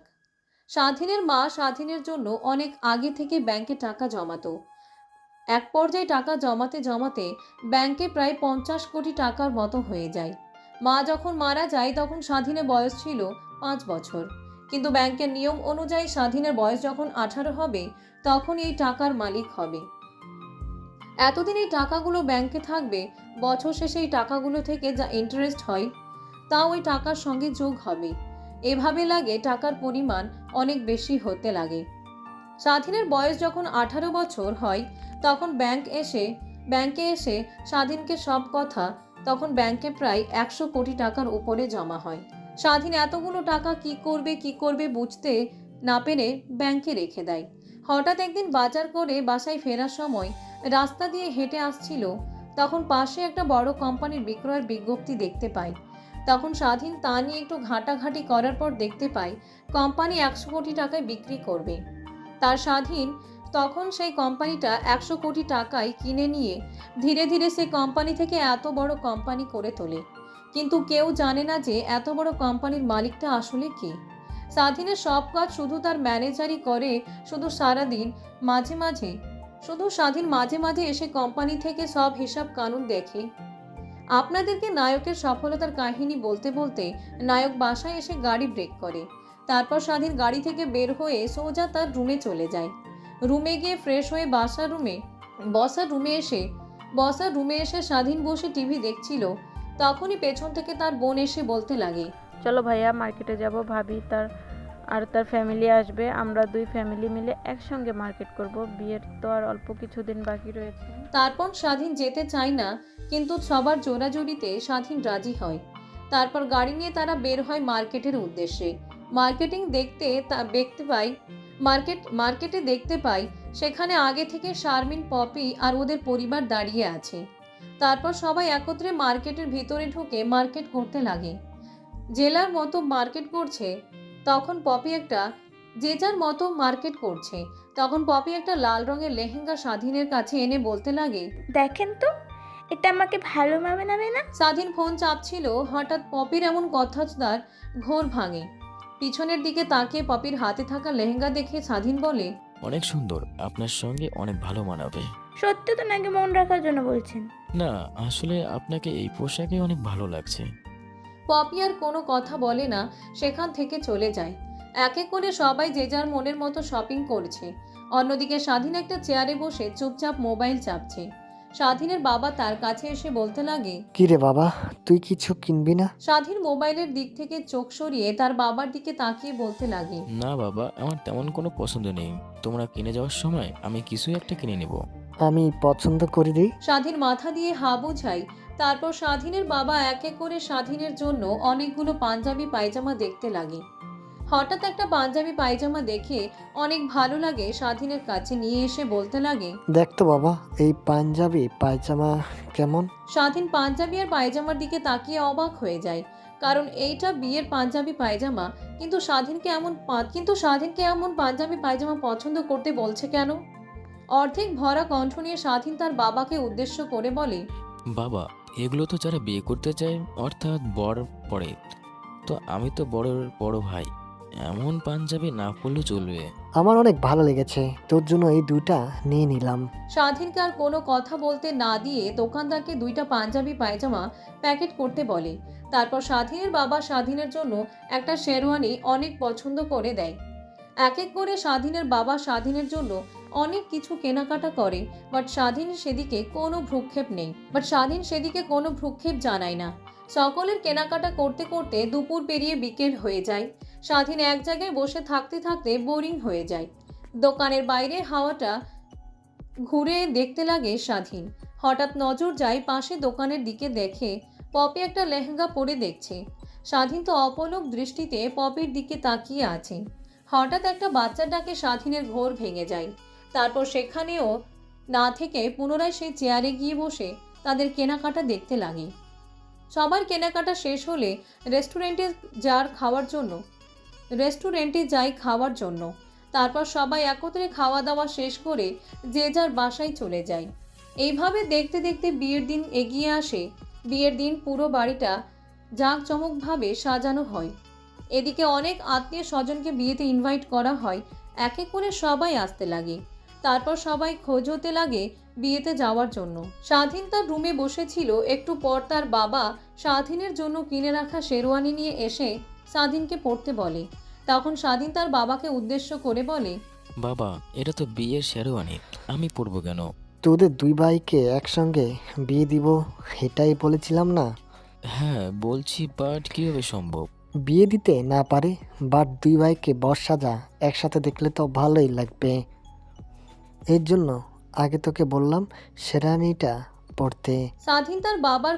স্বাধীনের মা স্বাধীনের জন্য অনেক আগে থেকে ব্যাংকে টাকা জমাতো। এক পর্যায়ে টাকা জমাতে জমাতে ব্যাংকে প্রায় 50 কোটি টাকার মতো হয়ে যায়। মা যখন মারা যায় তখন স্বাধীনের বয়স ছিল 5 বছর। কিন্তু ব্যাংকের নিয়ম অনুযায়ী স্বাধীনের বয়স যখন 18 হবে তখন এই টাকার মালিক হবে। এতদিন এই টাকাগুলো ব্যাংকে থাকবে, বছর শেষে এই টাকাগুলো থেকে যা ইন্টারেস্ট হয় তা ওই টাকার সঙ্গে যোগ হবে। এভাবে লাগে টাকার পরিমাণ অনেক বেশি হতে লাগে। স্বাধীনের বয়স যখন 18 বছর হয় তখন ব্যাংকে এসে স্বাধীনকে সব কথা, তখন ব্যাংকে প্রায় 100 কোটি টাকার উপরে জমা হয়। স্বাধীন এতগুলো টাকা কি করবে বুঝতে না পেরে ব্যাংকে রেখে দেয়। হঠাৎ একদিন বাজার করে বাসায় ফেরার সময় রাস্তা দিয়ে হেঁটে আসছিল, তখন পাশে একটা বড় কোম্পানির বিক্রয়ের বিজ্ঞপ্তি দেখতে পায়। তখন স্বাধীন তা নিয়ে একটু ঘাটাঘাটি করার পর দেখতে পায় কোম্পানি 100 কোটি টাকায় বিক্রি করবে। তার স্বাধীন তখন সেই কোম্পানিটা 100 কোটি টাকায় কিনে নিয়ে ধীরে ধীরে সেই কোম্পানি থেকে এত বড় কোম্পানি করে তোলে। কিন্তু কেউ জানে না যে এত বড় কোম্পানির মালিকটা আসলে কে। স্বাধীনের সব কাজ শুধু তার ম্যানেজারই করে। স্বাধীন মাঝে মাঝে এসে কোম্পানি থেকে সব হিসাব কানুন দেখে। আপনাদেরকে নায়কের সফলতার কাহিনী বলতে বলতে নায়ক বাসায় এসে গাড়ি ব্রেক করে। তারপর স্বাধীন গাড়ি থেকে বের হয়ে সোজা তার রুমে চলে যায়। রুমে গিয়ে ফ্রেশ হয়ে বসার রুমে এসে স্বাধীন বসে টিভি দেখছিল। তখনই পেছন থেকে তার বোন এসে বলতে লাগে, চলো ভাইয়া, মার্কেটে যাব। ভাবি তার ফ্যামিলি আসবে, আমরা 2 ফ্যামিলি মিলে একসঙ্গে মার্কেট করব। বিয়ের তো আর অল্প কিছুদিন বাকি রয়েছে। তারপর স্বাধীন যেতে চায় না, কিন্তু সবার জোরাজুরিতে স্বাধীন রাজি হয়। তারপর গাড়ি নিয়ে তারা বের হয় মার্কেটের উদ্দেশ্যে। মার্কেটে দেখতে পাই সেখানে আগে থেকে শারমিন, পপি আর ওদের পরিবার দাঁড়িয়ে আছে। তারপর সবাই একত্রে মার্কেটের ভিতরে ঢুকে মার্কেট করতে লাগে। যে যার মতো মার্কেট করছে তখন পপি একটা লাল রঙের লেহেঙ্গা স্বাধীনের কাছে এনে বলতে লাগে, দেখেন তো, এটা আমাকে ভালো মানাবে না? স্বাধীন ফোন চাপছিল। হঠাৎ পপির এমন কথা তার ঘোর ভাঙে। পিছনের দিকে তাকিয়ে পপির হাতে থাকা লেহেঙ্গা দেখে স্বাধীন বলে, অনেক সুন্দর, আপনার সঙ্গে অনেক ভালো মানাবে। সত্যি তো নাকি মন রাখার জন্য বলছেন? না, আসলে আপনাকে এই পোশাকে অনেক ভালো লাগছে। পপি আর কোনো কথা বলে না, সেখান থেকে চলে যায়। একে করে সবাই যে যার মনের মতো শপিং করছে। অন্যদিকে স্বাধীন একটা চেয়ারে বসে চুপচাপ মোবাইল চাপছে। স্বাধীনের বাবা তার কাছে এসে বলতে লাগে, কি রে বাবা, তুই কিছু কিনবি না? স্বাধীন মোবাইলের দিক থেকে চোখ সরিয়ে তার বাবার দিকে তাকিয়ে বলতে লাগে, না বাবা, আমার তেমন কোনো পছন্দ নেই। তোমরা কিনে যাওয়ার সময় আমি কিছু একটা কিনে নেব। আমি পছন্দ করি রে। স্বাধীন মাথা দিয়ে হা বোঝায়। তারপর স্বাধীনের বাবা এক এক করে স্বাধীনের জন্য অনেকগুলো পাঞ্জাবি পায়জামা দেখতে লাগে। হঠাৎ একটা পাঞ্জাবি পায়জামা দেখে অনেক ভালো লাগে, স্বাধীনের কাছে নিয়ে এসে বলতে লাগে, দেখ তো বাবা, এই পাঞ্জাবি পায়জামা কেমন? স্বাধীন পাঞ্জাবি আর পায়জামার দিকে তাকিয়ে অবাক হয়ে যায়, কারণ এইটা বিয়ের পাঞ্জাবি পায়জামা। কিন্তু স্বাধীনকে এমন পাঞ্জাবি পায়জামা পছন্দ করতে বলছে কেন? অর্ধেক ভরা কণ্ঠ নিয়ে স্বাধীন তার বাবাকে উদ্দেশ্য করে বলে, বাবা, এগুলো তো যারা বিয়ে করতে চায়, অর্থাৎ বর পড়ে, তো আমি তো বড় ভাই, এমন পাঞ্জাবি না পরলেও চলবে। আমার অনেক ভালো লেগেছে, তোর জন্য এই দুইটা নিয়ে নিলাম। স্বাধীনকে আর কোনো কথা বলতে না দিয়ে দোকানদারকে দুইটা পাঞ্জাবি পায়জামা প্যাকেট করতে বলে। তারপর স্বাধীনের বাবা স্বাধীনের জন্য একটা শেরওয়ানি অনেক পছন্দ করে দেয়। এক এক করে স্বাধীনের বাবা স্বাধীনের জন্য অনেক কিছু কেনাকাটা করে, বাট স্বাধীন সেদিকে কোনো ভ্রুক্ষেপ জানায় না। সকলের কেনাকাটা করতে করতে দুপুর পেরিয়ে বিকেল হয়ে যায়। স্বাধীন এক জায়গায় বসে থাকতে থাকতে বোরিং হয়ে যায়। দোকানের বাইরে হাওয়াটা ঘুরে দেখতে লাগে স্বাধীন। হঠাৎ নজর যায় পাশে দোকানের দিকে, দেখে পপি একটা লেহেঙ্গা পরে দেখছে। স্বাধীন তো অপলক দৃষ্টিতে পপির দিকে তাকিয়ে আছে। হঠাৎ একটা বাচ্চার ডাকে স্বাধীনের ঘোর ভেঙে যায়। তারপর সেখানেও না থেকে পুনরায় সেই চেয়ারে গিয়ে বসে তাদের কেনাকাটা দেখতে লাগে। সবার কেনাকাটা শেষ হলে রেস্টুরেন্টে যাই খাওয়ার জন্য। তারপর সবাই একত্রে খাওয়া দাওয়া শেষ করে যে যার বাসায় চলে যায়। এইভাবে দেখতে দেখতে বিয়ের দিন এগিয়ে আসে। বিয়ের দিন পুরো বাড়িটা জাঁকজমকভাবে সাজানো হয়। এদিকে অনেক আত্মীয় স্বজনকে বিয়েতে ইনভাইট করা হয়। এক এক করে সবাই আসতে লাগে। তারপর সবাই খোঁজ হতে লাগে বিয়েতে যাওয়ার জন্য। স্বাধীন তার রুমে বসেছিল। একটু পর তার বাবা স্বাধীনের জন্য কিনে রাখা শেরওয়ানি নিয়ে এসে স্বাধীনকে পরতে বলে। তখন স্বাধীন তার বাবাকে উদ্দেশ্য করে বলে, বাবা, এটা তো বিয়ের শেরওয়ানি, আমি পরবো কেন? তোদের দুই ভাইকে একসঙ্গে বিয়ে দিব, এটাই বলেছিলাম না? হ্যাঁ বলছি, বাট কিভাবে সম্ভব? বিয়ে দিতে না পারে, বাট দুই ভাইকে বর সাজা একসাথে দেখলে তো ভালোই লাগবে। এর জন্য আগে তোকে বললাম শেরওয়ানিটা পরতে। স্বাধীন তার বাবার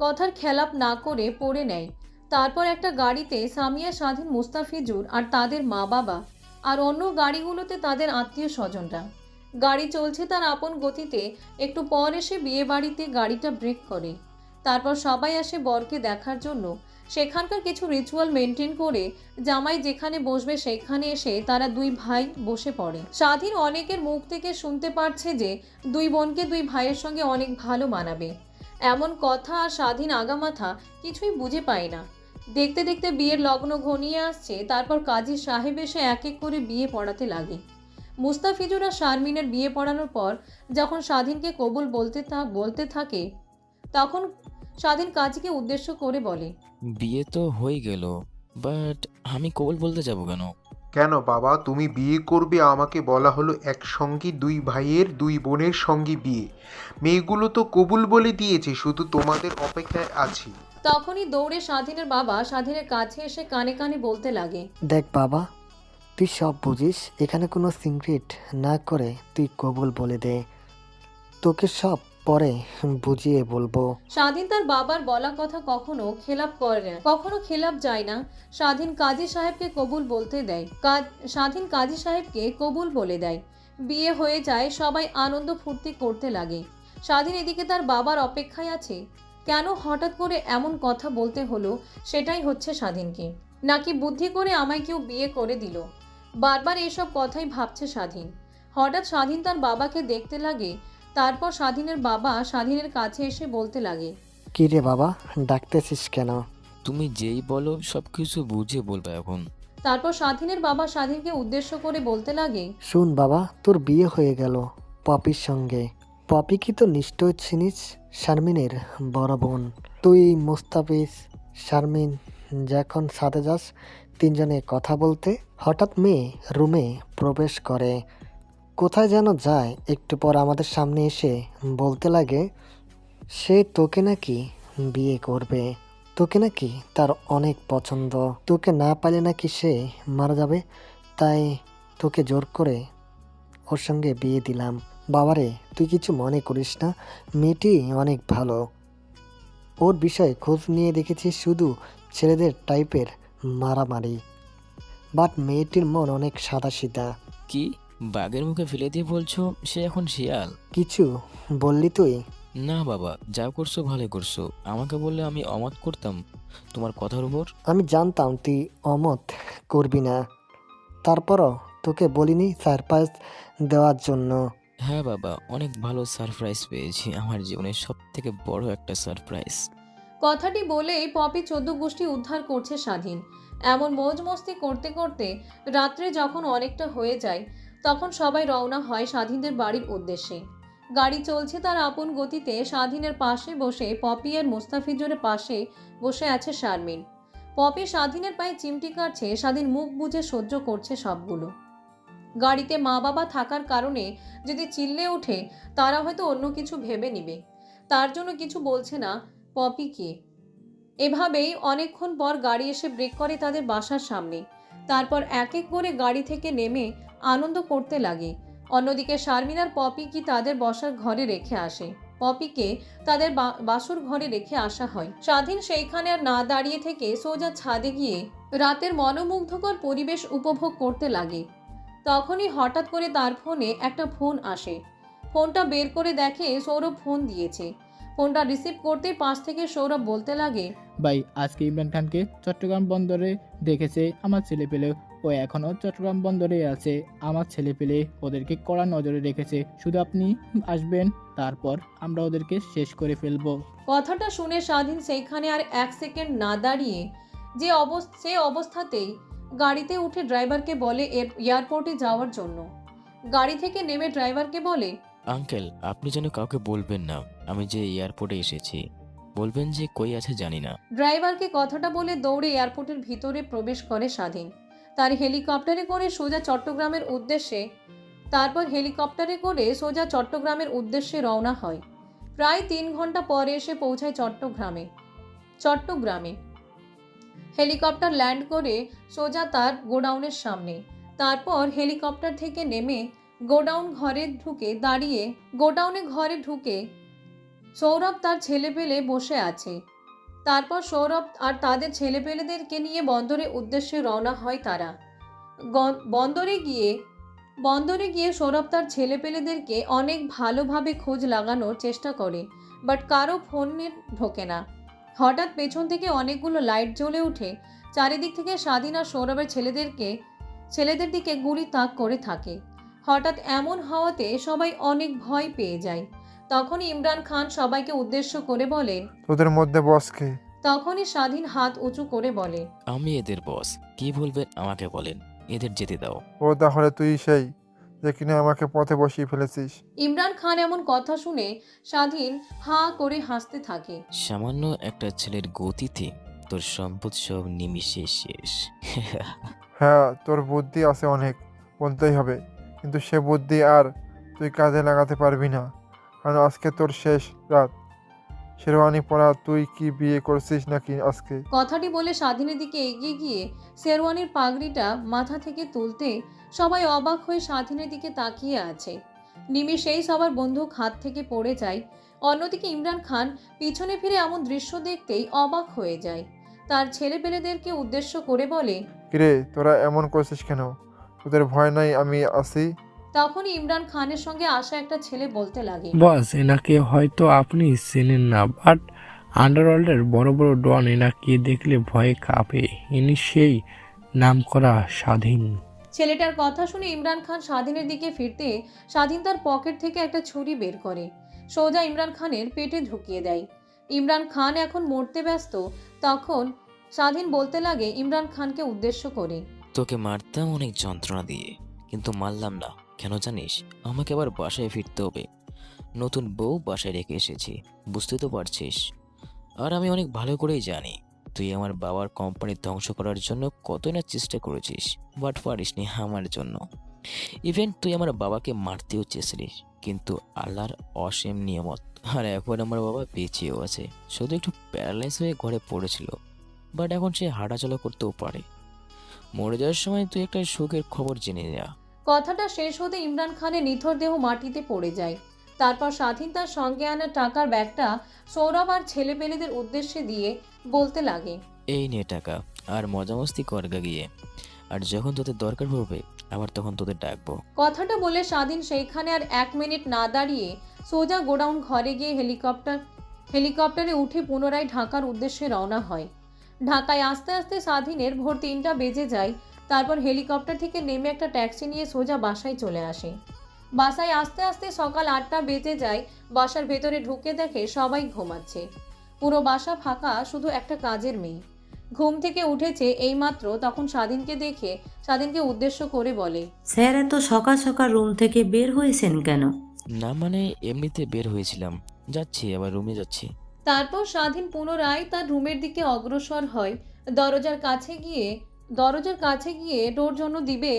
কথার খেলাপ না করে পড়ে নেয়। তারপর একটা গাড়িতে সামিয়া, স্বাধীন, মুস্তাফিজুর আর তাদের মা বাবা, আর অন্য গাড়িগুলোতে তাদের আত্মীয় স্বজনরা। গাড়ি চলছে তার আপন গতিতে। একটু পর এসে বিয়ে বাড়িতে গাড়িটা ব্রেক করে। তারপর সবাই আসে বরকে দেখার জন্য। সেখানকার কিছু রিচুয়াল মেনটেন করে জামাই যেখানে বসবে সেখানে এসে তারা দুই ভাই বসে পড়ে। স্বাধীন অনেকের মুখ থেকে শুনতে পারছে যে দুই বোনকে দুই ভাইয়ের সঙ্গে অনেক ভালো মানাবে, এমন কথা। আর স্বাধীন আগামাথা কিছুই বুঝে পায় না। দেখতে দেখতে বিয়ের লগ্ন ঘনিয়ে আসছে। তারপর কাজী সাহেব এসে এক এক করে বিয়ে পড়াতে লাগে। মুস্তাফিজুর আর শারমিনের বিয়ে পড়ানোর পর যখন স্বাধীনকে কবুল বলতে থাকে, তখন স্বাধীন কাজীকে উদ্দেশ্য করে বলে, বিয়ে তো হয়ে গেল, বাট আমি কবুল বলতে যাব কেন? কেন বাবা, তুমি বিয়ে করবে? আমাকে বলা হলো একসঙ্গে দুই ভাইয়ের দুই বোনের সঙ্গে বিয়ে। মেয়েগুলো তো কবুল বলে দিয়েছে, শুধু তোমাদের অপেক্ষায় আছি। তখনই দৌড়ে স্বাধীনের বাবা স্বাধীনের কাছে এসে কানে কানে বলতে লাগে, দেখ বাবা, তুই সব বুঝিস, এখানে কোনো সিক্রেট না করে তুই কবুল বলে দে, তোকে সব পরে বুঝিয়ে বলবো। স্বাধীন তার বাবার বলা কথা কখনো খেলাপ করে না, কখনো খেলাপ যায় না। স্বাধীন কাজী সাহেবকে কবুল বলে দেয়। বিয়ে হয়ে যায়। সবাই আনন্দ ফুর্তি করতে লাগে। স্বাধীন এদিকে তার বাবার অপেক্ষায় আছে। কেন হঠাৎ করে এমন কথা বলতে হলো সেটাই হচ্ছে স্বাধীনকে, নাকি বুদ্ধি করে আমায় কেউ বিয়ে করে দিল। বারবার এসব কথাই ভাবছে স্বাধীন। হঠাৎ স্বাধীন তার বাবাকে দেখতে লাগে। তারপর স্বাধীনের বাবা স্বাধীনের কাছে এসে বলতে লাগে, কি রে বাবা, ডাকতেছিস কেন? তুমি যেই বলো সবকিছু বুঝে বলবে এখন। তারপর স্বাধীনের বাবা স্বাধীনকে উদ্দেশ্য করে বলতে লাগে, শুন বাবা, তোর বিয়ে হয়ে গেল পপির সঙ্গে। পপি কি তো নিশ্চয় চিনিস, শারমিনের বড় বোন। তুই, মুস্তাফিজ, শারমিন যখন সাথে যাস তিনজনে কথা বলতে, হঠাৎ মেয়ে রুমে প্রবেশ করে। কোথায় যেন যায়, একটু পর আমাদের সামনে এসে বলতে লাগে সে তোকে নাকি বিয়ে করবে, তোকে নাকি তার অনেক পছন্দ, তোকে না পাইলে নাকি সে মারা যাবে, তাই তোকে জোর করে ওর সঙ্গে বিয়ে দিলাম। বাবারে, তুই কিছু মনে করিস না, মেয়েটি অনেক ভালো। ওর বিষয়ে খোঁজ নিয়ে দেখেছি শুধু ছেলেদের টাইপের মারামারি, বাট মেয়েটির মন অনেক সাদাসিধা। কি বাঘের মুখে ফেলে দিয়ে বলছো সে এখন শিয়াল? কিছু বললি তুই? না বাবা, যা করছো ভালো করছো। আমাকে বললে আমি অমত করতাম তোমার কথার উপর? আমি জানতাম তুই অমত করবি না, তারপরও তোকে বলিনি সারপ্রাইজ দেওয়ার জন্য। হ্যাঁ বাবা, অনেক ভালো সারপ্রাইজ পেয়েছি, আমার জীবনের সব থেকে বড় একটা সারপ্রাইজ। কথাটি বলেই পপি 14 গোষ্ঠী উদ্ধার করছে স্বাধীন। এমন মৌজ মস্তি করতে করতে রাত্রে যখন অনেকটা হয়ে যায়, তখন সবাই রওনা হয় স্বাধীনদের বাড়ির উদ্দেশ্যে। গাড়ি চলছে তার আপন গতিতে। স্বাধীনের পাশে বসে পপি আর মোস্তাফিজুরের পাশে বসে আছে শারমিন। পপি স্বাধীনের পায়ে চিমটি কাটছে, স্বাধীন মুখ বুজে সহ্য করছে সবগুলো। গাড়িতে মা বাবা থাকার কারণে যদি চিল্লে ওঠে তারা হয়তো অন্য কিছু ভেবে নিবে, তার জন্য কিছু বলছে না পপিকে। এভাবেই অনেকক্ষণ পর গাড়ি এসে ব্রেক করে তাদের বাসার সামনে। তারপর এক এক করে গাড়ি থেকে নেমে আনন্দ করতে লাগে। অন্যদিকে শারমিন আর পপি কি তাদের বসার ঘরে রেখে আসে। পপিকে তাদের বাসর ঘরে রেখে আসা হয়। স্বাধীন সেইখানে আর না দাঁড়িয়ে থেকে সোজা ছাদে গিয়ে রাতের মনোমুগ্ধকর পরিবেশ উপভোগ করতে লাগে। তখনই হঠাৎ করে তার ফোনে একটা ফোন আসে। ফোনটা বের করে দেখে সৌরভ ফোন দিয়েছে। ফোনটা রিসিভ করতে পাশ থেকে সৌরভ বলতে লাগে, ভাই আজকে ইমরান খানকে চট্টগ্রাম বন্দরে দেখেছে আমার ছেলেপেলে, ও এখনও চট্টগ্রাম বন্দরে আছে। আমার ছেলেপেলে ওদেরকে কড়া নজরে রেখেছে, শুধু আপনি আসবেন, তারপর আমরা ওদেরকে শেষ করে ফেলবো। কথাটা শুনে স্বাধীন সেইখানে আর এক সেকেন্ড না দাঁড়িয়ে সে অবস্থাতেই গাড়িতে উঠে ড্রাইভারকে বলে এয়ারপোর্টে যাওয়ার জন্য। গাড়ি থেকে নেমে ড্রাইভারকে বলে, আঙ্কেল আপনি যেন কাউকে বলবেন না আমি যে এয়ারপোর্টে এসেছি, বলবেন যে কই আছে জানি না। ড্রাইভারকে কথাটা বলে দৌড়ে এয়ারপোর্টের ভিতরে প্রবেশ করে স্বাধীন। তার হেলিকপ্টারে করে সোজা চট্টগ্রামের উদ্দেশ্যে রওনা হয়। প্রায় 3 ঘন্টা পরে এসে পৌঁছায় চট্টগ্রামে। হেলিকপ্টার ল্যান্ড করে সোজা তার গোডাউনের সামনে। তারপর হেলিকপ্টার থেকে নেমে গোডাউনে ঘরে ঢুকে সৌরভ তার ছেলেপেলে বসে আছে। তারপর সৌরভ আর তাদের ছেলেপেলেদেরকে নিয়ে বন্দরের উদ্দেশ্যে রওনা হয় তারা। বন্দরে গিয়ে সৌরভ তার ছেলেপেলেদেরকে অনেক ভালোভাবে খোঁজ লাগানোর চেষ্টা করে, বাট কারো ফোনে ঢোকে না। হঠাৎ পেছন থেকে অনেকগুলো লাইট জ্বলে উঠে চারিদিক থেকে স্বাধীন আর সৌরভের ছেলেদের দিকে গুলি তাক করে থাকে। হঠাৎ এমন হওয়াতে সবাই অনেক ভয় পেয়ে যায়। তখনই ইমরান খান সবাইকে উদ্দেশ্য করে বলে, তোদের মধ্যে বসকে। তখনই স্বাধীন হাত উঁচু করে বলে, আমি এদের বস, কি বলবেন আমাকে বলেন, এদের যেতে দাও। ও তাহলে তুই সেই যে কিনা আমাকে পথে বসিয়ে ফেলেছিস? ইমরান খান এমন কথা শুনে স্বাধীন হাঁ করে হাসতে থাকে। সামান্য একটা ছেলের গতিতে তোর সম্পদ সব নিমিষে শেষ। হ্যাঁ, তোর বুদ্ধি আছে অনেক, বলতেই হবে, কিন্তু সে বুদ্ধি আর তুই কাজে লাগাতে পারবি না, কারণ আজকে তোর শেষ রাত। শেরওয়ানি পরা তুই কি বিয়ে করছিস নাকি আজকে? কথাটি বলে স্বাধীনের দিকে এগিয়ে গিয়ে শেরওয়ানির পাগড়িটা মাথা থেকে তুলতে সবাই অবাক হয়ে স্বাধীনের দিকে তাকিয়ে আছে। নিমিষেই সবার বন্দুক হাত থেকে পড়ে যায়। অন্যদিকে ইমরান খান পিছনে ফিরে এমন দৃশ্য দেখতেই অবাক হয়ে যায়। তার ছেলেপেলেদেরকে উদ্দেশ্য করে বলে, কিরে তোরা এমন করছিস কেন? তোদের ভয় নাই আমি আছি? তখনই ইমরান খানের সঙ্গে আসা একটা ছেলে বলতে লাগে, বস এনাকে হয়তো আপনি চেনেন না, বাট আন্ডারওয়ার্ল্ডের বড় বড় ডন এনাকে দেখলে ভয়ে কাঁপে, ইনি সেই নামকরা স্বাধীন। ছেলেটার কথা শুনে ইমরান খান স্বাধীনের দিকে ফিরতে স্বাধীন তার পকেট থেকে একটা ছুরি বের করে সোজা ইমরান খানের পেটে ঢুকিয়ে দেয়। ইমরান খান এখন মরতে ব্যস্ত। তখন স্বাধীন বলতে লাগে ইমরান খানকে উদ্দেশ্য করে, তোকে মারতাম অনেক যন্ত্রণা দিয়ে, কিন্তু মারলাম না, কেন জানিস? আমাকে আবার বাসায় ফিরতে হবে, নতুন বউ বাসায় রেখে এসেছি, বুঝতে তো পারছিস। আর আমি অনেক ভালো করেই জানি তুই আমার বাবার কোম্পানি ধ্বংস করার জন্য কতই না চেষ্টা করেছিস, বাট পারিসনি আমার জন্য। ইভেন তুই আমার বাবাকে মারতেও চেয়েছিলিস, কিন্তু আল্লাহর অসীম নিয়ামত আর এখন আমার বাবা বেঁচেও আছে। শুধু একটু প্যারালাইজ হয়ে ঘরে পড়েছিল, বাট এখন সে হাঁটাচলা করতেও পারে। মরে যাওয়ার সময় তুই একটা সুখের খবর জেনে যা। কথাটা শেষ হতে ইমরান খানের নিথর দেহ মাটিতে পড়ে যায়। তারপর স্বাধীন তার সঙ্গে আনা টাকার ব্যাগটা সৌরভ আর ছেলেপেলেদের উদ্দেশ্যে দিয়ে বলতে লাগে, এই নে টাকা, আর মজামস্তি করগা গিয়ে, আর যখন তোদের দরকার পড়বে আবার তখন তোদের ডাকবো। কথাটা বলে স্বাধীন সেইখানে আর 1 মিনিট না দাঁড়িয়ে সোজা গোডাউন ঘরে গিয়ে হেলিকপ্টারে উঠে পুনরায় ঢাকার উদ্দেশ্যে রওনা হয়। ঢাকায় আস্তে আস্তে স্বাধীনের ভোর 3টা বেজে যায়। তারপর হেলিকপ্টার থেকে নেমে একটা ট্যাক্সি নিয়ে সোজা বাসায় চলে আসে। বাসায় আস্তে আস্তে সকাল 8টা বেজে যায়। বাসার ভেতরে ঢুকে দেখে সবাই ঘুমাচ্ছে। পুরো বাসা ফাঁকা, শুধু একটা কাজের মেয়ে ঘুম থেকে উঠেছে এইমাত্র। তখন স্বাধীনকে উদ্দেশ্য করে বলে, স্যার এত সকাল সকাল রুম থেকে বের হয়েছেন কেন? না মানে এমনিতে বের হয়েছিলাম, যাচ্ছি, আবার রুমে যাচ্ছি। তারপর স্বাধীন পুনরায় তার রুমের দিকে অগ্রসর হয়। দরজার কাছে গিয়ে ডোর জন্য দিবে,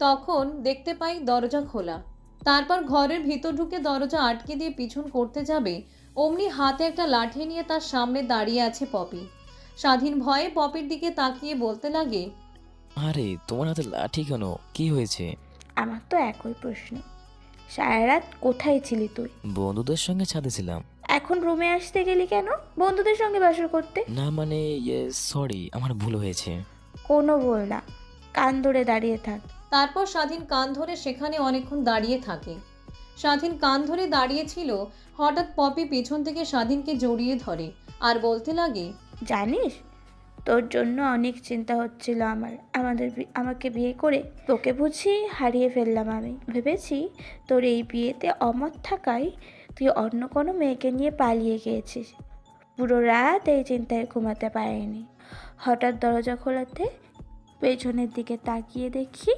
তখন দেখতে পাই দরজা খোলা। তারপর ঘরের ভিতর ঢুকে দরজা আটকে দিয়ে পিছন করতে যাবে, অমনি হাতে একটা লাঠি নিয়ে তার সামনে দাঁড়িয়ে আছে পপি। স্বাধীন ভয়ে পপির দিকে তাকিয়ে বলতে লাগে, আরে তোমার হাতে লাঠি কেন, কি হয়েছে? আমার তো একই প্রশ্ন, সারা রাত কোথায় ছিলি তুই? বন্ধুদের সঙ্গে ছাদে ছিলাম। এখন রুমে আসতে গেলি কেন, বন্ধুদের সঙ্গে বাসর করতে? না মানে সরি, আমার ভুল হয়েছে। কোনো ভুল না, কান ধরে দাঁড়িয়ে থাক। তারপর স্বাধীন কান ধরে সেখানে অনেকক্ষণ দাঁড়িয়ে থাকে। স্বাধীন কান ধরে দাঁড়িয়েছিল, হঠাৎ পপি পিছন থেকে স্বাধীনকে জড়িয়ে ধরে আর বলতে লাগে, জানিস, তোর জন্য অনেক চিন্তা হচ্ছিল আমাকে বিয়ে করে তোকে বুঝি হারিয়ে ফেললাম। আমি ভেবেছি তোর এই বিয়েতে অমত থাকায় তুই অন্য কোনো মেয়েকে নিয়ে পালিয়ে গিয়েছিস। পুরো রাত এই চিন্তায় ঘুমাতে পারিনি। হঠাৎ দরজা খোলাতে পেছনের দিকে তাকিয়ে দেখি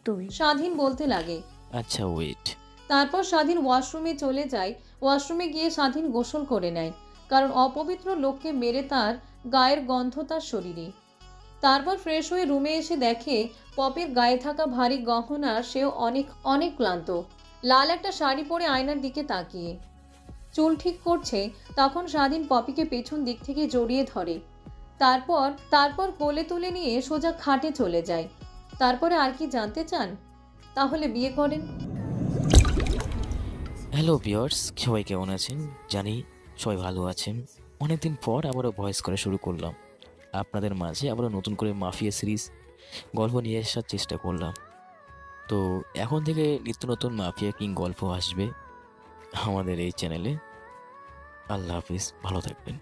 তুই। স্বাধীন বলতে লাগে, আচ্ছা ওয়েট। তারপর স্বাধীন ওয়াশরুমে চলে যায়। ওয়াশরুমে গিয়ে স্বাধীন গোসল করে নেয়, কারণ অপবিত্র লোককে মেরে তার গায়ের গন্ধ তার শরীরে। তারপর ফ্রেশ হয়ে রুমে এসে দেখে পপির গায়ে থাকা ভারী গহনা, সেও অনেক ক্লান্ত। লাল একটা শাড়ি পরে আয়নার দিকে তাকিয়ে চুল ঠিক করছে। তখন স্বাধীন পপিকে পেছন দিক থেকে জড়িয়ে ধরে। তারপর কোলে তুলে নিয়ে সোজা খাটে চলে যায়। তারপরে আর কি জানতে চান? তাহলে বিয়ে করেন। হ্যালো ভিউয়ার্স, সবাই কেমন আছেন? জানি সবাই ভালো আছেন। অনেকদিন পর আবারও ভয়েস করা শুরু করলাম। আপনাদের মাঝে আবারও নতুন করে মাফিয়া সিরিজ গল্প নিয়ে আসার চেষ্টা করলাম। তো এখন থেকে নিত্য নতুন মাফিয়া কিং গল্প আসবে আমাদের এই চ্যানেলে। আল্লাহ হাফিজ, ভালো থাকবেন।